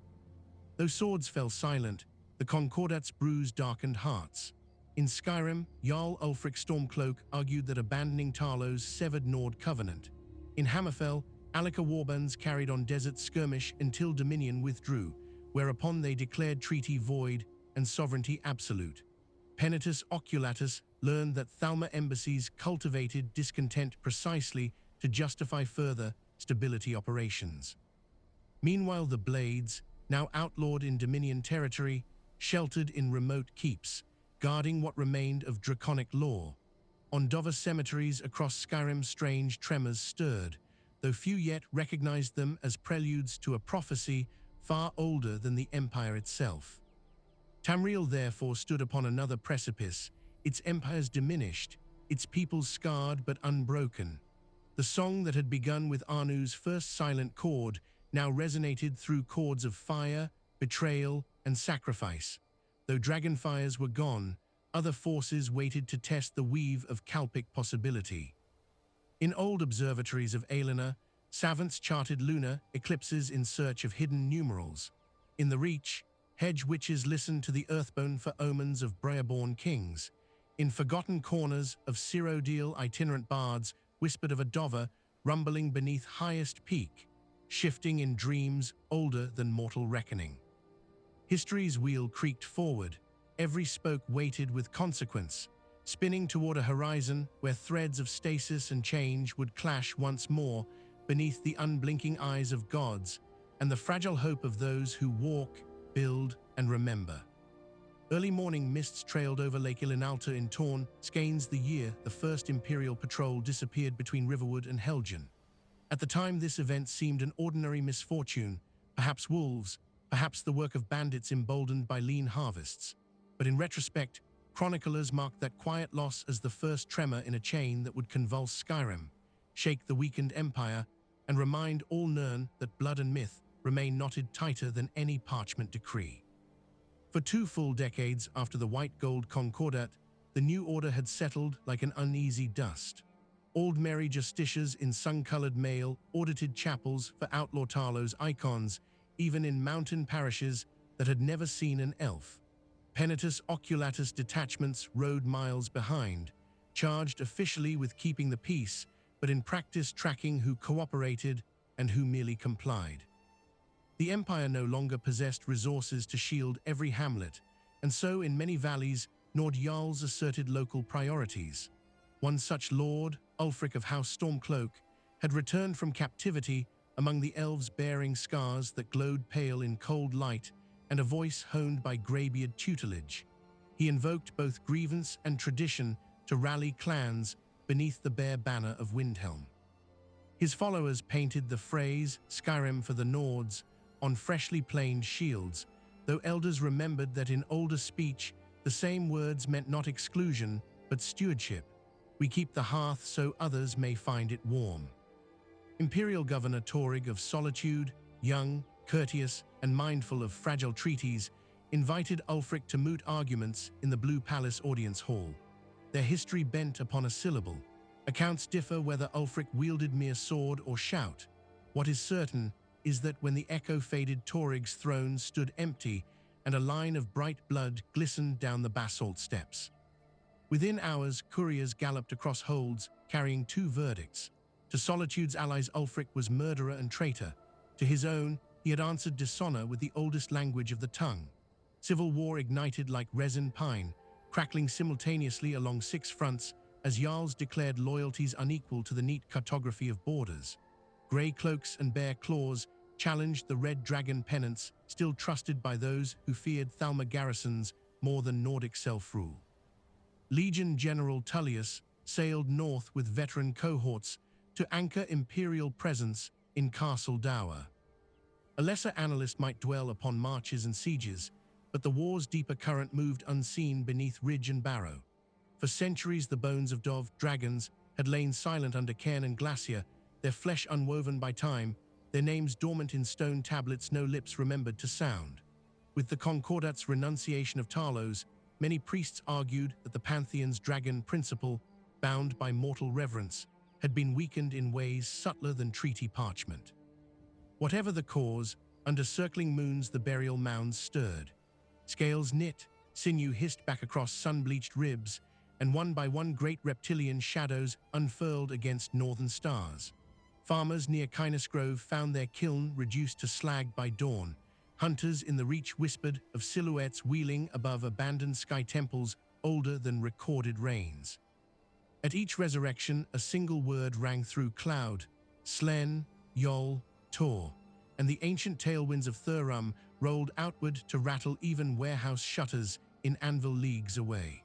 A: Though swords fell silent, the Concordats bruised darkened hearts. In Skyrim, Jarl Ulfric Stormcloak argued that abandoning Talos severed Nord covenant. In Hammerfell, Alika warbands carried on desert skirmish until Dominion withdrew, whereupon they declared treaty void and sovereignty absolute. Penitus Oculatus learned that Thalma embassies cultivated discontent precisely to justify further stability operations. Meanwhile, the Blades, now outlawed in Dominion territory, sheltered in remote keeps, guarding what remained of draconic law. On Dova cemeteries across Skyrim, strange tremors stirred, though few yet recognized them as preludes to a prophecy far older than the empire itself. Tamriel therefore stood upon another precipice, its empires diminished, its peoples scarred but unbroken. The song that had begun with Anu's first silent chord now resonated through chords of fire, betrayal, and sacrifice. Though dragonfires were gone, other forces waited to test the weave of Kalpic possibility. In old observatories of Aelina, savants charted lunar eclipses in search of hidden numerals. In the Reach, hedge witches listened to the earthbone for omens of Breaborn kings. In forgotten corners of Cyrodiil, itinerant bards whispered of a Dover rumbling beneath highest peak, shifting in dreams older than mortal reckoning. History's wheel creaked forward, every spoke weighted with consequence, spinning toward a horizon where threads of stasis and change would clash once more beneath the unblinking eyes of gods and the fragile hope of those who walk, build, and remember. Early morning mists trailed over Lake Ilinalta in Torn, Skeins the year the first Imperial patrol disappeared between Riverwood and Helgen. At the time this event seemed an ordinary misfortune, perhaps wolves, perhaps the work of bandits emboldened by lean harvests. But in retrospect, chroniclers marked that quiet loss as the first tremor in a chain that would convulse Skyrim, shake the weakened empire, and remind all Nirn that blood and myth remain knotted tighter than any parchment decree. For 2 full decades after the White Gold Concordat, the New Order had settled like an uneasy dust. Old Mary Justitias in sun-colored mail audited chapels for outlaw Talos icons, even in mountain parishes that had never seen an elf. Penitus Oculatus detachments rode miles behind, charged officially with keeping the peace, but in practice tracking who cooperated and who merely complied. The Empire no longer possessed resources to shield every hamlet, and so in many valleys, Nord Jarls asserted local priorities. One such lord, Ulfric of House Stormcloak, had returned from captivity among the elves bearing scars that glowed pale in cold light and a voice honed by greybeard tutelage. He invoked both grievance and tradition to rally clans beneath the bare banner of Windhelm. His followers painted the phrase, Skyrim for the Nords, on freshly planed shields, though elders remembered that in older speech, the same words meant not exclusion, but stewardship. We keep the hearth so others may find it warm. Imperial Governor Torig of Solitude, young, courteous, and mindful of fragile treaties, invited Ulfric to moot arguments in the Blue Palace Audience Hall. Their history bent upon a syllable. Accounts differ whether Ulfric wielded mere sword or shout. What is certain is that when the echo-faded Torig's throne stood empty and a line of bright blood glistened down the basalt steps. Within hours, couriers galloped across holds, carrying 2 verdicts. To Solitude's allies, Ulfric was murderer and traitor. To his own, he had answered dishonor with the oldest language of the tongue. Civil war ignited like resin pine, crackling simultaneously along 6 fronts as Jarls declared loyalties unequal to the neat cartography of borders. Grey cloaks and bare claws challenged the red dragon pennants, still trusted by those who feared Thalmor garrisons more than Nordic self-rule. Legion General Tullius sailed north with veteran cohorts to anchor imperial presence in Castle Dower. A lesser analyst might dwell upon marches and sieges, but the war's deeper current moved unseen beneath ridge and barrow. For centuries the bones of Dov dragons had lain silent under cairn and glacier, their flesh unwoven by time, their names dormant in stone tablets no lips remembered to sound. With the Concordat's renunciation of Talos, many priests argued that the Pantheon's dragon principle, bound by mortal reverence, had been weakened in ways subtler than treaty parchment. Whatever the cause, under circling moons the burial mounds stirred. Scales knit, sinew hissed back across sun-bleached ribs, and one by one great reptilian shadows unfurled against northern stars. Farmers near Kynus Grove found their kiln reduced to slag by dawn. Hunters in the Reach whispered of silhouettes wheeling above abandoned sky temples older than recorded reigns. At each resurrection, a single word rang through cloud, Slen, Yol, Tor, and the ancient tailwinds of Thurum rolled outward to rattle even warehouse shutters in anvil leagues away.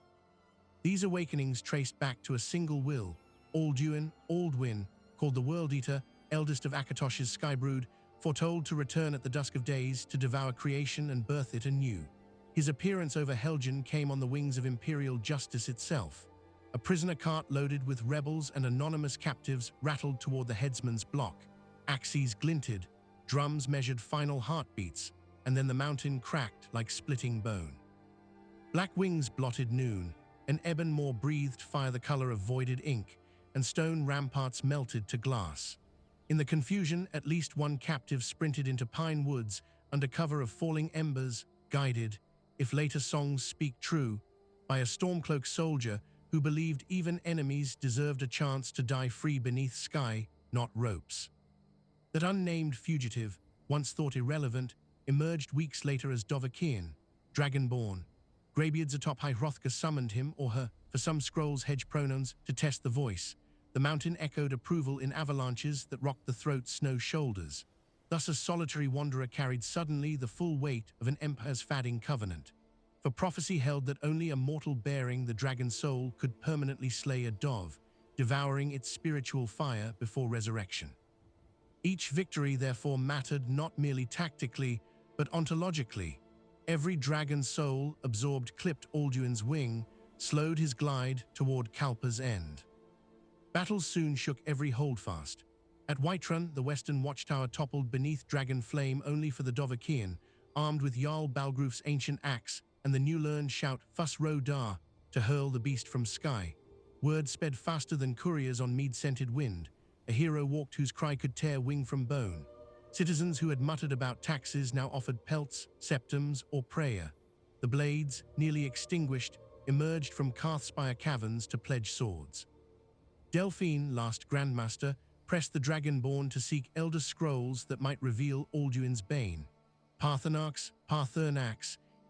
A: These awakenings traced back to a single will, Alduin, Aldwin, called the World Eater, eldest of Akatosh's Skybrood, foretold to return at the dusk of days to devour creation and birth it anew. His appearance over Helgen came on the wings of imperial justice itself. A prisoner cart loaded with rebels and anonymous captives rattled toward the headsman's block. Axes glinted, drums measured final heartbeats, and then the mountain cracked like splitting bone. Black wings blotted noon, and ebon moor breathed fire the color of voided ink, and stone ramparts melted to glass. In the confusion, at least one captive sprinted into pine woods under cover of falling embers, guided, if later songs speak true, by a stormcloaked soldier who believed even enemies deserved a chance to die free beneath sky, not ropes. That unnamed fugitive, once thought irrelevant, emerged weeks later as Dovahkiin, dragonborn. Greybeards atop High Hrothgar summoned him or her, for some scrolls hedge pronouns, to test the voice. The mountain echoed approval in avalanches that rocked the throat's snow shoulders. Thus a solitary wanderer carried suddenly the full weight of an empire's fading covenant. For prophecy held that only a mortal bearing the dragon soul could permanently slay a dove, devouring its spiritual fire before resurrection. Each victory therefore mattered not merely tactically, but ontologically. Every dragon soul absorbed clipped Alduin's wing, slowed his glide toward Kalpa's end. Battles soon shook every holdfast. At Whiterun, the western watchtower toppled beneath dragon flame only for the Dovahkiin, armed with Jarl Balgruf's ancient axe and the new-learned shout Fus Ro Dar to hurl the beast from sky. Word sped faster than couriers on mead-scented wind. A hero walked whose cry could tear wing from bone. Citizens who had muttered about taxes now offered pelts, septums, or prayer. The blades, nearly extinguished, emerged from Karthspire caverns to pledge swords. Delphine, last Grandmaster, pressed the Dragonborn to seek elder scrolls that might reveal Alduin's bane. Parthurnax,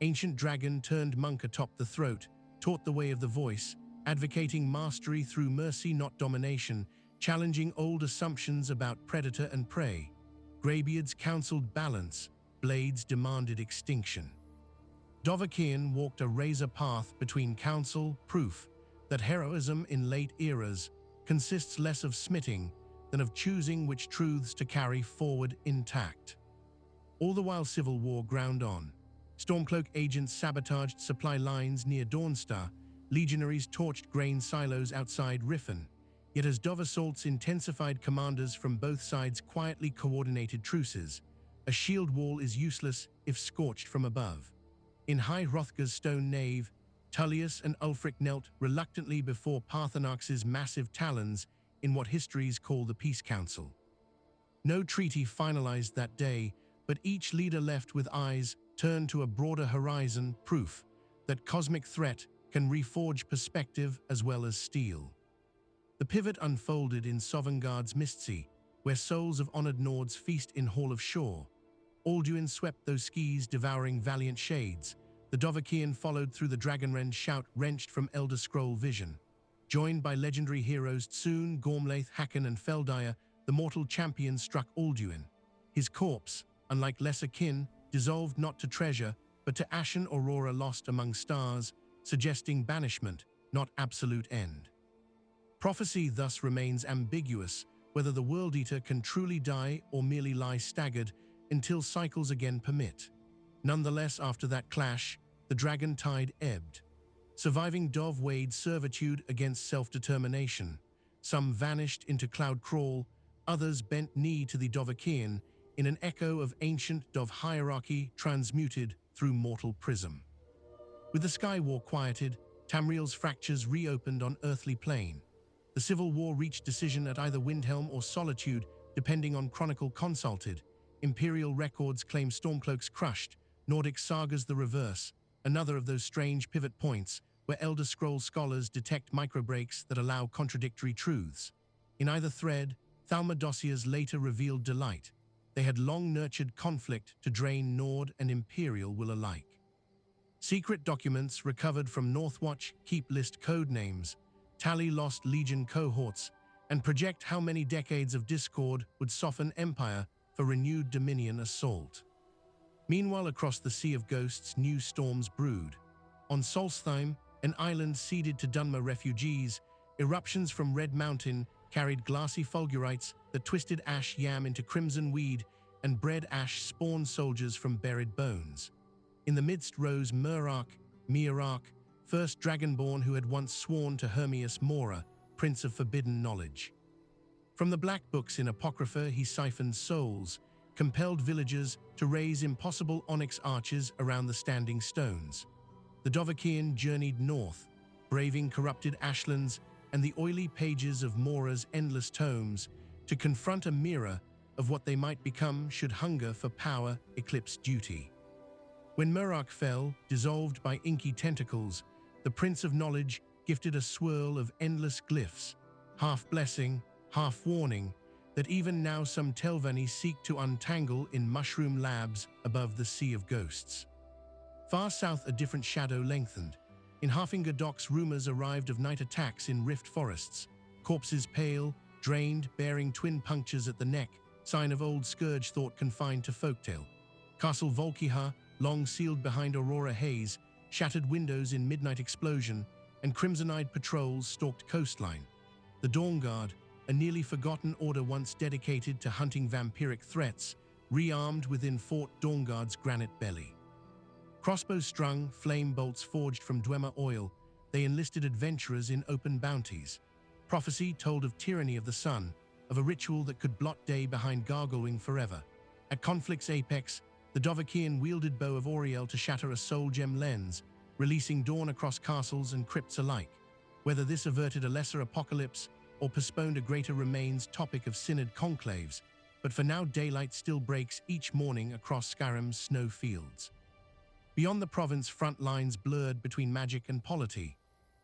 A: ancient dragon turned monk atop the throat, taught the way of the voice, advocating mastery through mercy not domination, challenging old assumptions about predator and prey. Greybeards counseled balance, blades demanded extinction. Dovahkiin walked a razor path between counsel, proof that heroism in late eras consists less of smitting than of choosing which truths to carry forward intact. All the while civil war ground on. Stormcloak agents sabotaged supply lines near Dawnstar, legionaries torched grain silos outside Riffin. Yet as Dov assaults intensified, commanders from both sides quietly coordinated truces. A shield wall is useless if scorched from above. In High Hrothgar's stone nave, Tullius and Ulfric knelt reluctantly before Parthenax's massive talons in what histories call the Peace Council. No treaty finalized that day, but each leader left with eyes turned to a broader horizon, proof that cosmic threat can reforge perspective as well as steel. The pivot unfolded in Sovngarde's Mistsea, where souls of honored Nords feast in Hall of Shore. Alduin swept those skis, devouring valiant shades. The Dovahkiin followed through the Dragonrend shout wrenched from Elder Scroll vision. Joined by legendary heroes Tsoon, Gormlaith, Hakon, and Feldire, the mortal champion struck Alduin. His corpse, unlike lesser kin, dissolved not to treasure, but to ashen aurora lost among stars, suggesting banishment, not absolute end. Prophecy thus remains ambiguous, whether the World Eater can truly die or merely lie staggered until cycles again permit. Nonetheless, after that clash, the dragon tide ebbed. Surviving Dov weighed servitude against self-determination. Some vanished into cloud crawl, others bent knee to the Dovahkiin in an echo of ancient Dov hierarchy transmuted through mortal prism. With the sky war quieted, Tamriel's fractures reopened on earthly plane. The civil war reached decision at either Windhelm or Solitude, depending on chronicle consulted. Imperial records claim Stormcloaks crushed, Nordic sagas the reverse, another of those strange pivot points where Elder Scroll scholars detect microbreaks that allow contradictory truths. In either thread, Thalma dossiers later revealed delight. They had long nurtured conflict to drain Nord and Imperial will alike. Secret documents recovered from Northwatch keep list code names, tally lost Legion cohorts, and project how many decades of discord would soften Empire for renewed Dominion assault. Meanwhile, across the Sea of Ghosts, new storms brewed. On Solstheim, an island ceded to Dunmer refugees, eruptions from Red Mountain carried glassy fulgurites that twisted ash yam into crimson weed, and bread ash spawned soldiers from buried bones. In the midst rose Mearak, first dragonborn who had once sworn to Hermias Mora, prince of forbidden knowledge. From the black books in Apocrypha he siphoned souls, compelled villagers to raise impossible onyx arches around the standing stones. The Dovahkiin journeyed north, braving corrupted ashlands and the oily pages of Mora's endless tomes, to confront a mirror of what they might become should hunger for power eclipse duty. When Mearak fell, dissolved by inky tentacles, the Prince of Knowledge gifted a swirl of endless glyphs, half blessing, half warning, that even now some Telvanni seek to untangle in mushroom labs above the sea of ghosts. Far south a different shadow lengthened. In Halfingar docks rumors arrived of night attacks in rift forests, corpses pale, drained, bearing twin punctures at the neck, sign of old scourge thought confined to folktale. Castle Volkiha, long sealed behind aurora haze, shattered windows in midnight explosion, and crimson-eyed patrols stalked coastline. The Dawn Guard, a nearly forgotten order once dedicated to hunting vampiric threats, rearmed within Fort Dawnguard's granite belly. Crossbows strung, flame bolts forged from Dwemer oil, they enlisted adventurers in open bounties. Prophecy told of tyranny of the sun, of a ritual that could blot day behind gargling forever. At conflict's apex, the Dovahkiin wielded bow of Auriel to shatter a soul gem lens, releasing dawn across castles and crypts alike. Whether this averted a lesser apocalypse or postponed a greater remains topic of synod conclaves, but for now daylight still breaks each morning across Skyrim's snow fields. Beyond the province, front lines blurred between magic and polity.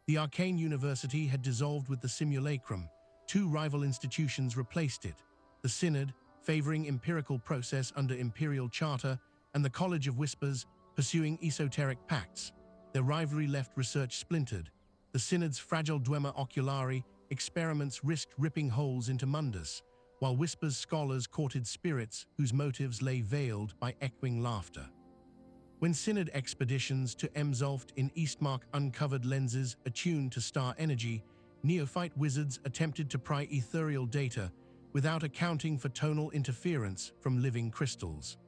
A: The arcane university had dissolved with the simulacrum. Two rival institutions replaced it: the Synod, favoring empirical process under imperial charter, and the College of Whispers, pursuing esoteric pacts. Their rivalry left research splintered. The Synod's fragile Dwemer oculari experiments risked ripping holes into Mundus, while Whispers scholars courted spirits whose motives lay veiled by echoing laughter. When Synod expeditions to Emzulft in Eastmark uncovered lenses attuned to star energy, neophyte wizards attempted to pry ethereal data without accounting for tonal interference from living crystals.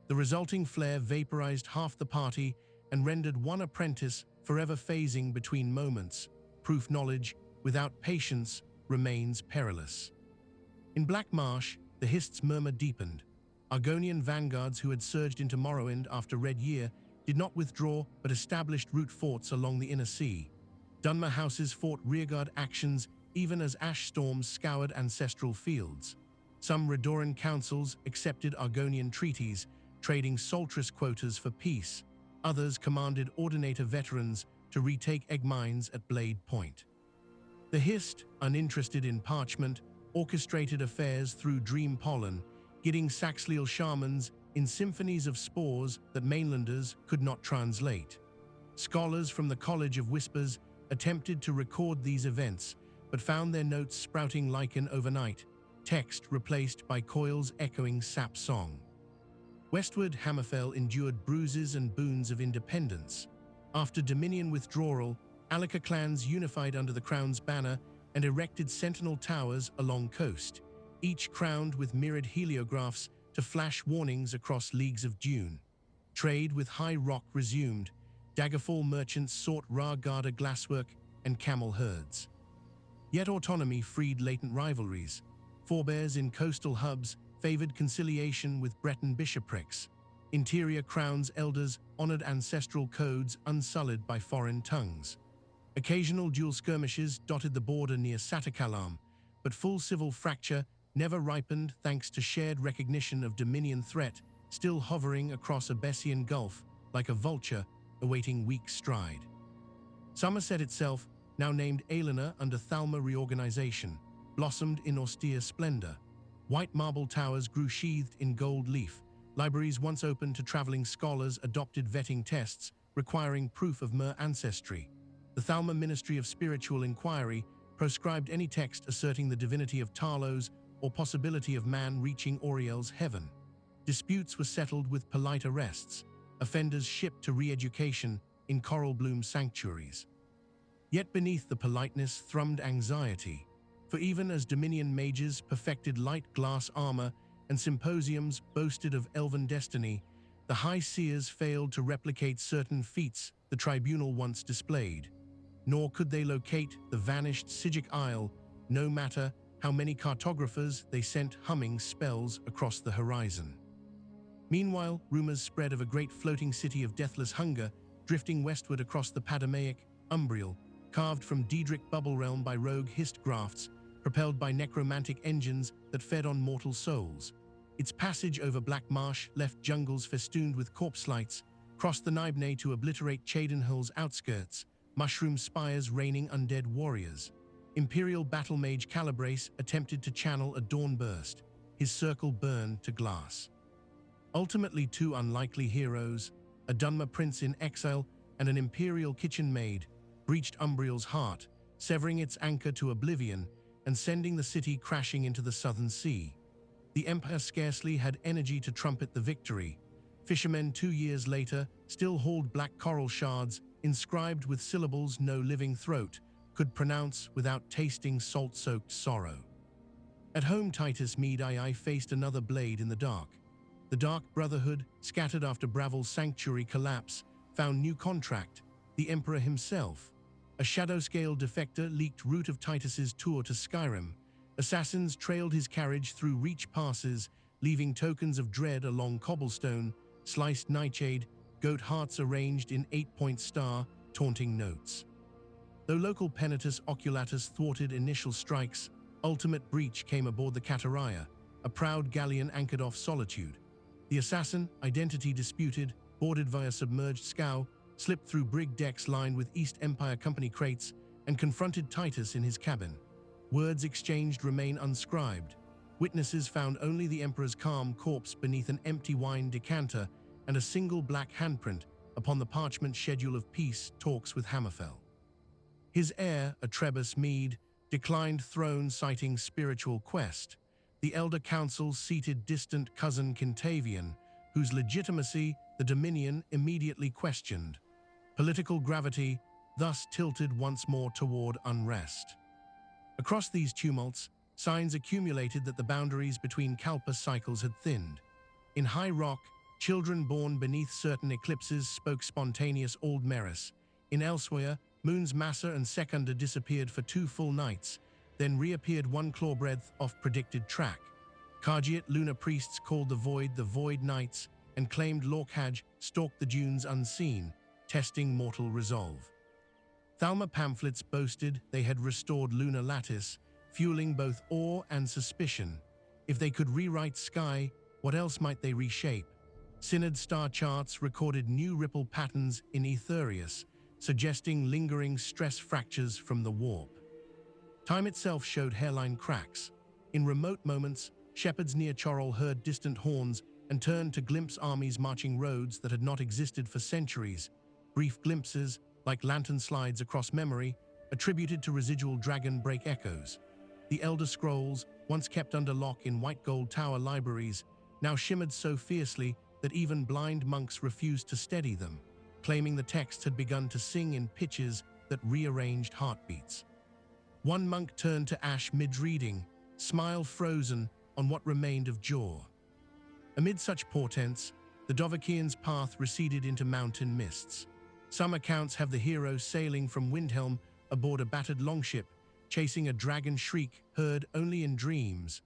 A: The resulting flare vaporized half the party and rendered one apprentice forever phasing between moments. Proof knowledge without patience remains perilous. In Black Marsh, the Hist's murmur deepened. Argonian vanguards who had surged into Morrowind after Red Year did not withdraw but established root forts along the inner sea. Dunmer houses fought rearguard actions even as ash storms scoured ancestral fields. Some Redoran councils accepted Argonian treaties, trading Soltris quotas for peace. Others commanded Ordinator veterans to retake egg mines at Blade Point. The Hist, uninterested in parchment, orchestrated affairs through dream pollen, gidding Saxliel shamans in symphonies of spores that mainlanders could not translate. Scholars from the College of Whispers attempted to record these events, but found their notes sprouting lichen overnight, text replaced by Coil's echoing sap song. Westward, Hammerfell endured bruises and boons of independence. After Dominion withdrawal, Alaka clans unified under the Crown's banner and erected sentinel towers along coast, each crowned with mirrored heliographs to flash warnings across leagues of dune. Trade with High Rock resumed. Daggerfall merchants sought Ra-Garda glasswork and camel herds. Yet autonomy freed latent rivalries. Forebears in coastal hubs favored conciliation with Breton bishoprics. Interior crowns' elders honored ancestral codes unsullied by foreign tongues. Occasional dual skirmishes dotted the border near Satakalam, but full civil fracture never ripened thanks to shared recognition of Dominion threat still hovering across Abessian Gulf like a vulture awaiting weak stride. Somerset itself, now named Aelina under Thalma reorganization, blossomed in austere splendor. White marble towers grew sheathed in gold leaf. Libraries once open to traveling scholars adopted vetting tests requiring proof of Mer ancestry. The Thalma Ministry of Spiritual Inquiry proscribed any text asserting the divinity of Talos or possibility of man reaching Auriel's heaven. Disputes were settled with polite arrests, offenders shipped to re-education in coral bloom sanctuaries. Yet beneath the politeness thrummed anxiety, for even as Dominion mages perfected light glass armor and symposiums boasted of elven destiny, the High Seers failed to replicate certain feats the tribunal once displayed. Nor could they locate the vanished Sigic Isle, no matter how many cartographers they sent humming spells across the horizon. Meanwhile, rumors spread of a great floating city of deathless hunger drifting westward across the Padamaic, Tamriel, carved from Daedric bubble realm by rogue hist grafts, propelled by necromantic engines that fed on mortal souls. Its passage over Black Marsh left jungles festooned with corpse lights, crossed the Nibene to obliterate Cheydinhill's outskirts, mushroom spires raining undead warriors. Imperial battle mage Calabrace attempted to channel a dawn burst, his circle burned to glass. Ultimately, two unlikely heroes, a Dunmer prince in exile and an imperial kitchen maid, breached Umbriel's heart, severing its anchor to oblivion and sending the city crashing into the southern sea. The Empire scarcely had energy to trumpet the victory. Fishermen 2 years later still hauled black coral shards inscribed with syllables no living throat could pronounce without tasting salt-soaked sorrow. At home, Titus Medii faced another blade in the dark. The Dark Brotherhood, scattered after Bravel's sanctuary collapse, found new contract, the Emperor himself. A shadow-scale defector leaked route of Titus's tour to Skyrim. Assassins trailed his carriage through Reach passes, leaving tokens of dread along cobblestone, sliced nightshade, goat hearts arranged in 8-point star, taunting notes. Though local Penitus Oculatus thwarted initial strikes, ultimate breach came aboard the Catarrhia, a proud galleon anchored off Solitude. The assassin, identity disputed, boarded via submerged scow, slipped through brig decks lined with East Empire Company crates, and confronted Titus in his cabin. Words exchanged remain unscribed. Witnesses found only the Emperor's calm corpse beneath an empty wine decanter and a single black handprint upon the parchment schedule of peace talks with Hammerfell. His heir, Atrebus Mede, declined throne citing spiritual quest. The Elder Council seated distant cousin Kintavian, whose legitimacy the Dominion immediately questioned. Political gravity thus tilted once more toward unrest. Across these tumults, signs accumulated that the boundaries between Kalpa cycles had thinned. In High Rock, children born beneath certain eclipses spoke spontaneous Old Meris. In Elsewhere, Moon's Massa and Secunda disappeared for 2 full nights, then reappeared 1 claw breadth off predicted track. Cargiat lunar priests called the Void Knights, and claimed Lorkhaj stalked the dunes unseen, testing mortal resolve. Thalma pamphlets boasted they had restored lunar lattice, fueling both awe and suspicion. If they could rewrite sky, what else might they reshape? Synod star charts recorded new ripple patterns in Aetherius, suggesting lingering stress fractures from the warp. Time itself showed hairline cracks. In remote moments, shepherds near Chorrol heard distant horns and turned to glimpse armies marching roads that had not existed for centuries. Brief glimpses, like lantern slides across memory, attributed to residual dragon break echoes. The Elder Scrolls, once kept under lock in white gold tower libraries, now shimmered so fiercely that even blind monks refused to steady them, claiming the text had begun to sing in pitches that rearranged heartbeats. One monk turned to ash mid-reading, smile frozen on what remained of jaw. Amid such portents, the Dovahkian's path receded into mountain mists. Some accounts have the hero sailing from Windhelm aboard a battered longship, chasing a dragon shriek heard only in dreams.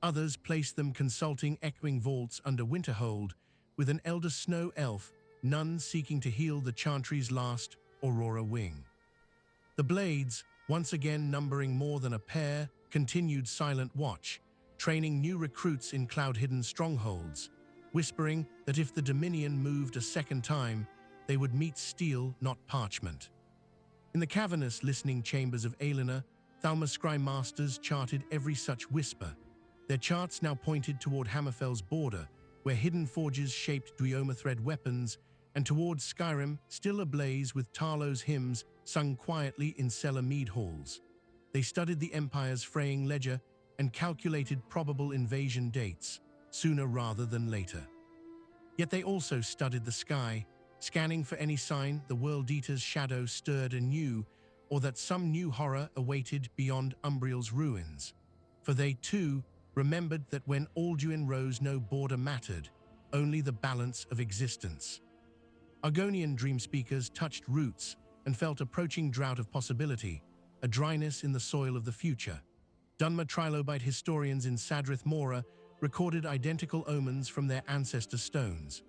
A: Others place them consulting echoing vaults under Winterhold, with an elder snow elf, none seeking to heal the Chantry's last Aurora wing. The Blades, once again numbering more than a pair, continued silent watch, training new recruits in cloud-hidden strongholds, whispering that if the Dominion moved a second time, they would meet steel, not parchment. In the cavernous listening chambers of Aelina, Thalma's scry masters charted every such whisper. Their charts now pointed toward Hammerfell's border, where hidden forges shaped duomer-thread weapons, and toward Skyrim, still ablaze with Tarlo's hymns sung quietly in cellar mead halls. They studied the Empire's fraying ledger and calculated probable invasion dates, sooner rather than later. Yet they also studied the sky, scanning for any sign the World Eater's shadow stirred anew, or that some new horror awaited beyond Umbriel's ruins. For they, too, remembered that when Alduin rose no border mattered, only the balance of existence. Argonian dream speakers touched roots and felt approaching drought of possibility, a dryness in the soil of the future. Dunmer trilobite historians in Sadrith Mora recorded identical omens from their ancestor stones.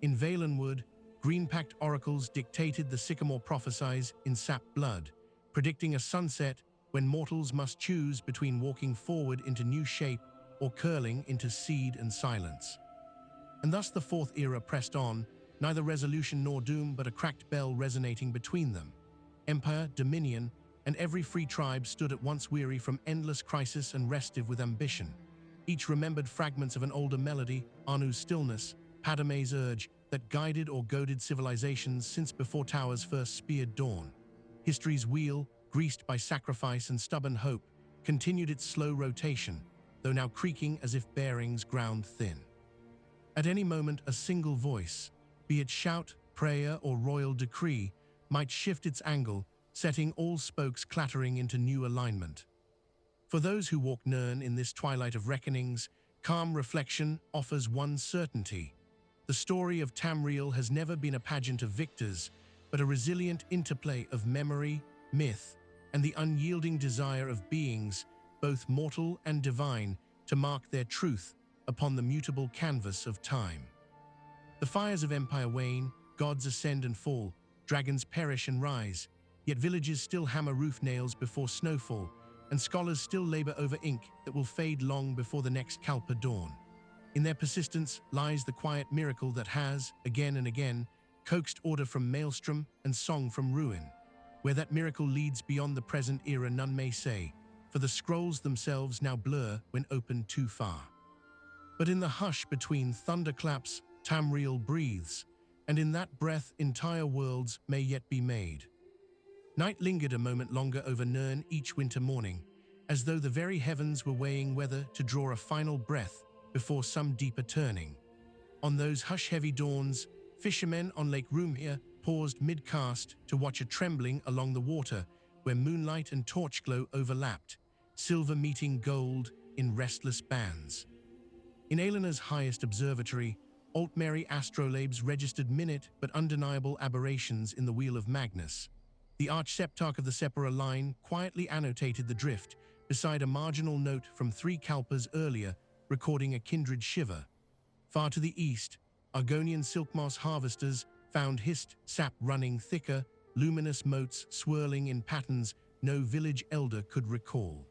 A: In Valenwood, green-packed oracles dictated the sycamore prophesies in sap blood, predicting a sunset when mortals must choose between walking forward into new shape or curling into seed and silence. And thus the fourth era pressed on, neither resolution nor doom, but a cracked bell resonating between them. Empire, dominion, and every free tribe stood at once weary from endless crisis and restive with ambition. Each remembered fragments of an older melody, Anu's stillness, Padme's urge, that guided or goaded civilizations since before towers first speared dawn. History's wheel, greased by sacrifice and stubborn hope, continued its slow rotation, though now creaking as if bearings ground thin. At any moment, a single voice, be it shout, prayer, or royal decree, might shift its angle, setting all spokes clattering into new alignment. For those who walk Nirn in this twilight of reckonings, calm reflection offers one certainty. The story of Tamriel has never been a pageant of victors, but a resilient interplay of memory, myth, and the unyielding desire of beings, both mortal and divine, to mark their truth upon the mutable canvas of time. The fires of empire wane, gods ascend and fall, dragons perish and rise, yet villages still hammer roof nails before snowfall, and scholars still labor over ink that will fade long before the next Kalpa dawn. In their persistence lies the quiet miracle that has, again and again, coaxed order from maelstrom and song from ruin. Where that miracle leads beyond the present era none may say, for the scrolls themselves now blur when opened too far. But in the hush between thunderclaps, Tamriel breathes, and in that breath entire worlds may yet be made. Night lingered a moment longer over Nirn each winter morning, as though the very heavens were weighing whether to draw a final breath before some deeper turning. On those hush-heavy dawns, fishermen on Lake Rumhir paused mid-cast to watch a trembling along the water where moonlight and torch glow overlapped, silver meeting gold in restless bands. In Elena's highest observatory, Altmary astrolabes registered minute but undeniable aberrations in the Wheel of Magnus. The Archseptarch of the Separa line quietly annotated the drift beside a marginal note from 3 Kalpas earlier, recording a kindred shiver. Far to the east, Argonian silkmoss harvesters found hissed sap running thicker, luminous motes swirling in patterns no village elder could recall.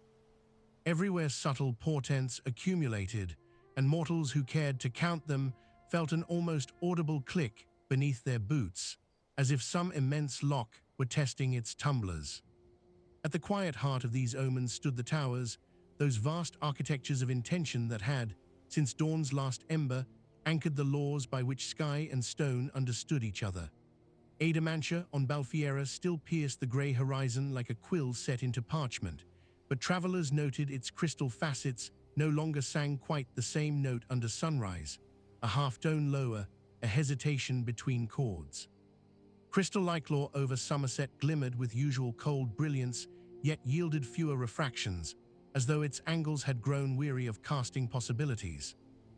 A: Everywhere subtle portents accumulated, and mortals who cared to count them felt an almost audible click beneath their boots, as if some immense lock were testing its tumblers. At the quiet heart of these omens stood the towers, those vast architectures of intention that had, since dawn's last ember, anchored the laws by which sky and stone understood each other. Adamantia on Balfiera still pierced the grey horizon like a quill set into parchment, but travelers noted its crystal facets no longer sang quite the same note under sunrise, a half-tone lower, a hesitation between chords. Crystal Lyclaw over Somerset glimmered with usual cold brilliance, yet yielded fewer refractions, as though its angles had grown weary of casting possibilities.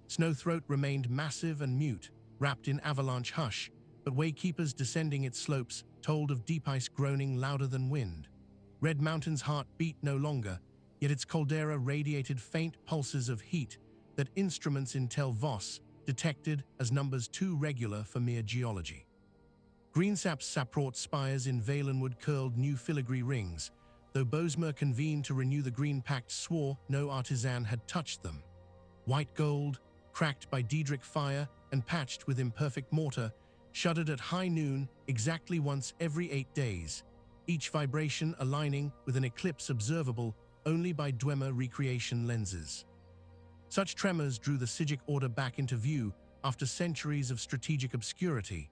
A: Snowthroat remained massive and mute, wrapped in avalanche hush, but waykeepers descending its slopes told of deep ice groaning louder than wind. Red Mountain's heart beat no longer, yet its caldera radiated faint pulses of heat that instruments in Tel Vos detected as numbers too regular for mere geology. Greensap's sapraught spires in Valenwood curled new filigree rings, though Bosmer convened to renew the Green Pact swore no artisan had touched them. White gold, cracked by Daedric fire and patched with imperfect mortar, shuddered at high noon exactly once every 8 days, each vibration aligning with an eclipse observable only by Dwemer recreation lenses. Such tremors drew the Sigic order back into view after centuries of strategic obscurity.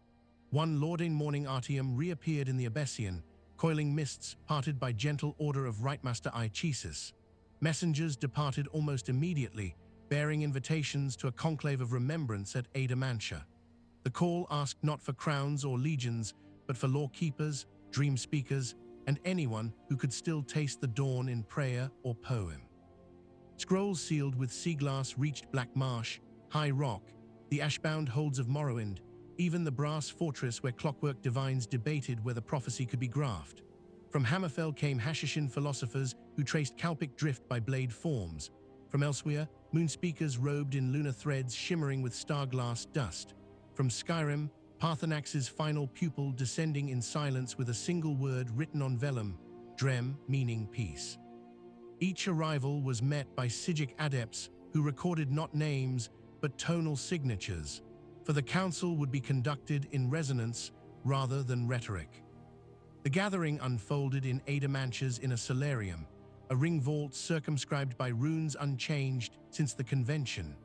A: One Lordane morning Artium reappeared in the Abessian, coiling mists parted by gentle order of Rightmaster Ichesis. Messengers departed almost immediately, bearing invitations to a conclave of remembrance at Adamantia. The call asked not for crowns or legions, but for law-keepers, dream speakers, and anyone who could still taste the dawn in prayer or poem. Scrolls sealed with sea glass reached Black Marsh, High Rock, the ashbound holds of Morrowind, even the brass fortress where clockwork divines debated whether prophecy could be graphed. From Hammerfell came Hashishin philosophers who traced Kalpic drift by blade forms. From elsewhere, moonspeakers robed in lunar threads shimmering with star-glass dust. From Skyrim, Paarthurnax's final pupil descending in silence with a single word written on vellum, Drem, meaning peace. Each arrival was met by Psijic adepts who recorded not names but tonal signatures, for the council would be conducted in resonance rather than rhetoric. The gathering unfolded in Adamantia's inner solarium, a ring vault circumscribed by runes unchanged since the convention.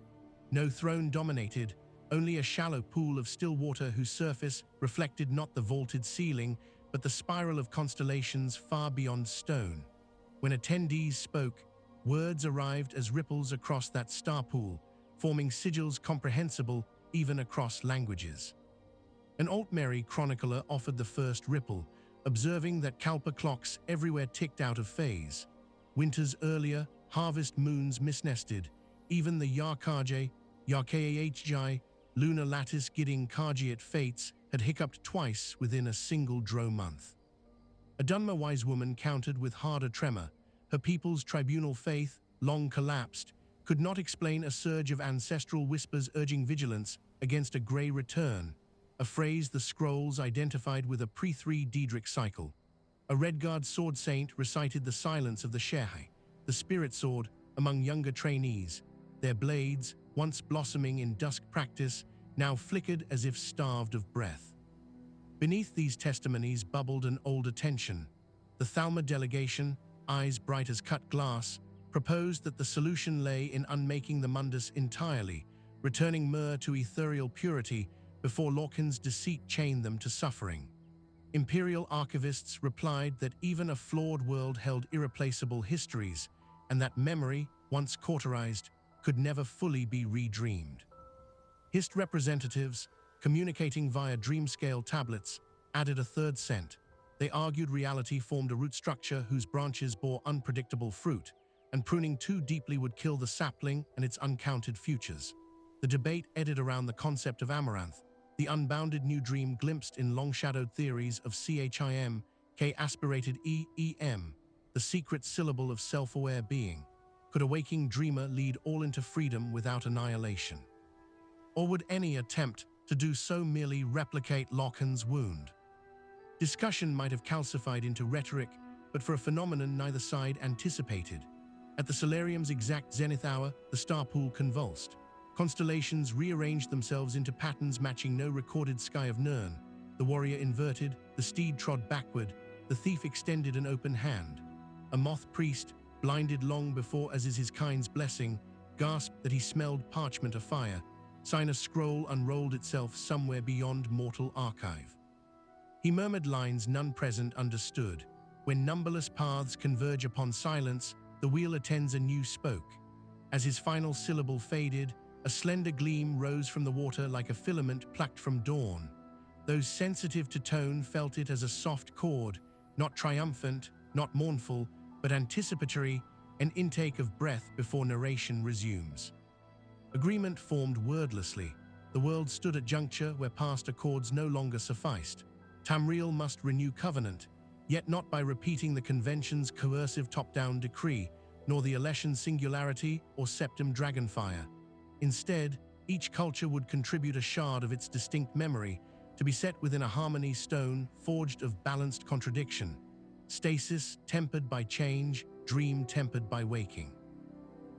A: No throne dominated, only a shallow pool of still water whose surface reflected not the vaulted ceiling, but the spiral of constellations far beyond stone. When attendees spoke, words arrived as ripples across that star pool, forming sigils comprehensible even across languages. An Altmeri chronicler offered the first ripple, observing that Kalpa clocks everywhere ticked out of phase. Winters earlier, harvest moons misnested, even the Yarkahj, lunar lattice gidding Kargiat fates had hiccuped twice within a single Dro month. A Dunmer wise woman countered with harder tremor. Her people's tribunal faith, long collapsed, could not explain a surge of ancestral whispers urging vigilance against a grey return, a phrase the scrolls identified with a pre-3 Daedric cycle. A Redguard sword saint recited the silence of the Shehai, the spirit sword, among younger trainees. Their blades, once blossoming in dusk practice, now flickered as if starved of breath. Beneath these testimonies bubbled an older tension. The Thalma delegation, eyes bright as cut glass, proposed that the solution lay in unmaking the Mundus entirely, returning Myr to ethereal purity before Lorkhan's deceit chained them to suffering. Imperial archivists replied that even a flawed world held irreplaceable histories, and that memory, once cauterized, could never fully be redreamed. Hist representatives, communicating via dreamscale tablets, added a third scent. They argued reality formed a root structure whose branches bore unpredictable fruit, and pruning too deeply would kill the sapling and its uncounted futures. The debate eddied around the concept of Amaranth, the unbounded new dream glimpsed in long-shadowed theories of CHIM, K-aspirated EEM, the secret syllable of self-aware being. Could a waking dreamer lead all into freedom without annihilation? Or would any attempt to do so merely replicate Lorkhan's wound? Discussion might have calcified into rhetoric, but for a phenomenon neither side anticipated. At the solarium's exact zenith hour, the star pool convulsed. Constellations rearranged themselves into patterns matching no recorded sky of Nirn. The warrior inverted, the steed trod backward, the thief extended an open hand. A moth priest, blinded long before as is his kind's blessing, gasped that he smelled parchment afire. Sign a scroll unrolled itself somewhere beyond mortal archive. He murmured lines none present understood. When numberless paths converge upon silence, the wheel attends a new spoke. As his final syllable faded, a slender gleam rose from the water like a filament plucked from dawn. Those sensitive to tone felt it as a soft chord, not triumphant, not mournful, but anticipatory, an intake of breath before narration resumes. Agreement formed wordlessly. The world stood at juncture where past accords no longer sufficed. Tamriel must renew covenant, yet not by repeating the convention's coercive top-down decree, nor the Alessian singularity or septum dragonfire. Instead, each culture would contribute a shard of its distinct memory to be set within a harmony stone forged of balanced contradiction. Stasis tempered by change, dream tempered by waking.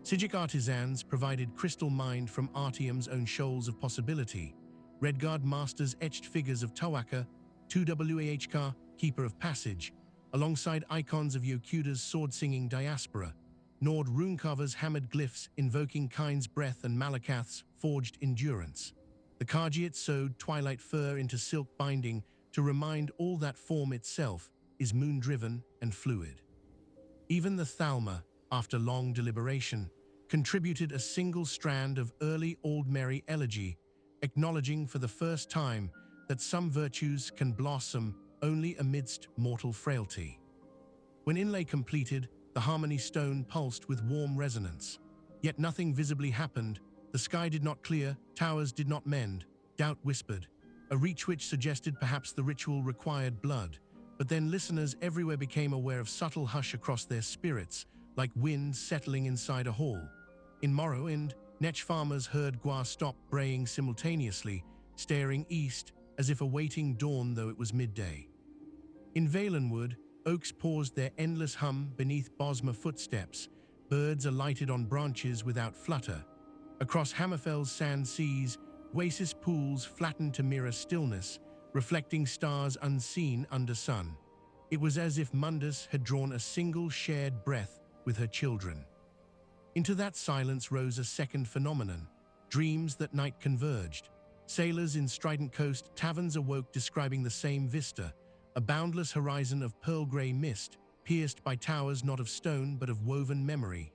A: Psijic artisans provided crystal mined from Artium's own shoals of possibility. Redguard masters etched figures of Tawaka, 2WAHK, Keeper of Passage, alongside icons of Yokuda's sword-singing diaspora. Nord runecarvers hammered glyphs invoking Kind's breath and Malakath's forged endurance. The Kargiat sewed twilight fur into silk binding to remind all that form itself is moon-driven and fluid. Even the Thalma, after long deliberation, contributed a single strand of early Aldmeri elegy, acknowledging for the first time that some virtues can blossom only amidst mortal frailty. When inlay completed, the harmony stone pulsed with warm resonance. Yet nothing visibly happened. The sky did not clear, towers did not mend. Doubt whispered, a reach which suggested perhaps the ritual required blood. But then listeners everywhere became aware of subtle hush across their spirits, like wind settling inside a hall. In Morrowind, Netch farmers heard Gwa stop braying simultaneously, staring east as if awaiting dawn though it was midday. In Valenwood, oaks paused their endless hum beneath Bosmer footsteps, birds alighted on branches without flutter. Across Hammerfell's sand seas, oasis pools flattened to mirror stillness, reflecting stars unseen under sun. It was as if Mundus had drawn a single shared breath with her children. Into that silence rose a second phenomenon, dreams that night converged. Sailors in Strident Coast taverns awoke describing the same vista, a boundless horizon of pearl-grey mist, pierced by towers not of stone but of woven memory.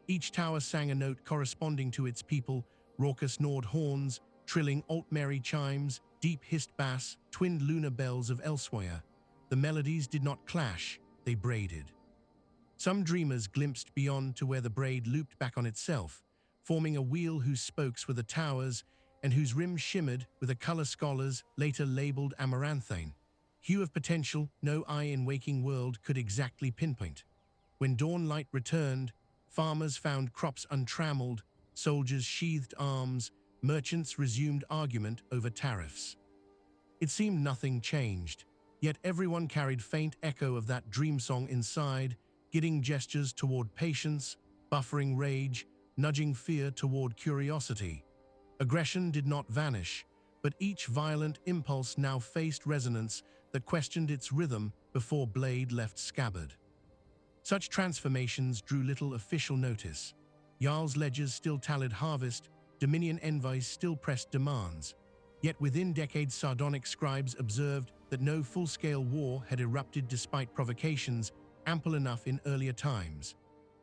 A: Each tower sang a note corresponding to its people, raucous Nord horns, trilling Altmerry chimes, deep hissed bass, twinned lunar bells of elsewhere. The melodies did not clash, they braided. Some dreamers glimpsed beyond to where the braid looped back on itself, forming a wheel whose spokes were the towers and whose rim shimmered with a color scholars later labeled amaranthine. Hue of potential no eye in waking world could exactly pinpoint. When dawn light returned, farmers found crops untrammeled, soldiers sheathed arms, merchants resumed argument over tariffs. It seemed nothing changed, yet everyone carried faint echo of that dream song inside, guiding gestures toward patience, buffering rage, nudging fear toward curiosity. Aggression did not vanish, but each violent impulse now faced resonance that questioned its rhythm before blade left scabbard. Such transformations drew little official notice. Jarl's ledgers still tallied harvest, Dominion envoys still pressed demands. Yet within decades sardonic scribes observed that no full-scale war had erupted despite provocations ample enough in earlier times.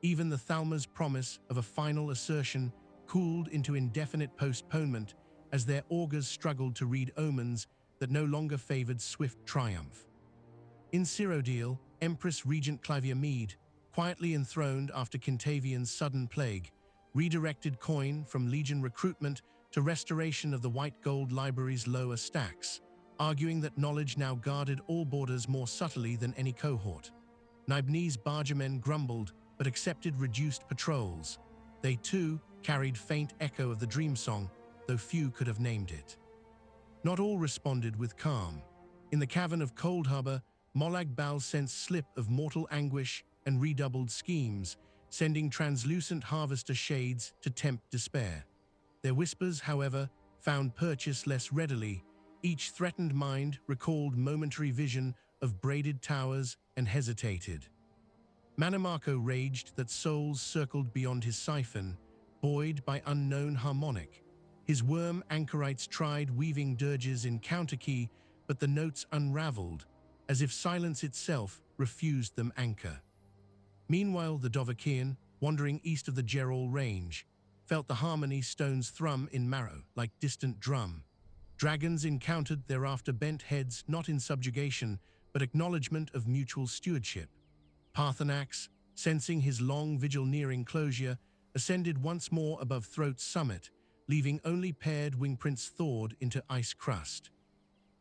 A: Even the Thalmor's promise of a final assertion cooled into indefinite postponement as their augurs struggled to read omens that no longer favored swift triumph. In Cyrodiil, Empress Regent Clivia Mead, quietly enthroned after Kintavian's sudden plague, redirected coin from Legion recruitment to restoration of the White Gold Library's lower stacks, arguing that knowledge now guarded all borders more subtly than any cohort. Nibne's bargemen grumbled but accepted reduced patrols. They too carried faint echo of the dream song, though few could have named it. Not all responded with calm. In the cavern of Cold Harbor, Molag Bal sensed slip of mortal anguish and redoubled schemes, sending translucent harvester shades to tempt despair. Their whispers, however, found purchase less readily. Each threatened mind recalled momentary vision of braided towers and hesitated. Manamako raged that souls circled beyond his siphon, buoyed by unknown harmonic. His worm anchorites tried weaving dirges in counterkey, but the notes unraveled, as if silence itself refused them anchor. Meanwhile, the Dovahkian, wandering east of the Gerol range, felt the harmony stones thrum in marrow like distant drum. Dragons encountered thereafter bent heads not in subjugation, but acknowledgement of mutual stewardship. Parthenax, sensing his long vigil nearing closure, ascended once more above Throat's summit, leaving only paired wingprints thawed into ice crust.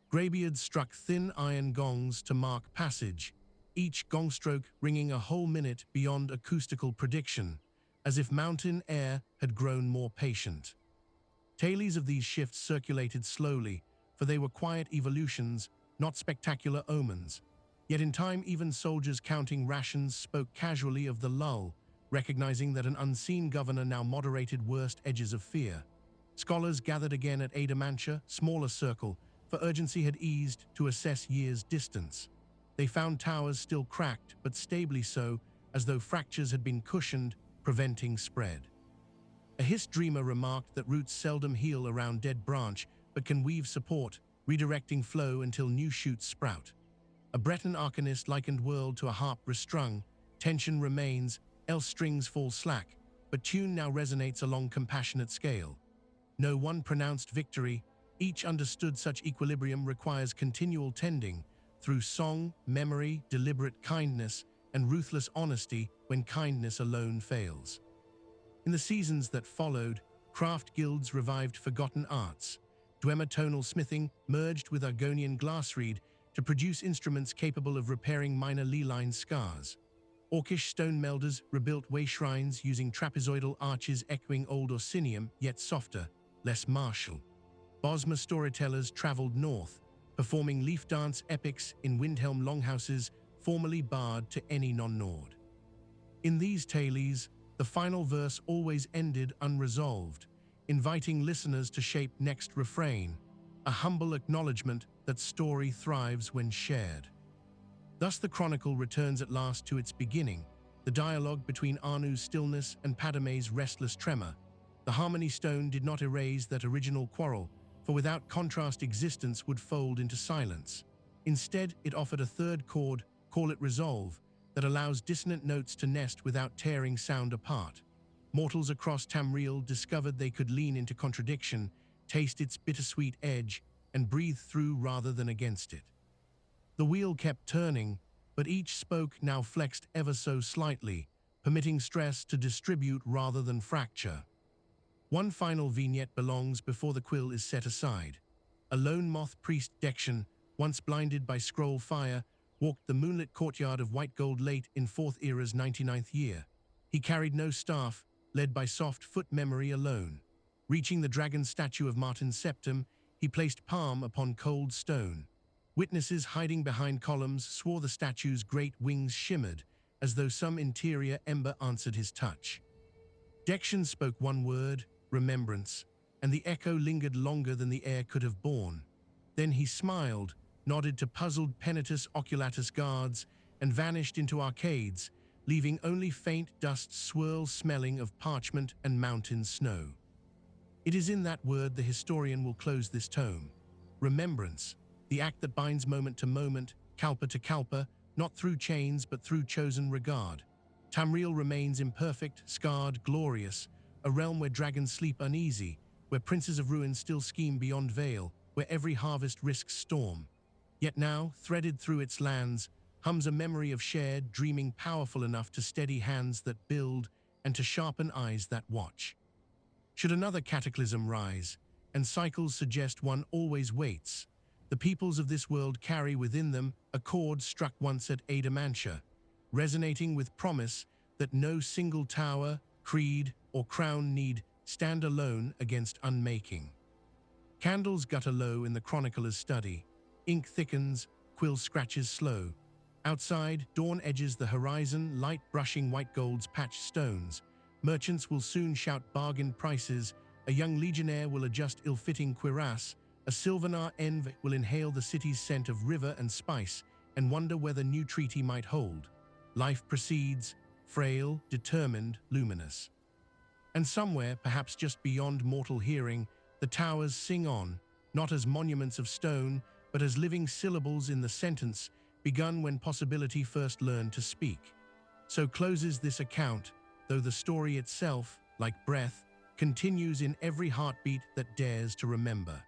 A: Greybeards struck thin iron gongs to mark passage, each gongstroke ringing a whole minute beyond acoustical prediction, as if mountain air had grown more patient. Tales of these shifts circulated slowly, for they were quiet evolutions, not spectacular omens. Yet in time even soldiers counting rations spoke casually of the lull, recognizing that an unseen governor now moderated worst edges of fear. Scholars gathered again at Adamantia, smaller circle, for urgency had eased to assess years' distance. They found towers still cracked, but stably so, as though fractures had been cushioned, preventing spread. A hissed dreamer remarked that roots seldom heal around dead branch, but can weave support, redirecting flow until new shoots sprout. A Breton arcanist likened world to a harp restrung. Tension remains, else strings fall slack, but tune now resonates along compassionate scale. No one pronounced victory, each understood such equilibrium requires continual tending, through song, memory, deliberate kindness, and ruthless honesty when kindness alone fails. In the seasons that followed, craft guilds revived forgotten arts. Dwemer tonal smithing merged with Argonian glassreed to produce instruments capable of repairing minor ley-line scars. Orcish stone melders rebuilt way shrines using trapezoidal arches echoing old Orsinium, yet softer, less martial. Bosmer storytellers traveled north, performing leaf dance epics in Windhelm longhouses formerly barred to any non-Nord. In these tales, the final verse always ended unresolved, inviting listeners to shape next refrain, a humble acknowledgement that story thrives when shared. Thus the chronicle returns at last to its beginning, the dialogue between Anu's stillness and Padame's restless tremor. The Harmony Stone did not erase that original quarrel, for without contrast existence would fold into silence. Instead, it offered a third chord, call it resolve, that allows dissonant notes to nest without tearing sound apart. Mortals across Tamriel discovered they could lean into contradiction, taste its bittersweet edge, and breathe through rather than against it. The wheel kept turning, but each spoke now flexed ever so slightly, permitting stress to distribute rather than fracture. One final vignette belongs before the quill is set aside. A lone moth priest Dection, once blinded by scroll fire, walked the moonlit courtyard of White Gold late in Fourth Era's 99th year. He carried no staff, led by soft foot memory alone. Reaching the dragon statue of Martin's septum, he placed palm upon cold stone. Witnesses hiding behind columns swore the statue's great wings shimmered, as though some interior ember answered his touch. Dection spoke one word, remembrance, and the echo lingered longer than the air could have borne. Then he smiled, nodded to puzzled Penitus Oculatus guards, and vanished into arcades, leaving only faint dust swirls smelling of parchment and mountain snow. It is in that word the historian will close this tome. Remembrance, the act that binds moment to moment, kalpa to kalpa, not through chains but through chosen regard. Tamriel remains imperfect, scarred, glorious, a realm where dragons sleep uneasy, where princes of ruin still scheme beyond veil, where every harvest risks storm. Yet now, threaded through its lands, hums a memory of shared dreaming powerful enough to steady hands that build and to sharpen eyes that watch. Should another cataclysm rise, and cycles suggest one always waits, the peoples of this world carry within them a chord struck once at Adamantia, resonating with promise that no single tower, creed, or crown need stand alone against unmaking. Candles gutter low in the chronicler's study. Ink thickens, quill scratches slow. Outside, dawn edges the horizon, light brushing White Gold's patched stones. Merchants will soon shout bargain prices. A young legionnaire will adjust ill-fitting cuirass. A Sylvanar env will inhale the city's scent of river and spice and wonder whether new treaty might hold. Life proceeds, frail, determined, luminous. And somewhere, perhaps just beyond mortal hearing, the towers sing on, not as monuments of stone, but as living syllables in the sentence begun when possibility first learned to speak. So closes this account, though the story itself, like breath, continues in every heartbeat that dares to remember.